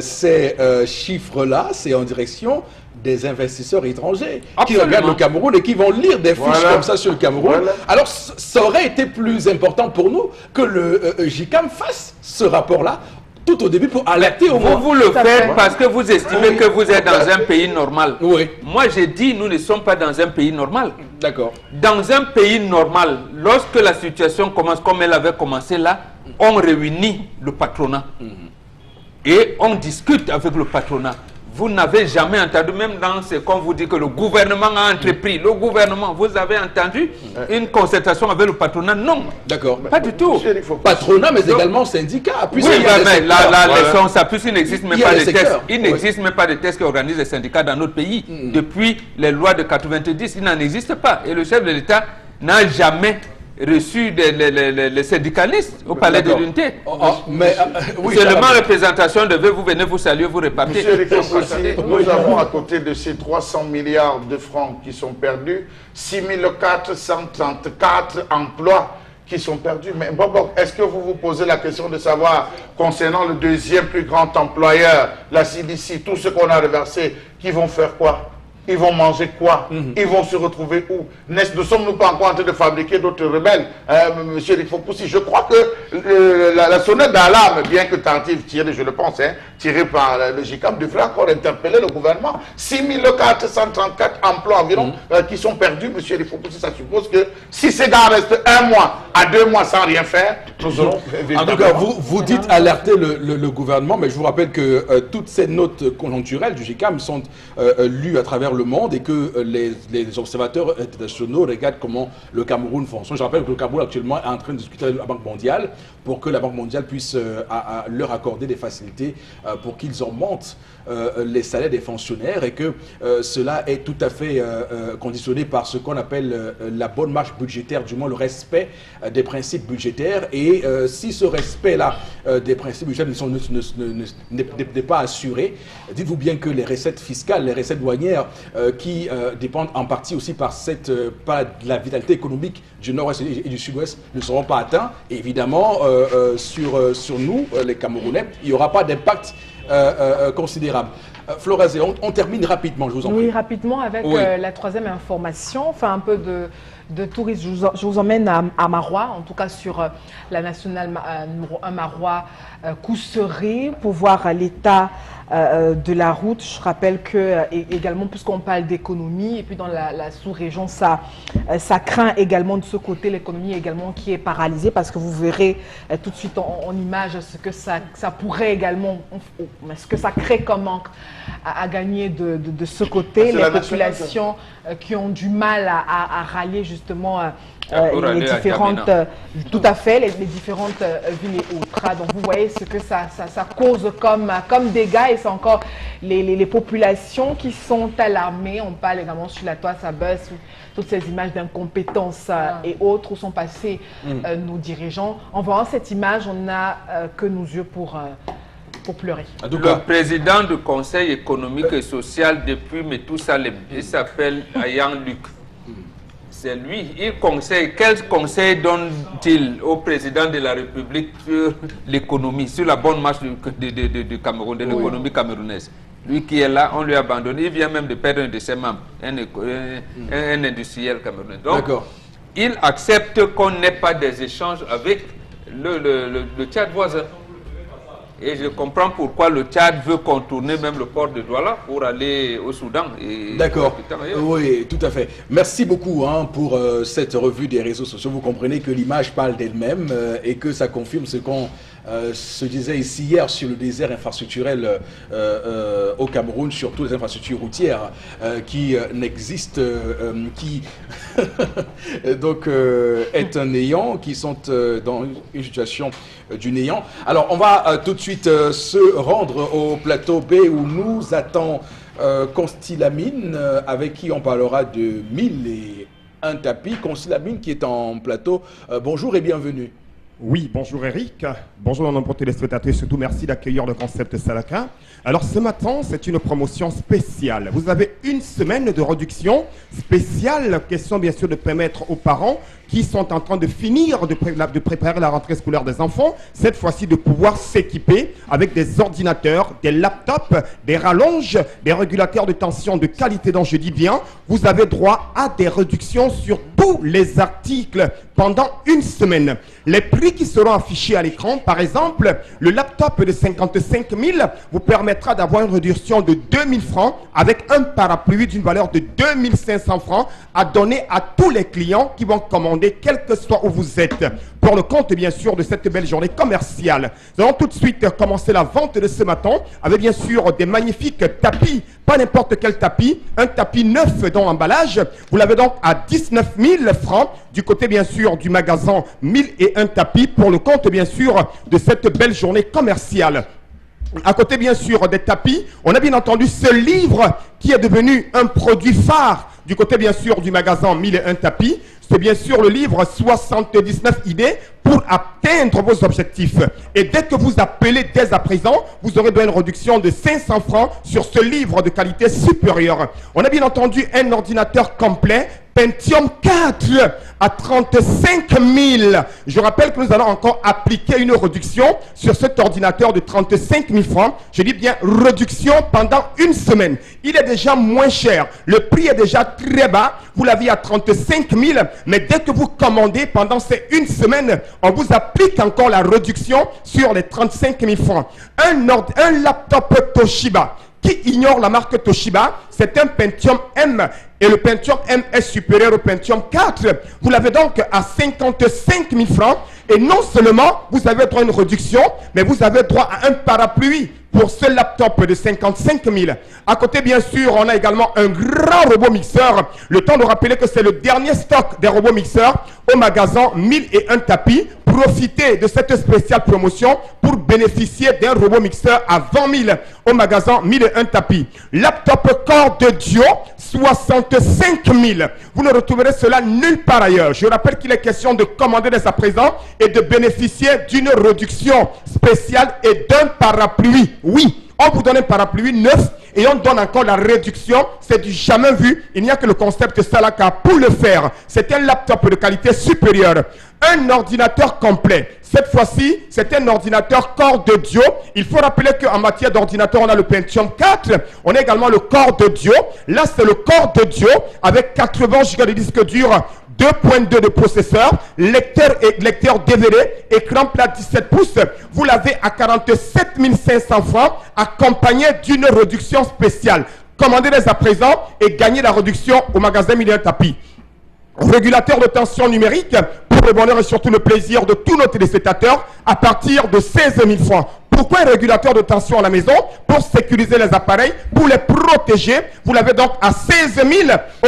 Speaker 1: ces chiffres-là, c'est en direction des investisseurs étrangers qui regardent le Cameroun et qui vont lire des fiches comme ça sur le Cameroun. Alors, ça aurait été plus important pour nous que le GICAM fasse ce rapport-là tout au début pour alerter au moins.
Speaker 4: Vous le faites parce que vous estimez que vous êtes dans un pays normal. Moi, j'ai dit, nous ne sommes pas dans un pays normal.
Speaker 1: D'accord.
Speaker 4: Dans un pays normal, lorsque la situation commence comme elle avait commencé là, on réunit le patronat et on discute avec le patronat. Vous n'avez jamais entendu, même dans ce qu'on vous dit que le gouvernement a entrepris, le gouvernement, vous avez entendu une concertation avec le patronat? Non.
Speaker 1: D'accord.
Speaker 4: Pas du tout.
Speaker 1: Patronat, mais également syndicat.
Speaker 4: Oui, mais la leçon, ça, puisqu'il n'existe même pas de tests. Il n'existe même pas de tests qui organisent les syndicats dans notre pays. Depuis les lois de 90, il n'en existe pas. Et le chef de l'État n'a jamais reçu les syndicalistes au palais de l'unité. Seulement représentation devait vous venir vous saluer, vous repartir.
Speaker 2: Monsieur Eric Fossy, nous avons à côté de ces 300 milliards de francs qui sont perdus, 6 434 emplois qui sont perdus. Mais Bobo, est-ce que vous vous posez la question de savoir, concernant le deuxième plus grand employeur, la CDC, tout ce qu'on a reversé, qui vont faire quoi? Ils vont manger quoi? Ils vont se retrouver où? Ne sommes-nous pas encore en train de fabriquer d'autres rebelles? Monsieur Eric Fossy, je crois que la sonnette d'alarme, bien que tardive, tirée, je le pense, tirée par le GICAM, devrait encore interpeller le gouvernement. 6 434 emplois environ qui sont perdus, monsieur Eric Fossy. Ça suppose que si ces gars restent 1 mois à 2 mois sans rien faire, nous aurons...
Speaker 1: En tout cas, vous dites alerter le gouvernement, mais je vous rappelle que toutes ces notes conjoncturelles du GICAM sont lues à travers le monde et que les observateurs internationaux regardent comment le Cameroun fonctionne. Je rappelle que le Cameroun actuellement est en train de discuter avec la Banque mondiale pour que la Banque mondiale puisse leur accorder des facilités pour qu'ils augmentent les salaires des fonctionnaires et que cela est tout à fait conditionné par ce qu'on appelle la bonne marche budgétaire, du moins le respect des principes budgétaires. Et si ce respect-là des principes budgétaires n'est pas assuré, dites-vous bien que les recettes fiscales, les recettes douanières qui dépendent en partie aussi par la vitalité économique du nord-ouest et du sud-ouest ne seront pas atteints. Et évidemment, sur nous, les Camerounais, il n'y aura pas d'impact considérable. Florazé, on termine rapidement, je vous en prie.
Speaker 3: Oui, rapidement avec la troisième information, enfin un peu de tourisme. Je vous emmène à Marois, en tout cas sur la nationale numéro 1 Marois Cousserie, pour voir l'état de la route. Je rappelle que également, puisqu'on parle d'économie, et puis dans la sous-région, ça craint également de ce côté l'économie également qui est paralysée, parce que vous verrez tout de suite en image ce que ça pourrait également, ce que ça crée comme manque à gagner de ce côté. Les populations qui ont du mal à rallier justement les différentes, tout à fait, les différentes villes et autres. Donc vous voyez ce que ça cause comme dégâts, et c'est encore les populations qui sont alarmées. On parle également sur la toile, ça buzz, toutes ces images d'incompétence et autres où sont passés nos dirigeants. En voyant cette image, on n'a que nos yeux pour pour pleurer.
Speaker 1: En tout
Speaker 4: Le
Speaker 1: cas,
Speaker 4: président du Conseil économique et social depuis Methusalem, il s'appelle Ayang Luc. C'est lui, il conseille. Quel conseil donne-t-il au président de la République sur l'économie, sur la bonne marche du Cameroun, de l'économie camerounaise? Lui qui est là, on lui a abandonné. Il vient même de perdre un de ses membres, un industriel camerounais. Donc, il accepte qu'on n'ait pas des échanges avec le Tchad voisin. Et je comprends pourquoi le Tchad veut contourner même le port de Douala pour aller au Soudan.
Speaker 1: D'accord, oui, tout à fait. Merci beaucoup pour cette revue des réseaux sociaux. Vous comprenez que l'image parle d'elle-même et que ça confirme ce qu'on se disait ici hier sur le désert infrastructurel au Cameroun, surtout les infrastructures routières qui n'existent, qui donc est un néant, qui sont dans une situation du néant. Alors, on va tout de suite se rendre au plateau B où nous attend Constilamine, avec qui on parlera de 1001 tapis. Constilamine qui est en plateau. Bonjour et bienvenue.
Speaker 6: Oui, bonjour Eric, bonjour à nombreux téléspectateurs, surtout merci d'accueillir le concept Salaka. Alors ce matin, c'est une promotion spéciale. Vous avez une semaine de réduction spéciale, question bien sûr de permettre aux parents qui sont en train de finir de préparer la rentrée scolaire des enfants, cette fois-ci de pouvoir s'équiper avec des ordinateurs, des laptops, des rallonges, des régulateurs de tension de qualité dont je dis bien. Vous avez droit à des réductions sur tous les articles pendant une semaine. Les prix qui seront affichés à l'écran, par exemple, le laptop de 55 000 vous permettra d'avoir une réduction de 2 000 francs avec un parapluie d'une valeur de 2 500 francs à donner à tous les clients qui vont commander, quel que soit où vous êtes, pour le compte bien sûr de cette belle journée commerciale. Nous allons tout de suite commencer la vente de ce matin avec bien sûr des magnifiques tapis, pas n'importe quel tapis, un tapis neuf dans l'emballage. Vous l'avez donc à 19 000 francs du côté bien sûr du magasin 1001 tapis pour le compte bien sûr de cette belle journée commerciale. À côté bien sûr des tapis, on a bien entendu ce livre qui est devenu un produit phare du côté bien sûr du magasin 1001 tapis. C'est bien sûr le livre 79 idées pour atteindre vos objectifs. Et dès que vous appelez dès à présent, vous aurez droit à une réduction de 500 francs sur ce livre de qualité supérieure. On a bien entendu un ordinateur complet Pentium 4 à 35 000. Je rappelle que nous allons encore appliquer une réduction sur cet ordinateur de 35 000 francs. Je dis bien réduction pendant une semaine. Il est déjà moins cher. Le prix est déjà très bas. Vous l'avez à 35 000. Mais dès que vous commandez pendant ces une semaine, on vous applique encore la réduction sur les 35 000 francs. Un laptop Toshiba. Qui ignore la marque Toshiba, c'est un Pentium M. Et le Pentium M est supérieur au Pentium 4. Vous l'avez donc à 55 000 francs. Et non seulement vous avez droit à une réduction, mais vous avez droit à un parapluie pour ce laptop de 55 000. À côté, bien sûr, on a également un grand robot mixeur. Le temps de rappeler que c'est le dernier stock des robots mixeurs au magasin 1001 tapis. Profitez de cette spéciale promotion pour bénéficier d'un robot mixeur à 20 000 au magasin 1001 tapis. Laptop Core de Dio, 65 000. Vous ne retrouverez cela nulle part ailleurs. Je rappelle qu'il est question de commander dès à présent et de bénéficier d'une réduction spéciale et d'un parapluie. Oui, on vous donne un parapluie neuf et on donne encore la réduction. C'est du jamais vu. Il n'y a que le concept Salaka pour le faire. C'est un laptop de qualité supérieure. Un ordinateur complet. Cette fois-ci, c'est un ordinateur Core de Dio. Il faut rappeler qu'en matière d'ordinateur, on a le Pentium 4. On a également le Core de Dio. Là, c'est le Core de Dio avec 80 Go de disque dur, 2.2 de processeur, lecteur DVD, écran plat 17 pouces. Vous l'avez à 47 500 francs, accompagné d'une réduction spéciale. Commandez dès à présent et gagnez la réduction au magasin 1001 tapis. Régulateur de tension numérique pour le bonheur et surtout le plaisir de tous nos téléspectateurs à partir de 16 000 francs. Pourquoi un régulateur de tension à la maison? Pour sécuriser les appareils, pour les protéger. Vous l'avez donc à 16 000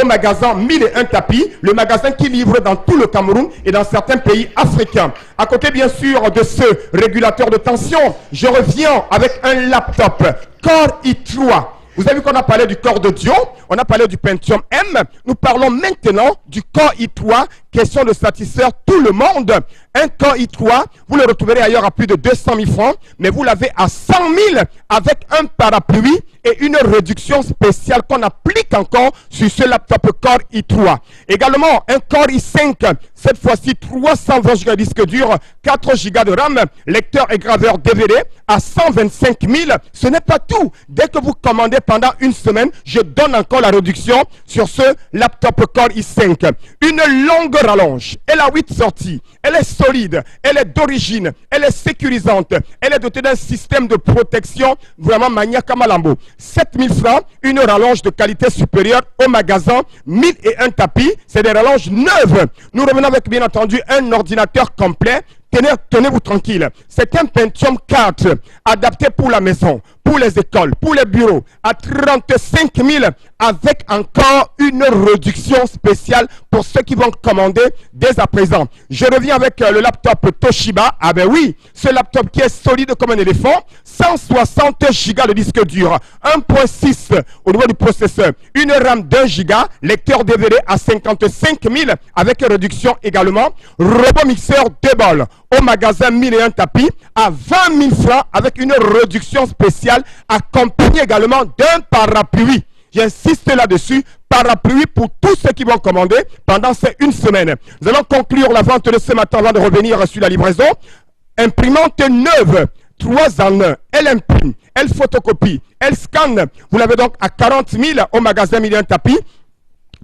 Speaker 6: au magasin 1001 tapis, le magasin qui livre dans tout le Cameroun et dans certains pays africains. À côté bien sûr de ce régulateur de tension, je reviens avec un laptop Core i3. Vous avez vu qu'on a parlé du Core de Dio, on a parlé du Pentium M. Nous parlons maintenant du Core i3 question de satisfaire tout le monde. Un corps I3, vous le retrouverez ailleurs à plus de 200 000 francs, mais vous l'avez à 100 000 avec un parapluie et une réduction spéciale qu'on applique encore sur ce laptop Core i3. Également, un Core i5, cette fois-ci 320 Go de disque dur, 4 Go de RAM, lecteur et graveur DVD à 125 000. Ce n'est pas tout. Dès que vous commandez pendant une semaine, je donne encore la réduction sur ce laptop Core i5. Une longue rallonge. Elle a 8 sorties. Elle est solide. Elle est d'origine. Elle est sécurisante. Elle est dotée d'un système de protection vraiment maniaque à Malambo. 7 000 francs, une rallonge de qualité supérieure au magasin, 1001 tapis, c'est des rallonges neuves. Nous revenons avec bien entendu un ordinateur complet. Tenez-vous tranquille, c'est un Pentium 4 adapté pour la maison, pour les écoles, pour les bureaux, à 35 000 avec encore une réduction spéciale pour ceux qui vont commander dès à présent. Je reviens avec le laptop Toshiba. Ah ben oui, ce laptop qui est solide comme un éléphant, 160 Go de disque dur, 1.6 au niveau du processeur, une RAM d'1 Go, lecteur DVD à 55 000 avec réduction également, robot mixeur 2 bols. Au magasin 1001 tapis à 20 000 francs avec une réduction spéciale accompagnée également d'un parapluie. J'insiste là-dessus, parapluie pour tous ceux qui vont commander pendant ces une semaine. Nous allons conclure la vente de ce matin avant de revenir sur la livraison. Imprimante neuve, 3 en 1. Elle imprime, elle photocopie, elle scanne. Vous l'avez donc à 40 000 au magasin 1001 tapis.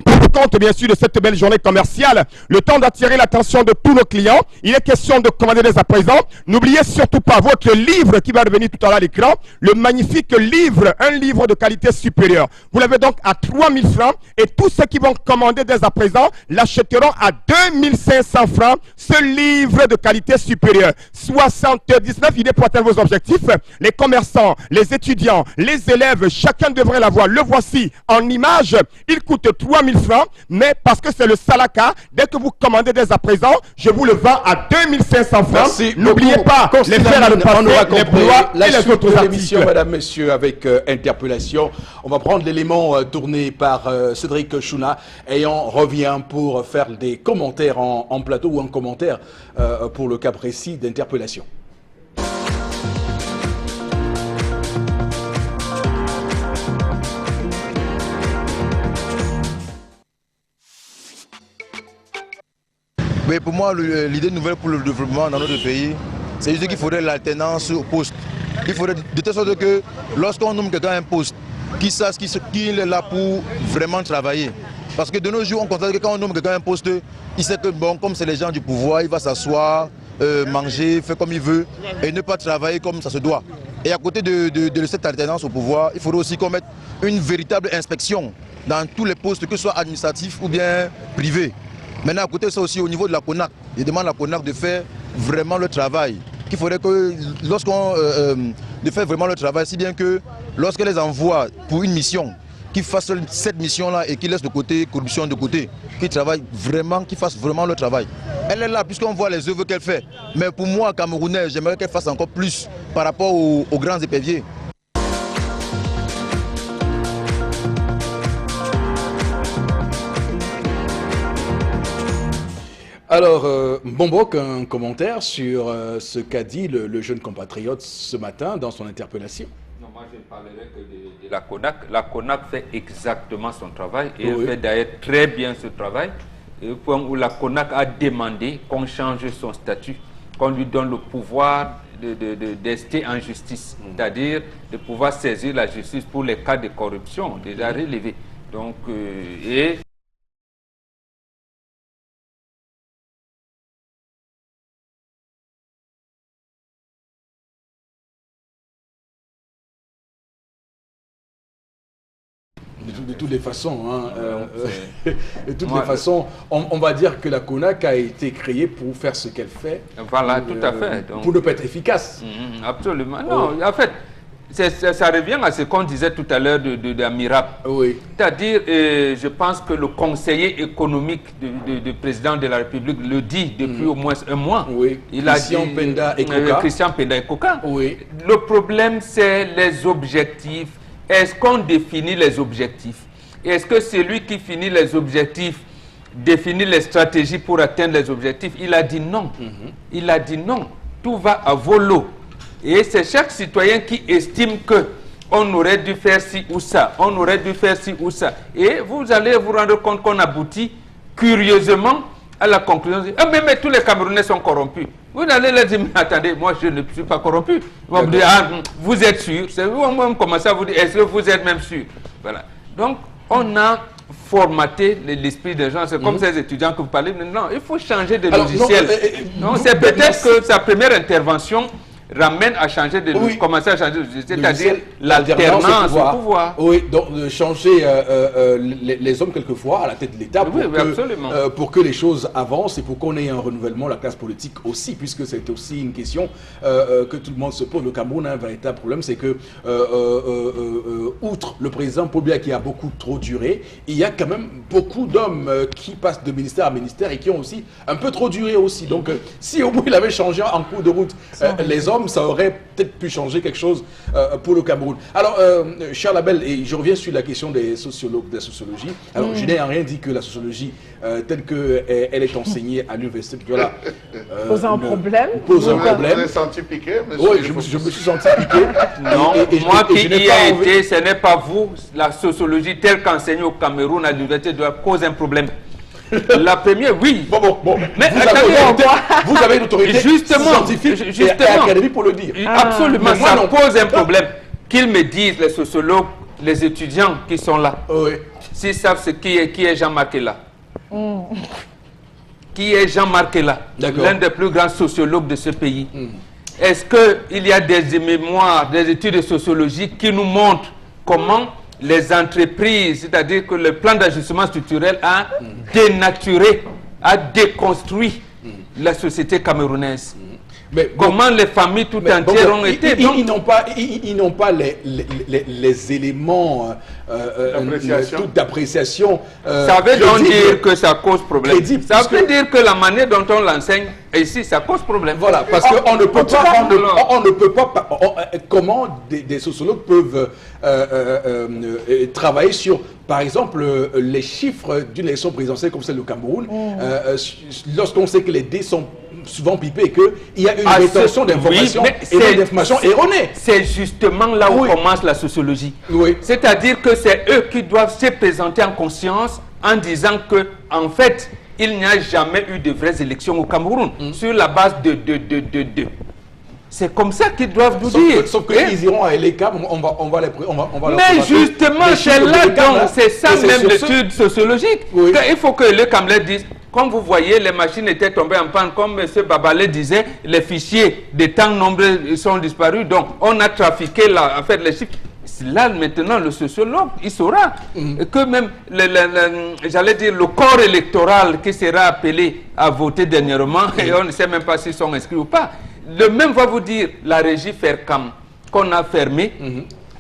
Speaker 6: Pour le compte, bien sûr, de cette belle journée commerciale, le temps d'attirer l'attention de tous nos clients, il est question de commander dès à présent. N'oubliez surtout pas votre livre qui va revenir tout à l'heure à l'écran, le magnifique livre, un livre de qualité supérieure. Vous l'avez donc à 3 000 francs et tous ceux qui vont commander dès à présent l'achèteront à 2 500 francs, ce livre de qualité supérieure. 79 idées pour atteindre vos objectifs. Les commerçants, les étudiants, les élèves, chacun devrait l'avoir. Le voici en image. Il coûte 3 000 francs, mais parce que c'est le Salaka, dès que vous commandez dès à présent, je vous le vends à 2 500 francs. N'oubliez pas les frais à le passer, les blois et les autres articles.
Speaker 1: Mesdames, Messieurs, avec interpellation. On va prendre l'élément tourné par Cédric Chouna et on revient pour faire des commentaires en plateau ou en commentaire pour le cas précis d'interpellation.
Speaker 7: Mais pour moi, l'idée nouvelle pour le développement dans notre pays, c'est juste qu'il faudrait l'alternance au poste. Il faudrait de telle sorte que lorsqu'on nomme quelqu'un à un poste, qu'il sache qu'il est là pour vraiment travailler. Parce que de nos jours, on constate que quand on nomme quelqu'un à un poste, il sait que bon, comme c'est les gens du pouvoir, il va s'asseoir, manger, faire comme il veut et ne pas travailler comme ça se doit. Et à côté de cette alternance au pouvoir, il faudrait aussi qu'on mette une véritable inspection dans tous les postes, que ce soit administratifs ou bien privés. Maintenant, à côté de ça aussi, au niveau de la CONAC, je demande à la CONAC de faire vraiment le travail. Qu'il faudrait que, lorsqu'on de faire vraiment le travail, si bien que lorsqu'elle les envoie pour une mission, qu'ils fassent cette mission-là et qu'ils laissent de côté corruption de côté, qu'ils travaillent vraiment, qu'ils fassent vraiment le travail. Elle est là puisqu'on voit les œuvres qu'elle fait. Mais pour moi, Camerounais, j'aimerais qu'elle fasse encore plus par rapport aux grands éperviers.
Speaker 1: Alors, Bombok, un commentaire sur ce qu'a dit le jeune compatriote ce matin dans son interpellation.
Speaker 4: Non, moi je ne parlerai que de la CONAC. La CONAC fait exactement son travail et elle fait d'ailleurs très bien ce travail. Et au point où la CONAC a demandé qu'on change son statut, qu'on lui donne le pouvoir d'ester en justice, c'est-à-dire de pouvoir saisir la justice pour les cas de corruption déjà relevés. Donc,
Speaker 1: De toutes les façons, de toutes les façons, on va dire que la CONAC a été créée pour faire ce qu'elle fait.
Speaker 4: Voilà, tout à fait. Donc,
Speaker 1: pour ne pas être efficace.
Speaker 4: Absolument. Non, en fait, ça revient à ce qu'on disait tout à l'heure de Amirab.
Speaker 1: Oui.
Speaker 4: C'est-à-dire, je pense que le conseiller économique du président de la République le dit depuis au moins un mois.
Speaker 1: Oui.
Speaker 4: Il a dit, Christian Penda Ekoka.
Speaker 1: Oui.
Speaker 4: Le problème, c'est les objectifs. Est-ce qu'on définit les objectifs? Est-ce que celui qui finit les objectifs définir les stratégies pour atteindre les objectifs. Il a dit non. Il a dit non. Tout va à volo. Et c'est chaque citoyen qui estime que on aurait dû faire ci ou ça, on aurait dû faire ci ou ça. Et vous allez vous rendre compte qu'on aboutit curieusement à la conclusion. Mais tous les Camerounais sont corrompus. Vous allez leur dire, mais attendez, moi je ne suis pas corrompu. Vous me dire, vous êtes sûr. C'est vous commencez à vous dire, est-ce que vous êtes même sûr? Voilà. Donc, on a formaté l'esprit des gens. C'est comme ces étudiants que vous parlez. Non, il faut changer de logiciel. Non, c'est peut-être que sa première intervention ramène à changer de commencer à changer de logiciel, c'est-à-dire l'alternance au pouvoir.
Speaker 1: Oui, donc de changer les hommes quelquefois à la tête de l'État pour que les choses avancent et pour qu'on ait un renouvellement de la classe politique aussi, puisque c'est aussi une question que tout le monde se pose. Le Cameroun a un véritable problème, c'est que outre le président Paul Biya qui a beaucoup trop duré, il y a quand même beaucoup d'hommes qui passent de ministère à ministère et qui ont aussi un peu trop duré aussi. Donc si au bout il avait changé en cours de route les hommes, ça aurait peut-être pu changer quelque chose pour le Cameroun. Alors, Charles Abel, et je reviens sur la question des sociologues, de la sociologie. Alors, je n'ai rien dit que la sociologie, telle qu'elle est enseignée à l'université, voilà,
Speaker 3: pose un problème.
Speaker 2: Vous êtes senti piqué, monsieur?
Speaker 1: Oui, je me suis senti piqué.
Speaker 4: Non, moi qui y ai été, ce n'est pas vous. La sociologie telle qu'enseignée au Cameroun à l'université doit causer un problème. La première, oui. Bon. Mais
Speaker 1: vous avez une autorité scientifique et académique pour le dire.
Speaker 4: Absolument, ça pose un problème. Qu'ils me disent, les sociologues, les étudiants qui sont là, s'ils savent qui est Jean-Marc Ella. Qui est Jean-Marc Ella, l'un des plus grands sociologues de ce pays. Est-ce qu'il y a des mémoires, des études sociologiques qui nous montrent comment les entreprises, c'est-à-dire que le plan d'ajustement structurel a dénaturé, a déconstruit la société camerounaise.
Speaker 1: Mais
Speaker 4: comment les familles tout entières ont été...
Speaker 1: Ils n'ont pas les éléments d'appréciation.
Speaker 4: Ça veut donc dire que ça cause problème. Ça veut dire que la manière dont on l'enseigne ici, ça cause problème.
Speaker 1: Voilà, parce qu'on ne peut pas... On ne peut pas... Comment des sociologues peuvent travailler sur, par exemple, les chiffres d'une élection présidentielle comme celle au Cameroun, lorsqu'on sait que les dés sont souvent pipés et qu'il y a une rétention d'informations et d'informations erronées.
Speaker 4: C'est justement là où commence la sociologie. C'est-à-dire que c'est eux qui doivent se présenter en conscience en disant que, en fait, il n'y a jamais eu de vraies élections au Cameroun sur la base de. C'est comme ça qu'ils doivent nous dire.
Speaker 1: Sauf qu'ils iront à l'ECAM, on va les
Speaker 4: mais justement, c'est là donc, c'est ça même l'étude sociologique. Il faut que l'ECAM leur dise. Comme vous voyez, les machines étaient tombées en panne. Comme M. Babalé disait, les fichiers des temps nombreux sont disparus. Donc, on a trafiqué en fait, les chiffres. Là, maintenant, le sociologue, il saura que même, j'allais dire, le corps électoral qui sera appelé à voter dernièrement, et on ne sait même pas s'ils sont inscrits ou pas, le même va vous dire, la régie Faircam qu'on a fermée,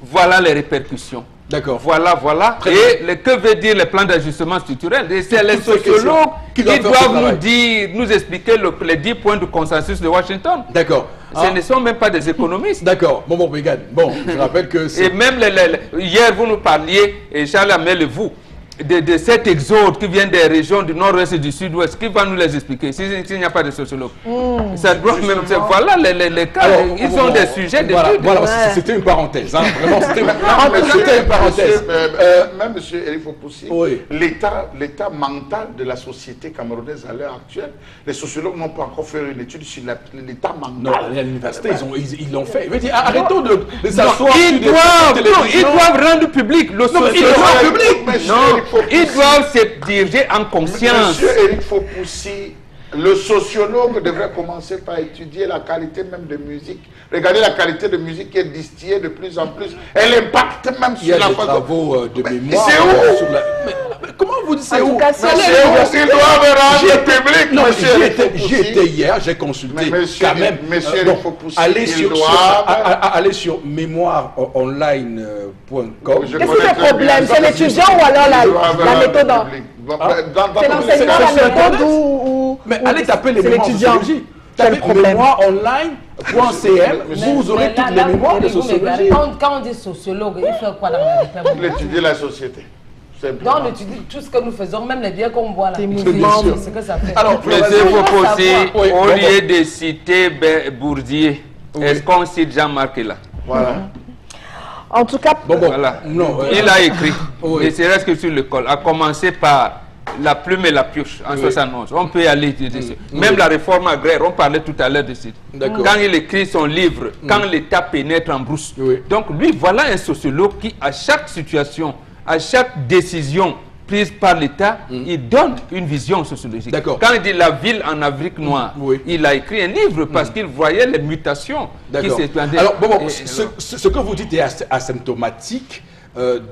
Speaker 4: voilà les répercussions.
Speaker 1: D'accord.
Speaker 4: Voilà. Et que veut dire le plan d'ajustement structurel? C'est les sociologues qui doivent nous dire, nous expliquer les 10 points de consensus de Washington.
Speaker 1: D'accord.
Speaker 4: Ce ne sont même pas des économistes.
Speaker 1: D'accord. Bon, je rappelle que c'est...
Speaker 4: Et même, hier, vous nous parliez, et Charles Amel et vous, de cet exode qui vient des régions du nord-ouest et du sud-ouest, qui va nous les expliquer s'il n'y a pas de sociologue? Ça doit même, voilà les cas. Alors, ils ont des sujets d'études.
Speaker 1: Voilà, c'était une parenthèse. Hein, vraiment, c'était une parenthèse.
Speaker 2: Même M. Eric Fopoussi, l'état mental de la société camerounaise à l'heure actuelle, les sociologues n'ont pas encore fait une étude sur l'état mental.
Speaker 1: Non, à l'université, ils l'ont fait. Arrêtons de s'asseoir sur
Speaker 4: ils doivent rendre public le sociologue. Ils doivent se diriger en conscience.
Speaker 2: Monsieur Eric Fopoussi, le sociologue devrait commencer par étudier la qualité même de musique. Regardez la qualité de musique qui est distillée de plus en plus. Elle impacte même sur la façon.
Speaker 1: Il y a des travaux de mémoire.
Speaker 2: C'est où
Speaker 1: mais comment vous dites c'est où?
Speaker 2: Ils doivent rendre public.
Speaker 1: Non, j'y étais hier, j'ai consulté quand même.
Speaker 2: Monsieur Eric Fopoussi,
Speaker 1: allez sur mémoireonline.com.
Speaker 3: Qu'est-ce que c'est le problème? C'est l'étudiant ou alors la méthode? C'est l'enseignement, la méthode ou...
Speaker 1: Mais allez taper les mémoires de sociologie. Tapez mémoireonline.cm, vous aurez toutes les mémoires de sociologie.
Speaker 5: Quand on dit sociologue, il fait quoi dans la république?
Speaker 2: Il étudie la société. simplement.
Speaker 5: Donc on étudie tout ce que nous faisons, même les biens qu'on boit là.
Speaker 3: Des
Speaker 2: Bien
Speaker 3: mouvements.
Speaker 2: sûr.
Speaker 5: C'est ce que ça fait.
Speaker 2: Alors,
Speaker 4: Mais
Speaker 2: Florence,
Speaker 4: c'est
Speaker 5: faut
Speaker 4: vous
Speaker 5: savoir.
Speaker 4: aussi,
Speaker 2: Oui,
Speaker 4: au
Speaker 2: bon,
Speaker 4: lieu de citer Bourdieu,
Speaker 2: Oui.
Speaker 4: est-ce qu'on cite Jean-Marc là?
Speaker 2: voilà.
Speaker 3: En tout cas,
Speaker 4: Voilà.
Speaker 1: Non,
Speaker 4: Il a écrit,
Speaker 1: Oui.
Speaker 4: ne serait-ce que sur l'école, à commencer par la plume et la pioche en 71. On peut y aller dessus. Même
Speaker 1: Oui.
Speaker 4: la réforme agraire, on parlait tout à l'heure dessus.
Speaker 1: D'accord.
Speaker 4: Quand il écrit son livre, quand l'État pénètre en brousse.
Speaker 1: Oui.
Speaker 4: Donc lui, voilà un sociologue qui, à chaque situation, à chaque décision prise par l'État, il donne une vision sociologique.
Speaker 1: D'accord.
Speaker 4: Quand il dit la ville en Afrique noire,
Speaker 1: Oui.
Speaker 4: il a écrit un livre parce qu'il voyait les mutations qui
Speaker 1: D'accord.
Speaker 4: s'expandaient.
Speaker 1: Alors,
Speaker 4: Et-
Speaker 1: ce que vous dites est asymptomatique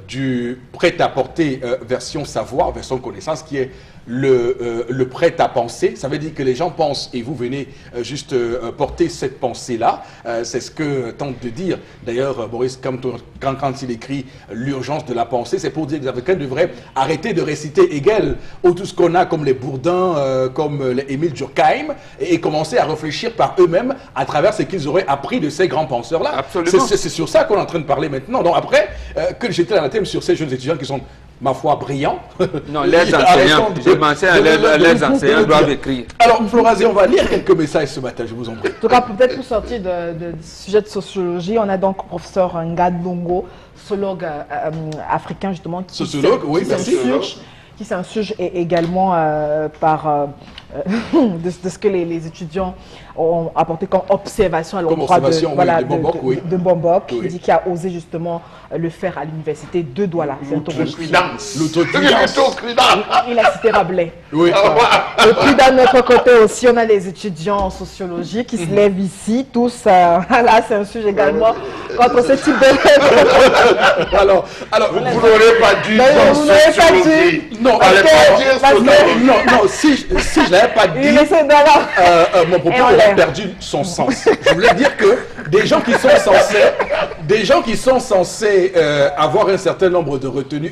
Speaker 1: du prêt-à-porter version savoir, version connaissance, qui est le prêt-à-penser. Ça veut dire que les gens pensent et vous venez juste porter cette pensée-là. C'est ce que tente de dire d'ailleurs Maurice Kamto quand il écrit l'urgence de la pensée. C'est pour dire que les Africains devraient arrêter de réciter Hegel ou tout ce qu'on a comme les Bourdin, comme les Émile Durkheim et commencer à réfléchir par eux-mêmes à travers ce qu'ils auraient appris de ces grands penseurs-là.
Speaker 4: Absolument.
Speaker 1: C'est sur ça qu'on est en train de parler maintenant. Donc après, que j'étais dans la thème sur ces jeunes étudiants qui sont, ma foi, brillants.
Speaker 4: Non, les enseignants, je pensais à les enseignants doivent écrire.
Speaker 1: Alors, Florazé, on va lire quelques messages ce matin, je vous en prie.
Speaker 3: En tout cas, peut-être pour sortir du sujet de sociologie, on a donc professeur Ngad Bongo, sociologue africain justement,
Speaker 1: Sociologue, oui, merci.
Speaker 3: Qui s'insurge également de ce que les étudiants ont apporté comme observation à l'endroit de Bombok,
Speaker 1: Oui.
Speaker 3: qui dit qu'il a osé justement le faire à l'université de Douala.
Speaker 2: L'outrecuidance.
Speaker 1: L'outrecuidance.
Speaker 3: Il a cité Rabelais.
Speaker 1: Oui.
Speaker 3: Et puis d'un autre côté aussi, on a des étudiants en sociologie qui se lèvent ici, tous, là c'est un sujet également contre ce type de...
Speaker 1: Alors,
Speaker 2: Vous n'aurez pas dû
Speaker 3: Non,
Speaker 2: dans
Speaker 3: vous n'aurez pas
Speaker 2: sociologie.
Speaker 3: dû.
Speaker 1: non,
Speaker 3: Parce
Speaker 1: allez
Speaker 3: que-
Speaker 1: pas dire
Speaker 3: parce
Speaker 1: ce
Speaker 3: que-
Speaker 1: non, si je l'avais pas dit,
Speaker 3: Il essaie d'avoir...
Speaker 1: mon propos
Speaker 3: Et en
Speaker 1: aurait
Speaker 3: l'air.
Speaker 1: perdu son sens. Je voulais dire que des gens qui sont censés avoir un certain nombre de retenues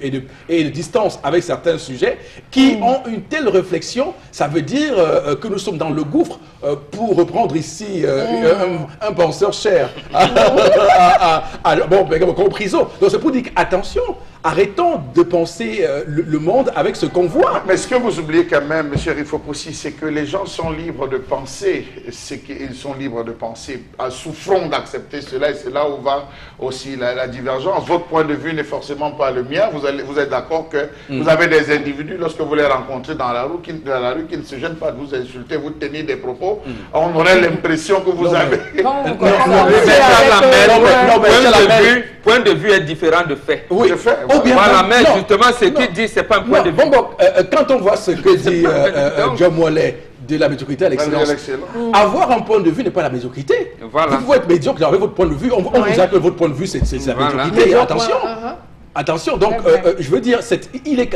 Speaker 1: et de distance avec certains sujets, qui ont une telle réflexion, ça veut dire que nous sommes dans le gouffre, pour reprendre ici un penseur cher, comme Priso. Donc c'est pour dire attention, arrêtons de penser le monde avec ce qu'on voit.
Speaker 2: Mais ce que vous oubliez quand même, M. Rifopoussi, c'est que les gens sont libres de penser. C'est qu'ils sont libres de penser. Souffrons d'accepter cela et c'est là où va aussi la divergence. Votre point de vue n'est forcément pas le mien. Vous êtes d'accord que vous avez des individus, lorsque vous les rencontrez dans la rue, qui ne se gênent pas de vous insulter, vous tenir des propos. On aurait l'impression que vous avez...
Speaker 4: Point de vue est différent de fait.
Speaker 1: Oui.
Speaker 2: De fait,
Speaker 1: Ou bien
Speaker 4: Voilà, mais
Speaker 1: non,
Speaker 4: justement, ce
Speaker 1: non.
Speaker 4: qu'il dit, c'est pas un point
Speaker 1: Non,
Speaker 4: de vue.
Speaker 1: quand on voit ce que dit John Mollet de la médiocrité à l'excellence, avoir un point de vue n'est pas la médiocrité.
Speaker 4: Voilà.
Speaker 1: Vous pouvez être médiocre avec votre point de vue. On vous appelle votre point de vue, c'est la
Speaker 4: Voilà.
Speaker 1: médiocrité. Attention.
Speaker 3: Uh-huh.
Speaker 1: Attention, donc je veux dire,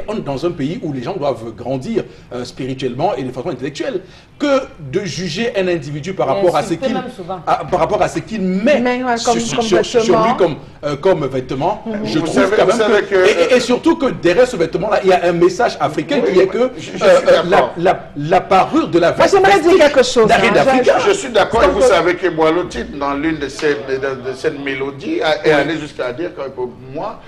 Speaker 1: on est dans un pays où les gens doivent grandir spirituellement et de façon intellectuelle. Que de juger un individu par rapport à ce
Speaker 5: insulter
Speaker 1: qu'il
Speaker 5: même souvent.
Speaker 1: par rapport à ce qu'il met
Speaker 3: Mais, ouais, comme
Speaker 1: sur lui comme vêtement, je trouve
Speaker 2: savez-
Speaker 1: quand
Speaker 2: vous
Speaker 1: même
Speaker 2: savez que-
Speaker 1: et surtout que derrière ce vêtement-là, il y a un message africain qui est que
Speaker 2: je suis d'accord.
Speaker 1: la parure de la
Speaker 3: Moi, j'aimerais dire quelque chose.
Speaker 1: d'Harry
Speaker 3: hein.
Speaker 1: d'Africa.
Speaker 2: Je suis d'accord et vous savez que Boileau-Tite, dans l'une de ces mélodies, est allé jusqu'à dire que pour moi,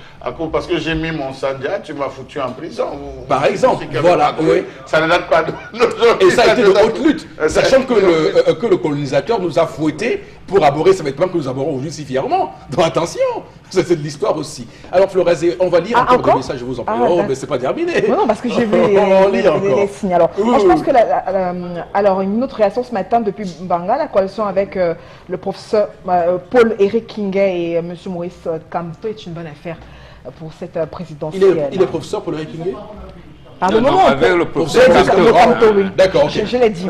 Speaker 2: parce que j'ai mis mon sandia, tu m'as foutu en prison.
Speaker 1: Par exemple,
Speaker 2: C'est
Speaker 1: voilà,
Speaker 2: quand même-
Speaker 1: oui.
Speaker 2: Ça ne date pas de aujourd'hui.
Speaker 1: Et ça a été de haute lutte,
Speaker 2: Ça-
Speaker 1: sachant que le colonisateur nous a fouettés pour aborder ce vêtement que nous aborons aujourd'hui si fièrement. Donc attention, c'est de l'histoire aussi. Alors Florazé, on va lire
Speaker 3: Ah,
Speaker 1: encore des
Speaker 3: encore
Speaker 1: messages, je vous en prie.
Speaker 3: Ah,
Speaker 1: Oh,
Speaker 3: d'accord.
Speaker 1: mais c'est pas terminé.
Speaker 3: Non, parce que j'ai vu
Speaker 1: On lit encore.
Speaker 3: les signes. Alors,
Speaker 1: Oui,
Speaker 3: moi, je
Speaker 1: oui,
Speaker 3: pense
Speaker 1: oui.
Speaker 3: que alors une autre réaction ce matin depuis Banga, la coalition avec le professeur Paul-Éric Kinguet et M. Maurice Kamto est une bonne affaire pour cette présidentielle.
Speaker 1: Il est professeur pour le Kinguet.
Speaker 3: Pardon,
Speaker 4: Non,
Speaker 3: non,
Speaker 4: avec le professeur
Speaker 3: Kamto,
Speaker 4: Kamto.
Speaker 3: oui.
Speaker 1: D'accord, ok.
Speaker 3: Je l'ai dit.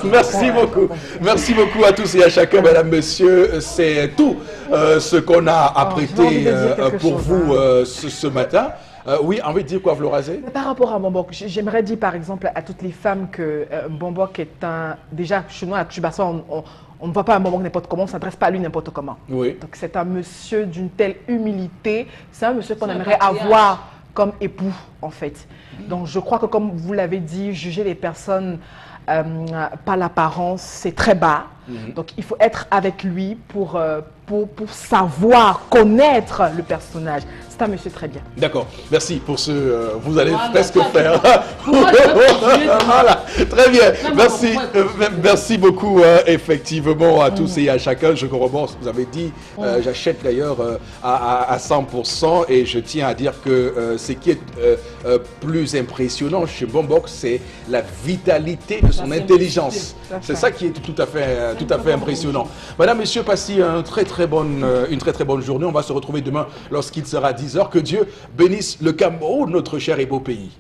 Speaker 1: Merci beaucoup. Merci beaucoup à tous et à chacun, mesdames, messieurs. C'est tout ce qu'on a
Speaker 3: j'ai envie
Speaker 1: apprêté
Speaker 3: de dire quelque
Speaker 1: pour
Speaker 3: chose,
Speaker 1: vous ce matin. Oui, envie de dire quoi, Florazé?
Speaker 3: Mais par rapport à Bombok, j'aimerais dire par exemple à toutes les femmes que Bombok est un... Déjà, chez nous à Tubassa, on ne voit pas un Bombok n'importe comment, on ne s'adresse pas à lui n'importe comment.
Speaker 1: Oui.
Speaker 3: Donc c'est un monsieur d'une telle humilité, c'est un monsieur qu'on
Speaker 5: C'est un
Speaker 3: aimerait
Speaker 5: patriarche.
Speaker 3: avoir comme époux en fait. Donc je crois que comme vous l'avez dit, juger les personnes par l'apparence, c'est très bas. Donc, il faut être avec lui pour savoir, connaître le personnage. C'est un monsieur très bien.
Speaker 1: D'accord, merci pour ce... vous allez
Speaker 5: Voilà,
Speaker 1: presque
Speaker 5: ça,
Speaker 1: faire.
Speaker 5: Moi, je veux continuer.
Speaker 1: Voilà, très bien.
Speaker 5: Vraiment,
Speaker 1: Merci,
Speaker 5: moi,
Speaker 1: merci beaucoup effectivement à tous et à chacun. Je corrobore ce que vous avez dit. J'achète d'ailleurs à 100% et je tiens à dire que ce qui est plus impressionnant chez Bombox, c'est la vitalité de son intelligence. C'est ça qui est tout à fait impressionnant. Madame, Messieurs, passez une très très bonne journée. On va se retrouver demain lorsqu'il sera 10h. Que Dieu bénisse le Cameroun, notre cher et beau pays.